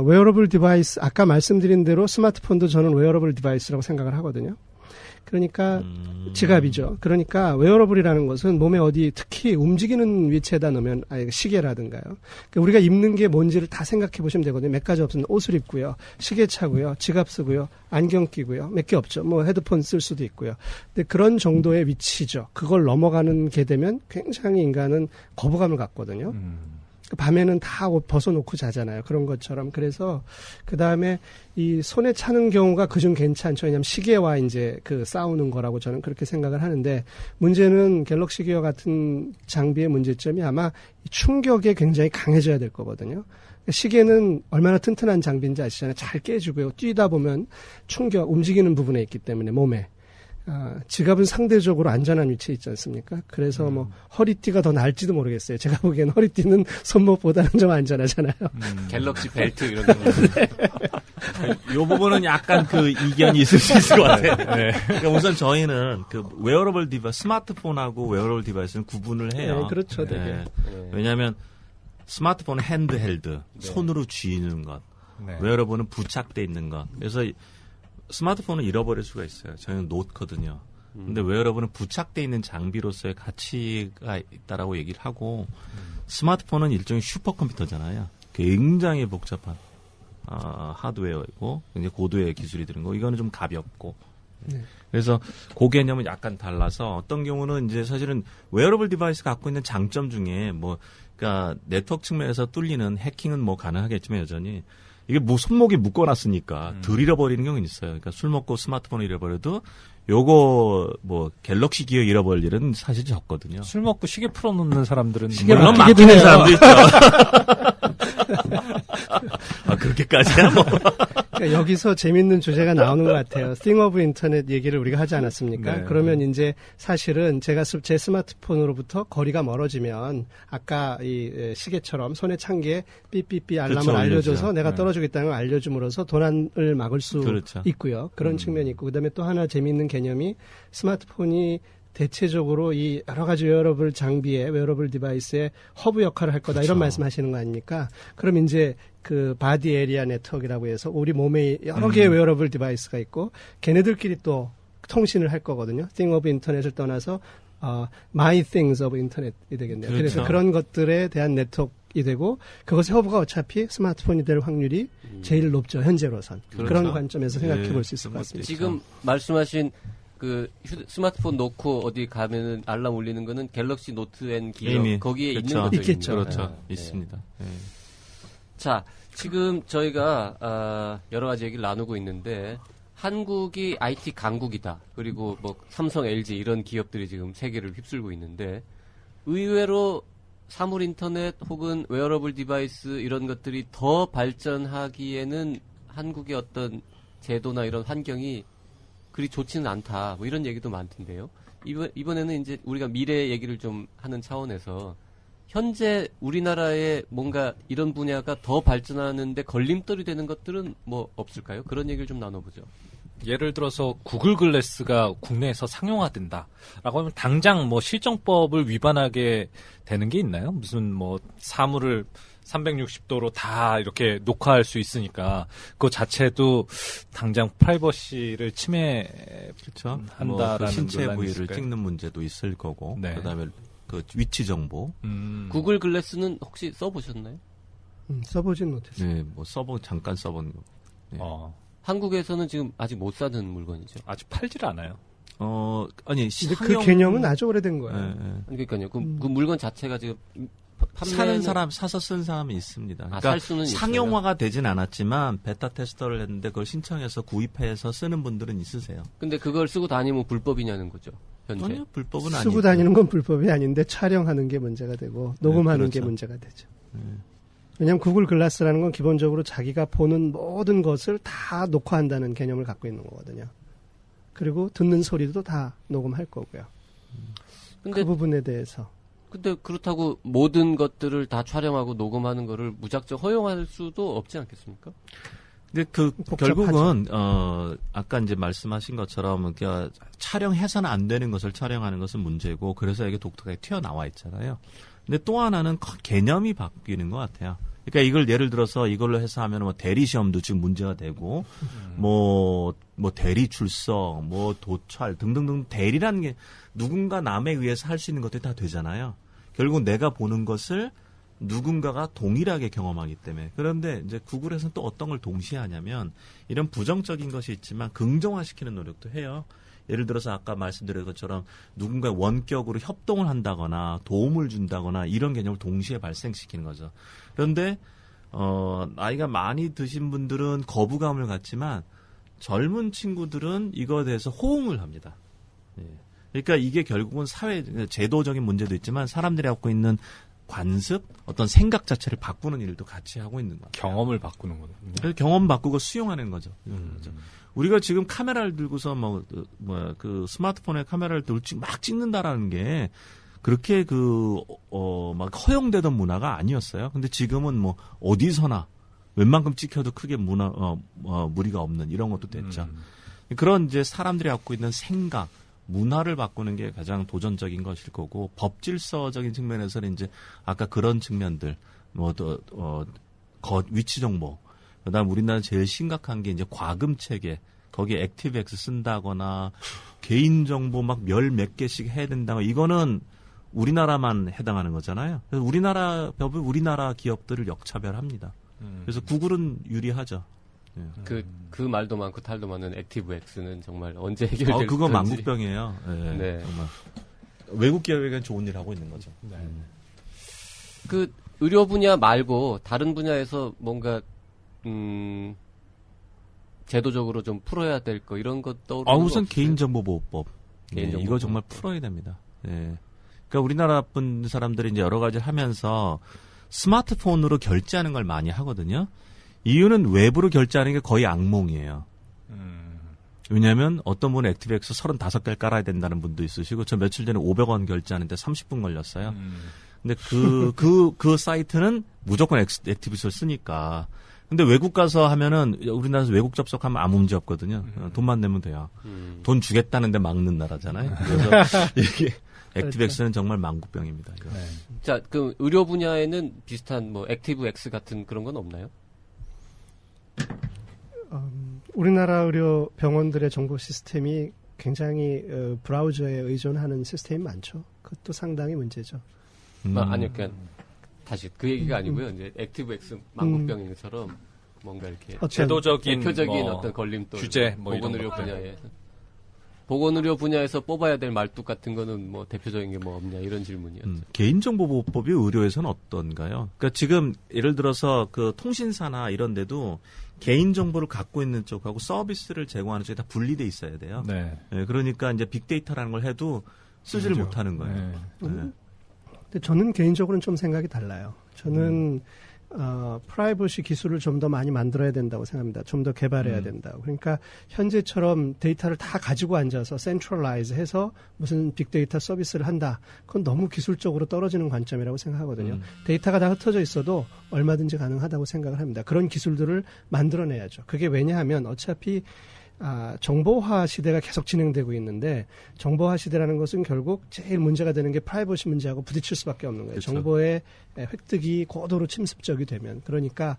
웨어러블 디바이스 아까 말씀드린 대로 스마트폰도 저는 웨어러블 디바이스라고 생각을 하거든요. 그러니까 지갑이죠. 그러니까 웨어러블이라는 것은 몸에 어디 특히 움직이는 위치에다 놓으면 시계라든가요. 그러니까 우리가 입는 게 뭔지를 다 생각해 보시면 되거든요. 몇 가지 없으면 옷을 입고요. 시계 차고요. 지갑 쓰고요. 안경 끼고요. 몇 개 없죠. 헤드폰 쓸 수도 있고요. 근데 그런 정도의 위치죠. 그걸 넘어가는 게 되면 굉장히 인간은 거부감을 갖거든요. 밤에는 다 옷 벗어놓고 자잖아요. 그런 것처럼. 그래서 그 다음에 이 손에 차는 경우가 그중 괜찮죠. 왜냐하면 시계와 이제 그 싸우는 거라고 저는 그렇게 생각을 하는데, 문제는 갤럭시 기어 같은 장비의 문제점이 아마 충격에 굉장히 강해져야 될 거거든요. 시계는 얼마나 튼튼한 장비인지 아시잖아요. 잘 깨지고요. 뛰다 보면 충격, 움직이는 부분에 있기 때문에 몸에. 지갑은 상대적으로 안전한 위치에 있지 않습니까? 그래서 뭐 허리띠가 더 나을지도 모르겠어요. 제가 보기엔 허리띠는 손목보다는 좀 안전하잖아요. 갤럭시 벨트 이런 거. 이 부분은 약간 그 이견이 있을 수 있을 것 같아요. 네. 그러니까 우선 저희는 그 웨어러블 디바이스, 스마트폰하고 웨어러블 디바이스는 구분을 해요. 네, 그렇죠, 되게. 네. 왜냐하면 스마트폰은 핸드헬드, 손으로 쥐는 것. 네. 웨어러블은 부착돼 있는 것. 그래서 스마트폰은 잃어버릴 수가 있어요. 저희는 놓거든요. 근데 웨어러블은 부착돼 있는 장비로서의 가치가 있다라고 얘기를 하고, 스마트폰은 일종의 슈퍼컴퓨터잖아요. 굉장히 복잡한 하드웨어이고 굉장히 고도의 기술이 드는 거. 이거는 좀 가볍고. 네. 그래서 그 개념은 약간 달라서, 어떤 경우는 이제 사실은 웨어러블 디바이스 갖고 있는 장점 중에 뭐, 그러니까 네트워크 측면에서 뚫리는 해킹은 뭐 가능하겠지만 여전히 이게 뭐 손목에 묶어놨으니까 덜 잃어버리는 경우는 있어요. 그러니까 술 먹고 스마트폰을 잃어버려도 요거 뭐 갤럭시 기어 잃어버릴 일은 사실 적거든요. 술 먹고 시계 풀어놓는 사람들은 물론 맡기는 사람도 있죠. 그렇게까지야 뭐. 그러니까 여기서 재밌는 주제가 나오는 것 같아요. Thing of 인터넷 얘기를 우리가 하지 않았습니까? 네. 그러면 이제 사실은 제가 제 스마트폰으로부터 거리가 멀어지면 아까 이 시계처럼 손에 찬 게 삐삐삐 알람을 그렇죠, 알려줘서 알려줘요. 내가 네. 떨어지겠다는 걸 알려줌으로써 도난을 막을 수 그렇죠. 있고요. 그런 측면이 있고, 그다음에 또 하나 재미있는 개념이 스마트폰이 대체적으로 이 여러 가지 웨어러블 장비에, 웨어러블 디바이스에 허브 역할을 할 거다, 그렇죠. 이런 말씀하시는 거 아닙니까? 그럼 이제 그 바디 에리아 네트워크라고 해서 우리 몸에 여러 개의 웨어러블 디바이스가 있고 걔네들끼리 또 통신을 할 거거든요. Thing of 인터넷을 떠나서 My Things of 인터넷이 되겠네요. 그렇죠. 그래서 그런 것들에 대한 네트워크이 되고, 그것의 허브가 어차피 스마트폰이 될 확률이 제일 높죠, 현재로선. 그렇죠. 그런 관점에서 생각해 볼 수 있을 것 그런 같습니다. 지금 말씀하신 그 스마트폰 놓고 어디 가면은 알람 울리는 거는 갤럭시 노트 앤 기어 이미, 거기에 그렇죠. 있는 것도 있겠죠. 있는 그렇죠. 거죠. 네. 있습니다. 네. 자, 지금 저희가 여러 가지 얘기를 나누고 있는데, 한국이 IT 강국이다. 그리고 뭐 삼성, LG 이런 기업들이 지금 세계를 휩쓸고 있는데, 의외로 사물 인터넷 혹은 웨어러블 디바이스 이런 것들이 더 발전하기에는 한국의 어떤 제도나 이런 환경이 그리 좋지는 않다. 뭐 이런 얘기도 많던데요. 이번에는 이제 우리가 미래 얘기를 좀 하는 차원에서 현재 우리나라에 뭔가 이런 분야가 더 발전하는데 걸림돌이 되는 것들은 뭐 없을까요? 그런 얘기를 좀 나눠보죠. 예를 들어서 구글 글래스가 국내에서 상용화된다라고 하면 당장 뭐 실정법을 위반하게 되는 게 있나요? 무슨 뭐 사물을 360도로 다 이렇게 녹화할 수 있으니까 그거 자체도 당장 프라이버시를 그렇죠. 한다라는 뭐 그 신체 논란이 부위를 있을까요? 찍는 문제도 있을 거고, 네. 그다음에 그 위치 정보, 구글 글래스는 혹시 써보셨나요? 써보진 못했어요. 네, 뭐 잠깐 써본 거. 네. 한국에서는 지금 아직 못 사는 물건이죠. 아직 팔질 않아요. 아니 근데 그 개념은 아주 오래된 거예요. 네, 네. 그러니까요. 그 물건 자체가 지금 사는 사람, 사서 쓴 사람이 있습니다. 그러니까 살 수는 상용화가 되진 않았지만 베타 테스터를 했는데 그걸 신청해서 구입해서 쓰는 분들은 있으세요. 근데 그걸 쓰고 다니면 불법이냐는 거죠. 현재. 아니요, 불법은 아니고. 쓰고 다니는 건 불법이 아닌데 촬영하는 게 문제가 되고 녹음하는 그렇죠. 게 문제가 되죠. 왜냐하면 구글 글라스라는 건 기본적으로 자기가 보는 모든 것을 다 녹화한다는 개념을 갖고 있는 거거든요. 그리고 듣는 소리도 다 녹음할 거고요. 근데 그 부분에 대해서. 근데 그렇다고 모든 것들을 다 촬영하고 녹음하는 거를 무작정 허용할 수도 없지 않겠습니까? 근데 복잡하죠. 결국은 아까 이제 말씀하신 것처럼 그러니까 촬영해서는 안 되는 것을 촬영하는 것은 문제고, 그래서 이게 독특하게 튀어나와 있잖아요. 근데 또 하나는 개념이 바뀌는 것 같아요. 그러니까 이걸 예를 들어서 이걸로 해서 하면 뭐 대리 시험도 지금 문제가 되고, 뭐 대리 출석, 뭐 도찰 등등등, 대리라는 게 누군가 남에 의해서 할 수 있는 것들이 다 되잖아요. 결국 내가 보는 것을 누군가가 동일하게 경험하기 때문에. 그런데 이제 구글에서는 또 어떤 걸 동시에 하냐면 이런 부정적인 것이 있지만 긍정화시키는 노력도 해요. 예를 들어서 아까 말씀드린 것처럼 누군가 원격으로 협동을 한다거나 도움을 준다거나 이런 개념을 동시에 발생시키는 거죠. 그런데 나이가 많이 드신 분들은 거부감을 갖지만 젊은 친구들은 이거에 대해서 호응을 합니다. 예. 그러니까 이게 결국은 사회 제도적인 문제도 있지만 사람들이 갖고 있는 관습, 어떤 생각 자체를 바꾸는 일도 같이 하고 있는 거예요. 경험을 바꾸는 거죠. 그래서 경험 바꾸고 수용하는 거죠. 우리가 지금 카메라를 들고서 그 스마트폰에 카메라를 들고 막 찍는다라는 게 그렇게 막 허용되던 문화가 아니었어요. 근데 지금은 뭐 어디서나 웬만큼 찍혀도 크게 무리가 없는 이런 것도 됐죠. 그런 이제 사람들이 갖고 있는 생각, 문화를 바꾸는 게 가장 도전적인 것일 거고 법질서적인 측면에서는 이제 아까 그런 측면들 위치 정보 그다음 우리나라 제일 심각한 게 이제 과금 체계 거기에 액티브엑스 쓴다거나 개인 정보 막 몇 개씩 해야 된다거나 이거는 우리나라만 해당하는 거잖아요. 그래서 우리나라 법이 우리나라 기업들을 역차별합니다. 그래서 구글은 유리하죠. 예. 그 말도 많고 탈도 많은 액티브엑스는 정말 언제 해결될지. 그거 망국병이에요. 예, 네. 정말. 외국 기업에겐 좋은 일 하고 있는 거죠. 네. 그 의료 분야 말고 다른 분야에서 뭔가 제도적으로 좀 풀어야 될 거 이런 것 떠오르는 거 우선 없어요? 개인정보보호법. 개인정보보호법. 이거 정말 풀어야 됩니다. 예. 그러니까 우리나라 분 사람들이 이제 여러 가지를 하면서 스마트폰으로 결제하는 걸 많이 하거든요. 이유는 외부로 결제하는 게 거의 악몽이에요. 왜냐하면 어떤 분은 액티브엑스 35개를 깔아야 된다는 분도 있으시고 저 며칠 전에 500원 결제하는데 30분 걸렸어요. 근데 그 사이트는 무조건 액티브엑스를 쓰니까. 근데 외국 가서 하면은 우리나라에서 외국 접속하면 아무 문제 없거든요. 돈만 내면 돼요. 돈 주겠다는데 막는 나라잖아요. 그래서 이게 액티브엑스는 정말 망국병입니다. 이거. 네. 자, 그 의료 분야에는 비슷한 뭐 액티브엑스 같은 그런 건 없나요? 우리나라 의료 병원들의 정보 시스템이 굉장히 브라우저에 의존하는 시스템이 많죠. 그것도 상당히 문제죠. 아니요, 그냥 다시 그 얘기가 아니고요. 이제 액티브엑스 망국병인 것처럼 뭔가 이렇게 제도적인 대표적인 어떤 걸림돌 규제 뭐 이런 보건의료 것들. 분야에 보건의료 분야에서 뽑아야 될 말뚝 같은 거는 뭐 대표적인 게 뭐 없냐 이런 질문이었죠. 개인정보보호법이 의료에서는 어떤가요? 그러니까 지금 예를 들어서 그 통신사나 이런 데도 개인정보를 갖고 있는 쪽하고 서비스를 제공하는 쪽이 다 분리돼 있어야 돼요. 네. 네, 그러니까 이제 빅데이터라는 걸 해도 쓰지를 그렇죠. 못하는 거예요. 네. 네. 근데 저는 개인적으로는 좀 생각이 달라요. 저는 프라이버시 기술을 좀 더 많이 만들어야 된다고 생각합니다. 좀 더 개발해야 된다고. 그러니까 현재처럼 데이터를 다 가지고 앉아서 센트럴라이즈 해서 무슨 빅데이터 서비스를 한다. 그건 너무 기술적으로 떨어지는 관점이라고 생각하거든요. 데이터가 다 흩어져 있어도 얼마든지 가능하다고 생각을 합니다. 그런 기술들을 만들어내야죠. 그게 왜냐하면 어차피 정보화 시대가 계속 진행되고 있는데 정보화 시대라는 것은 결국 제일 문제가 되는 게 프라이버시 문제하고 부딪힐 수밖에 없는 거예요. 그렇죠. 정보의 획득이 고도로 침습적이 되면. 그러니까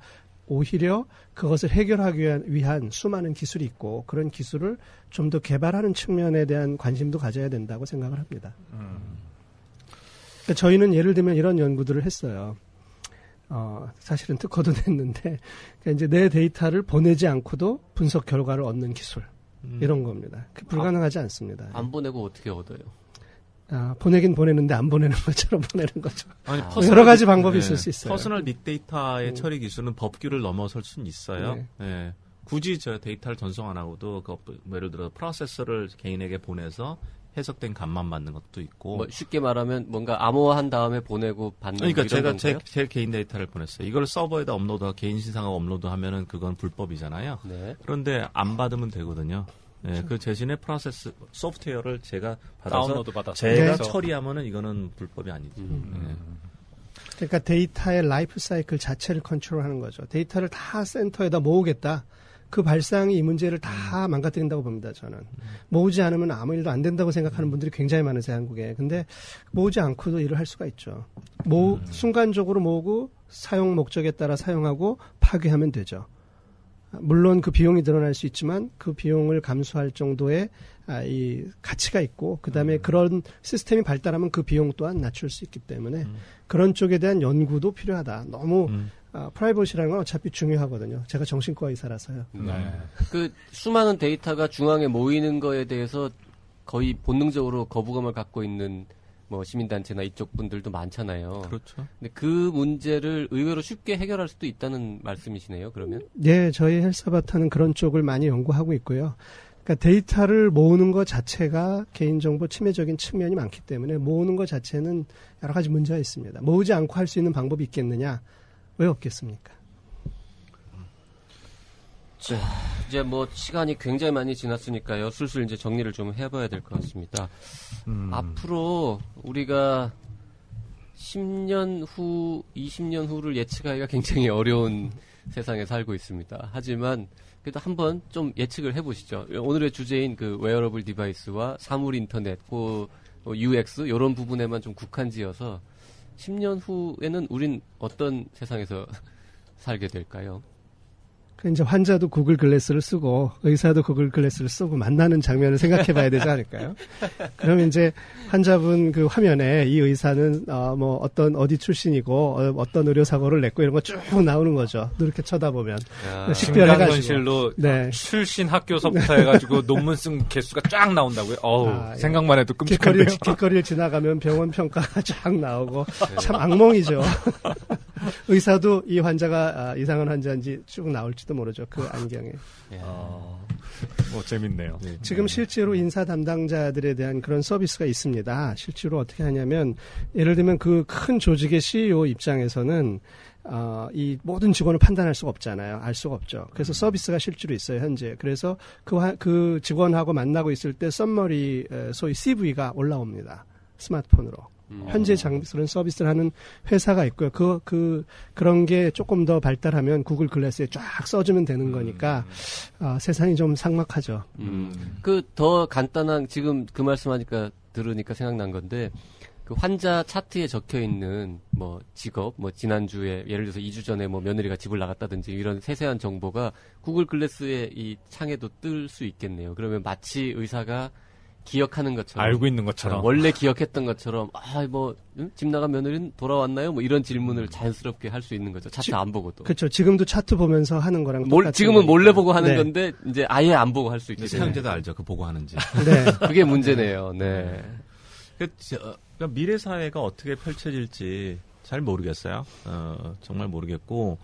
오히려 그것을 해결하기 위한 수많은 기술이 있고 그런 기술을 좀 더 개발하는 측면에 대한 관심도 가져야 된다고 생각을 합니다. 그러니까 저희는 예를 들면 이런 연구들을 했어요. 사실은 특허도 냈는데, 그러니까 이제 내 데이터를 보내지 않고도 분석 결과를 얻는 기술. 이런 겁니다. 불가능하지 않습니다. 안 보내고 어떻게 얻어요? 보내긴 보내는데 안 보내는 것처럼 보내는 거죠. 아니, 여러 가지 방법이 있을 수 있어요. 퍼스널 빅데이터의 처리 기술은 법규를 넘어설 수는 있어요. 네. 네. 굳이 저 데이터를 전송 안 하고도 예를 들어 프로세서를 개인에게 보내서 해석된 값만 받는 것도 있고. 뭐 쉽게 말하면 뭔가 암호화한 다음에 보내고 받는 그러니까 이런 제가 건가요? 제 개인 데이터를 보냈어요. 이걸 서버에다 업로드하고 개인 신상하고 업로드하면은 그건 불법이잖아요. 네. 그런데 안 받으면 되거든요. 네, 그 대신에 프로세스 소프트웨어를 제가 받아서 다운로드 받아서 제가 네. 처리하면은 이거는 불법이 아니죠. 네. 그러니까 데이터의 라이프 사이클 자체를 컨트롤하는 거죠. 데이터를 다 센터에다 모으겠다. 그 발상이 이 문제를 다 망가뜨린다고 봅니다, 저는. 모으지 않으면 아무 일도 안 된다고 생각하는 분들이 굉장히 많으세요, 한국에. 근데 모으지 않고도 일을 할 수가 있죠. 순간적으로 모으고 사용 목적에 따라 사용하고 파괴하면 되죠. 물론 그 비용이 늘어날 수 있지만 그 비용을 감수할 정도의 이 가치가 있고 그다음에 그런 시스템이 발달하면 그 비용 또한 낮출 수 있기 때문에 그런 쪽에 대한 연구도 필요하다. 너무 프라이버시라는 건 어차피 중요하거든요. 제가 정신과 의사라서요. 그 수많은 데이터가 중앙에 모이는 거에 대해서 거의 본능적으로 거부감을 갖고 있는 뭐 시민단체나 이쪽 분들도 많잖아요. 그렇죠. 근데 그 문제를 의외로 쉽게 해결할 수도 있다는 말씀이시네요. 그러면? 네, 저희 헬스바타는 그런 쪽을 많이 연구하고 있고요. 그러니까 데이터를 모으는 것 자체가 개인정보 침해적인 측면이 많기 때문에 모으는 것 자체는 여러 가지 문제가 있습니다. 모으지 않고 할 수 있는 방법이 있겠느냐? 왜 없겠습니까? 자, 이제 뭐 시간이 굉장히 많이 지났으니까요. 슬슬 이제 정리를 좀 해봐야 될 것 같습니다. 앞으로 우리가 10년 후, 20년 후를 예측하기가 굉장히 어려운 세상에 살고 있습니다. 하지만 그래도 한번 좀 예측을 해보시죠. 오늘의 주제인 그 웨어러블 디바이스와 사물 인터넷, 그 UX 이런 부분에만 좀 국한지어서 10년 후에는 우린 어떤 세상에서 살게 될까요? 이제 환자도 구글 글래스를 쓰고 의사도 구글 글래스를 쓰고 만나는 장면을 생각해 봐야 되지 않을까요? 그러면 이제 환자분 그 화면에 이 의사는 뭐 어디 출신이고 어떤 의료 사고를 냈고 이런 거 쭉 나오는 거죠. 이렇게 쳐다보면 증강현실로 네. 출신 학교서부터 해가지고 논문 쓴 개수가 쫙 나온다고요? 어우, 생각만 해도 끔찍한데요. 길거리를 지나가면 병원 평가가 쫙 나오고 참 악몽이죠. 의사도 이 환자가 이상한 환자인지 쭉 나올지도 모르죠. 그 안경에. 재밌네요. 지금 실제로 인사 담당자들에 대한 그런 서비스가 있습니다. 실제로 어떻게 하냐면 예를 들면 그 큰 조직의 CEO 입장에서는 이 모든 직원을 판단할 수가 없잖아요. 알 수가 없죠. 그래서 서비스가 실제로 있어요, 현재. 그래서 그 직원하고 만나고 있을 때 썸머리, 소위 CV가 올라옵니다. 스마트폰으로. 현재 장비스런 서비스를 하는 회사가 있고요. 그런 게 조금 더 발달하면 구글 글래스에 쫙 써주면 되는 거니까, 세상이 좀 삭막하죠. 그 더 간단한, 지금 그 말씀하니까, 들으니까 생각난 건데, 그 환자 차트에 적혀 있는 뭐 직업, 뭐 지난주에 예를 들어서 2주 전에 뭐 며느리가 집을 나갔다든지 이런 세세한 정보가 구글 글래스의 이 창에도 뜰 수 있겠네요. 그러면 마치 의사가 기억하는 것처럼 알고 있는 것처럼 원래 기억했던 것처럼 집 나간 며느리는 돌아왔나요? 뭐 이런 질문을 자연스럽게 할 수 있는 거죠. 차트 안 보고도. 그렇죠. 지금도 차트 보면서 하는 거랑 똑같은 지금은 거니까. 몰래 보고 하는 네. 건데 이제 아예 안 보고 할 수 있게 사용자도 알죠. 그 보고 하는지. 네. 그게 문제네요. 네. 그러니까 미래 사회가 어떻게 펼쳐질지 잘 모르겠어요. 정말 모르겠고,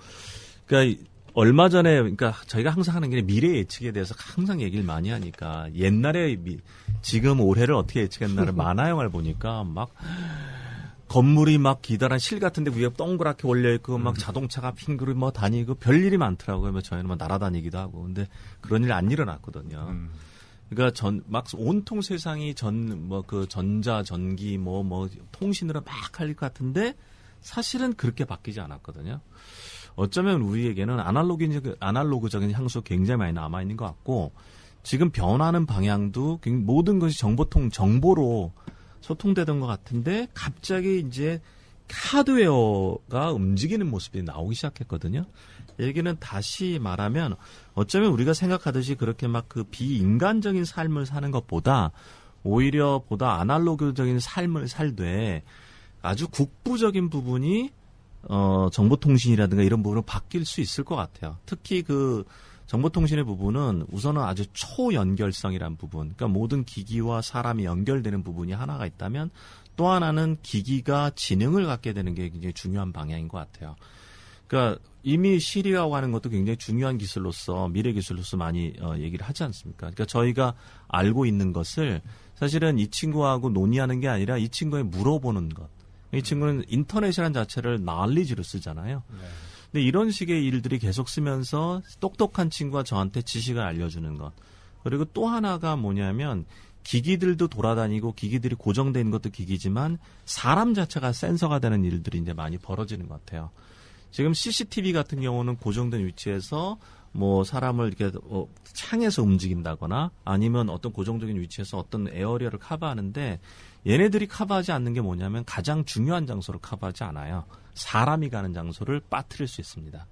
그러니까 얼마 전에, 그러니까 저희가 항상 하는 게 미래 예측에 대해서 항상 얘기를 많이 하니까 옛날에 지금 올해를 어떻게 예측했나를 만화 영화를 보니까 막 건물이 막 기다란 실 같은데 위에 동그랗게 올려 있고 막 자동차가 핑크로 뭐 다니고 별일이 많더라고요. 저희는 뭐 날아다니기도 하고, 근데 그런 일 안 일어났거든요. 그러니까 막 온통 세상이 전자, 전기, 통신으로 막 할 것 같은데 사실은 그렇게 바뀌지 않았거든요. 어쩌면 우리에게는 아날로그적인 향수 굉장히 많이 남아있는 것 같고, 지금 변하는 방향도 모든 것이 정보로 소통되던 것 같은데, 갑자기 이제 하드웨어가 움직이는 모습이 나오기 시작했거든요. 얘기는 다시 말하면 어쩌면 우리가 생각하듯이 그렇게 막 그 비인간적인 삶을 사는 것보다 오히려 보다 아날로그적인 삶을 살되 아주 국부적인 부분이 정보통신이라든가 이런 부분으로 바뀔 수 있을 것 같아요. 특히 그 정보통신의 부분은 우선은 아주 초연결성이란 부분, 그러니까 모든 기기와 사람이 연결되는 부분이 하나가 있다면, 또 하나는 기기가 지능을 갖게 되는 게 굉장히 중요한 방향인 것 같아요. 그러니까 이미 시리라고 하는 것도 굉장히 중요한 기술로서, 미래 기술로서 많이 얘기를 하지 않습니까? 그러니까 저희가 알고 있는 것을 사실은 이 친구하고 논의하는 게 아니라 이 친구에 물어보는 것. 이 친구는 인터넷이라는 자체를 knowledge로 쓰잖아요. 네. 근데 이런 식의 일들이 계속 쓰면서 똑똑한 친구가 저한테 지식을 알려주는 것. 그리고 또 하나가 뭐냐면 기기들도 돌아다니고 기기들이 고정되어 있는 것도 기기지만 사람 자체가 센서가 되는 일들이 이제 많이 벌어지는 것 같아요. 지금 CCTV 같은 경우는 고정된 위치에서 뭐 사람을 이렇게 창에서 움직인다거나 아니면 어떤 고정적인 위치에서 어떤 에어리어를 커버하는데, 얘네들이 커버하지 않는 게 뭐냐면 가장 중요한 장소를 커버하지 않아요. 사람이 가는 장소를 빠뜨릴 수 있습니다.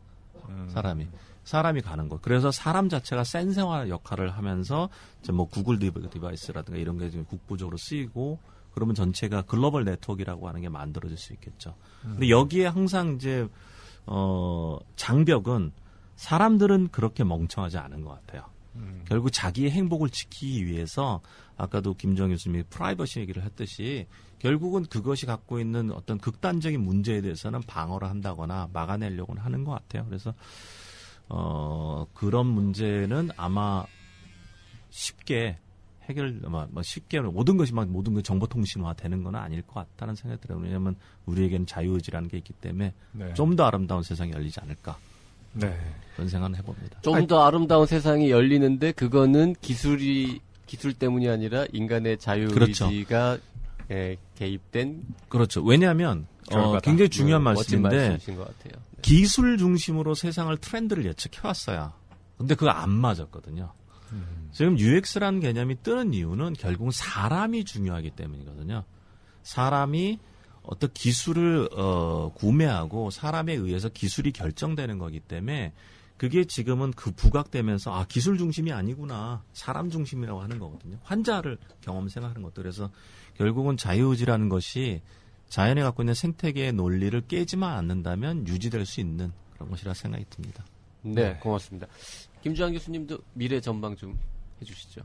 사람이. 사람이 가는 것. 그래서 사람 자체가 센서화 역할을 하면서 이제 뭐 구글 디바이스라든가 이런 게 국부적으로 쓰이고 그러면 전체가 글로벌 네트워크라고 하는 게 만들어질 수 있겠죠. 근데 여기에 항상 이제 장벽은 사람들은 그렇게 멍청하지 않은 것 같아요. 결국 자기의 행복을 지키기 위해서 아까도 김정 교수님이 프라이버시 얘기를 했듯이 결국은 그것이 갖고 있는 어떤 극단적인 문제에 대해서는 방어를 한다거나 막아내려고 하는 것 같아요. 그래서 그런 문제는 아마 쉽게 쉽게 모든 것이 모든 게 정보통신화 되는 건 아닐 것 같다는 생각이 들어요. 왜냐하면 우리에게는 자유의지라는 게 있기 때문에 네. 좀 더 아름다운 세상이 열리지 않을까. 네. 그런 생각을 해봅니다. 좀 더 아름다운 세상이 열리는데 그거는 기술 때문이 아니라 인간의 자유의지가 개입된 그렇죠. 왜냐하면 굉장히 중요한 멋진 말씀인데 말씀이신 것 같아요. 네. 기술 중심으로 세상을 트렌드를 예측해왔어요. 근데 그거 안 맞았거든요. 지금 UX라는 개념이 뜨는 이유는 결국은 사람이 중요하기 때문이거든요. 사람이 어떤 기술을 구매하고 사람에 의해서 기술이 결정되는 거기 때문에 그게 지금은 그 부각되면서 기술 중심이 아니구나. 사람 중심이라고 하는 거거든요. 환자를 경험 생각하는 것도. 그래서 결국은 자유의지라는 것이 자연에 갖고 있는 생태계의 논리를 깨지만 않는다면 유지될 수 있는 그런 것이라 생각이 듭니다. 네, 고맙습니다. 김주환 교수님도 미래 전망 좀 해주시죠.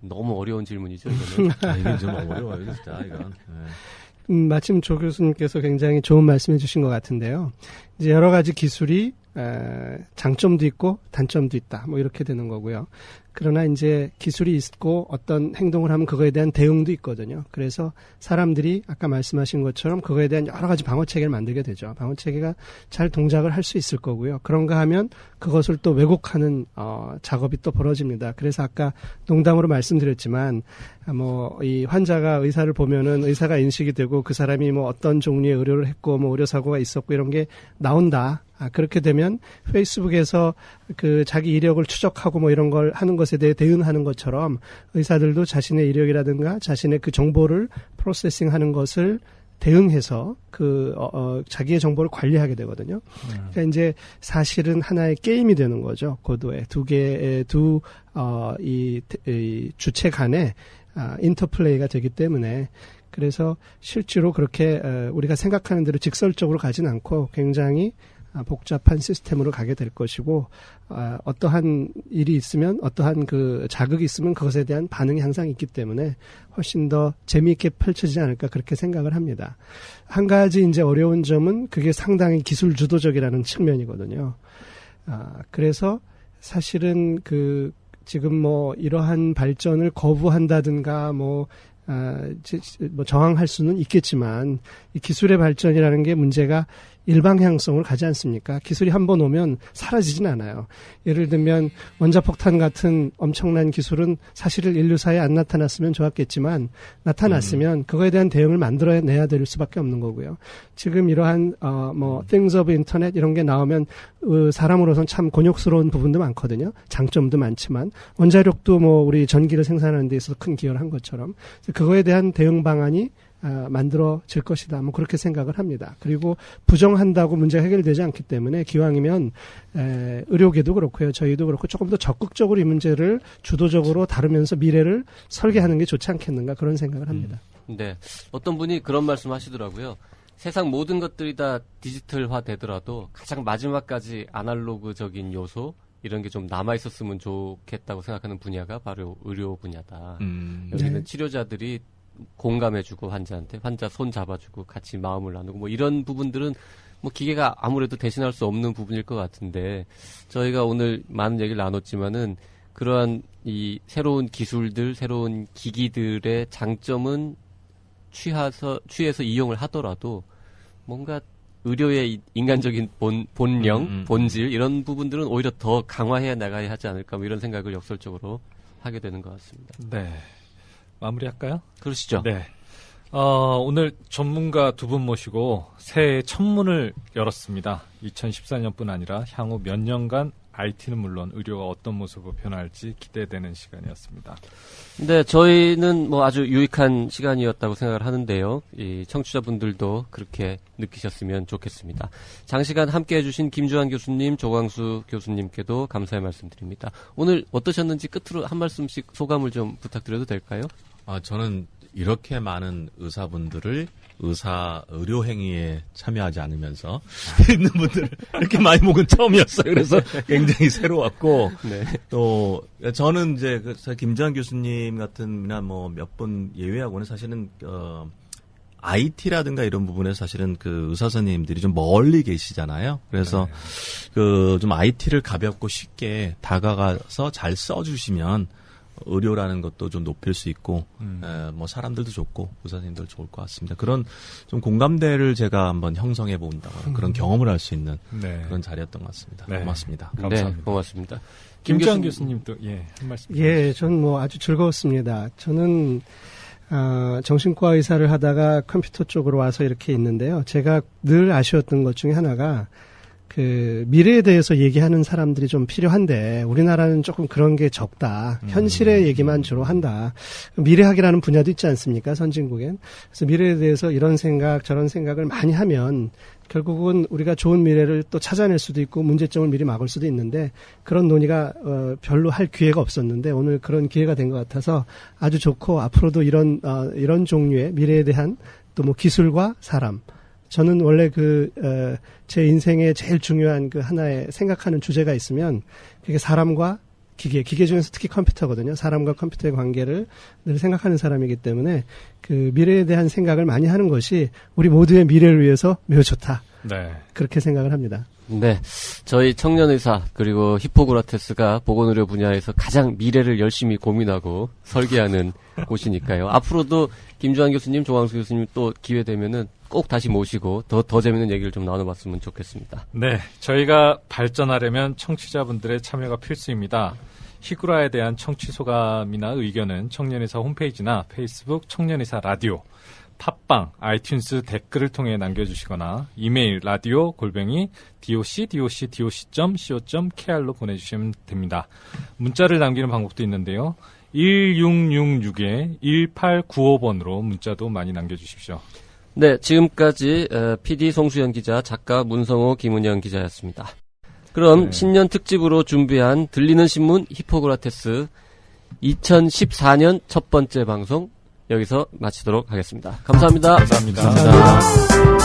너무 어려운 질문이죠, 이거는. 이게 좀 어려워요, 진짜, 이건. 네. 마침 조 교수님께서 굉장히 좋은 말씀해 주신 것 같은데요. 이제 여러 가지 기술이 장점도 있고 단점도 있다. 뭐 이렇게 되는 거고요. 그러나 이제 기술이 있고 어떤 행동을 하면 그거에 대한 대응도 있거든요. 그래서 사람들이 아까 말씀하신 것처럼 그거에 대한 여러 가지 방어 체계를 만들게 되죠. 방어 체계가 잘 동작을 할 수 있을 거고요. 그런가 하면 그것을 또 왜곡하는 작업이 또 벌어집니다. 그래서 아까 농담으로 말씀드렸지만 이 환자가 의사를 보면은 의사가 인식이 되고 그 사람이 뭐 어떤 종류의 의료를 했고 뭐 의료 사고가 있었고 이런 게 나온다. 그렇게 되면 페이스북에서 그 자기 이력을 추적하고 뭐 이런 걸 하는 것에 대해 대응하는 것처럼 의사들도 자신의 이력이라든가 자신의 그 정보를 프로세싱하는 것을 대응해서 자기의 정보를 관리하게 되거든요. 그러니까 이제 사실은 하나의 게임이 되는 거죠. 고도의 이 주체 간의 인터플레이가 되기 때문에 그래서 실제로 그렇게 우리가 생각하는 대로 직설적으로 가진 않고 굉장히 복잡한 시스템으로 가게 될 것이고 어떠한 일이 있으면 어떠한 그 자극이 있으면 그것에 대한 반응이 항상 있기 때문에 훨씬 더 재미있게 펼쳐지지 않을까 그렇게 생각을 합니다. 한 가지 이제 어려운 점은 그게 상당히 기술 주도적이라는 측면이거든요. 그래서 사실은 지금 뭐 이러한 발전을 거부한다든가 저항할 수는 있겠지만 이 기술의 발전이라는 게 문제가 일방향성을 가지 않습니까? 기술이 한번 오면 사라지진 않아요. 예를 들면 원자폭탄 같은 엄청난 기술은 사실은 인류사에 안 나타났으면 좋았겠지만 나타났으면 그거에 대한 대응을 만들어내야 될 수밖에 없는 거고요. 지금 이러한 Things of Internet 이런 게 나오면 사람으로선 참 곤욕스러운 부분도 많거든요. 장점도 많지만 원자력도 우리 전기를 생산하는 데 있어서 큰 기여를 한 것처럼 그거에 대한 대응 방안이 만들어질 것이다. 그렇게 생각을 합니다. 그리고 부정한다고 문제가 해결되지 않기 때문에 기왕이면 의료계도 그렇고요. 저희도 그렇고 조금 더 적극적으로 이 문제를 주도적으로 다루면서 미래를 설계하는 게 좋지 않겠는가 그런 생각을 합니다. 네. 어떤 분이 그런 말씀 하시더라고요. 세상 모든 것들이 다 디지털화 되더라도 가장 마지막까지 아날로그적인 요소 이런 게 좀 남아있었으면 좋겠다고 생각하는 분야가 바로 의료 분야다. 여기는 네. 치료자들이 공감해주고 환자 손 잡아주고 같이 마음을 나누고 이런 부분들은 기계가 아무래도 대신할 수 없는 부분일 것 같은데 저희가 오늘 많은 얘기를 나눴지만은 그러한 이 새로운 기술들, 새로운 기기들의 장점은 취해서 이용을 하더라도 뭔가 의료의 인간적인 본령, 본질 이런 부분들은 오히려 더 강화해 나가야 하지 않을까 이런 생각을 역설적으로 하게 되는 것 같습니다. 네. 마무리할까요? 그러시죠. 네. 오늘 전문가 두 분 모시고 새해 첫 문을 열었습니다. 2014년뿐 아니라 향후 몇 년간 IT는 물론 의료가 어떤 모습으로 변할지 기대되는 시간이었습니다. 네, 저희는 뭐 아주 유익한 시간이었다고 생각을 하는데요. 이 청취자분들도 그렇게 느끼셨으면 좋겠습니다. 장시간 함께 해주신 김주환 교수님, 조광수 교수님께도 감사의 말씀드립니다. 오늘 어떠셨는지 끝으로 한 말씀씩 소감을 좀 부탁드려도 될까요? 저는 이렇게 많은 의사분들을 의료 행위에 참여하지 않으면서 있는 분들을 이렇게 많이 먹은 처음이었어요. 그래서 굉장히 새로웠고 네. 또 저는 이제 김주환 교수님 같은나 뭐 몇 분 예외하고는 사실은 IT라든가 이런 부분에서 사실은 그 의사 선생님들이 좀 멀리 계시잖아요. 그래서 좀 IT를 가볍고 쉽게 다가가서 잘 써주시면 의료라는 것도 좀 높일 수 있고, 뭐 사람들도 좋고 의사선생님들 좋을 것 같습니다. 그런 좀 공감대를 제가 한번 형성해 본다거나 그런 경험을 할 수 있는 그런 자리였던 것 같습니다. 네. 고맙습니다. 감사합니다. 네, 고맙습니다. 김주환 교수님도 한 말씀. 예, 저는 뭐 아주 즐거웠습니다. 저는 정신과 의사를 하다가 컴퓨터 쪽으로 와서 이렇게 있는데요. 제가 늘 아쉬웠던 것 중에 하나가 그 미래에 대해서 얘기하는 사람들이 좀 필요한데 우리나라는 조금 그런 게 적다. 현실의 얘기만 주로 한다. 미래학이라는 분야도 있지 않습니까? 선진국엔. 그래서 미래에 대해서 이런 생각 저런 생각을 많이 하면 결국은 우리가 좋은 미래를 또 찾아낼 수도 있고 문제점을 미리 막을 수도 있는데 그런 논의가 별로 할 기회가 없었는데 오늘 그런 기회가 된 것 같아서 아주 좋고 앞으로도 이런 종류의 미래에 대한 또 뭐 기술과 사람 저는 원래 제 인생에 제일 중요한 그 하나의 생각하는 주제가 있으면 그게 사람과 기계 중에서 특히 컴퓨터거든요. 사람과 컴퓨터의 관계를 늘 생각하는 사람이기 때문에 그 미래에 대한 생각을 많이 하는 것이 우리 모두의 미래를 위해서 매우 좋다. 네. 그렇게 생각을 합니다. 네. 저희 청년의사 그리고 히포크라테스가 보건의료 분야에서 가장 미래를 열심히 고민하고 설계하는 곳이니까요. 앞으로도 김주환 교수님, 조광수 교수님 또 기회 되면은 꼭 다시 모시고 더 재밌는 얘기를 좀 나눠봤으면 좋겠습니다. 네. 저희가 발전하려면 청취자분들의 참여가 필수입니다. 히그라에 대한 청취 소감이나 의견은 청년의사 홈페이지나 페이스북 청년의사 라디오, 팟빵, 아이튠스 댓글을 통해 남겨주시거나 이메일 radio@doc.co.kr로 보내주시면 됩니다. 문자를 남기는 방법도 있는데요. 1666-1895번으로 문자도 많이 남겨주십시오. 네, 지금까지 PD 송수연 기자, 작가 문성호, 김은영 기자였습니다. 그럼 신년 특집으로 준비한 들리는 신문 히포크라테스 2014년 첫 번째 방송 여기서 마치도록 하겠습니다. 감사합니다. 감사합니다.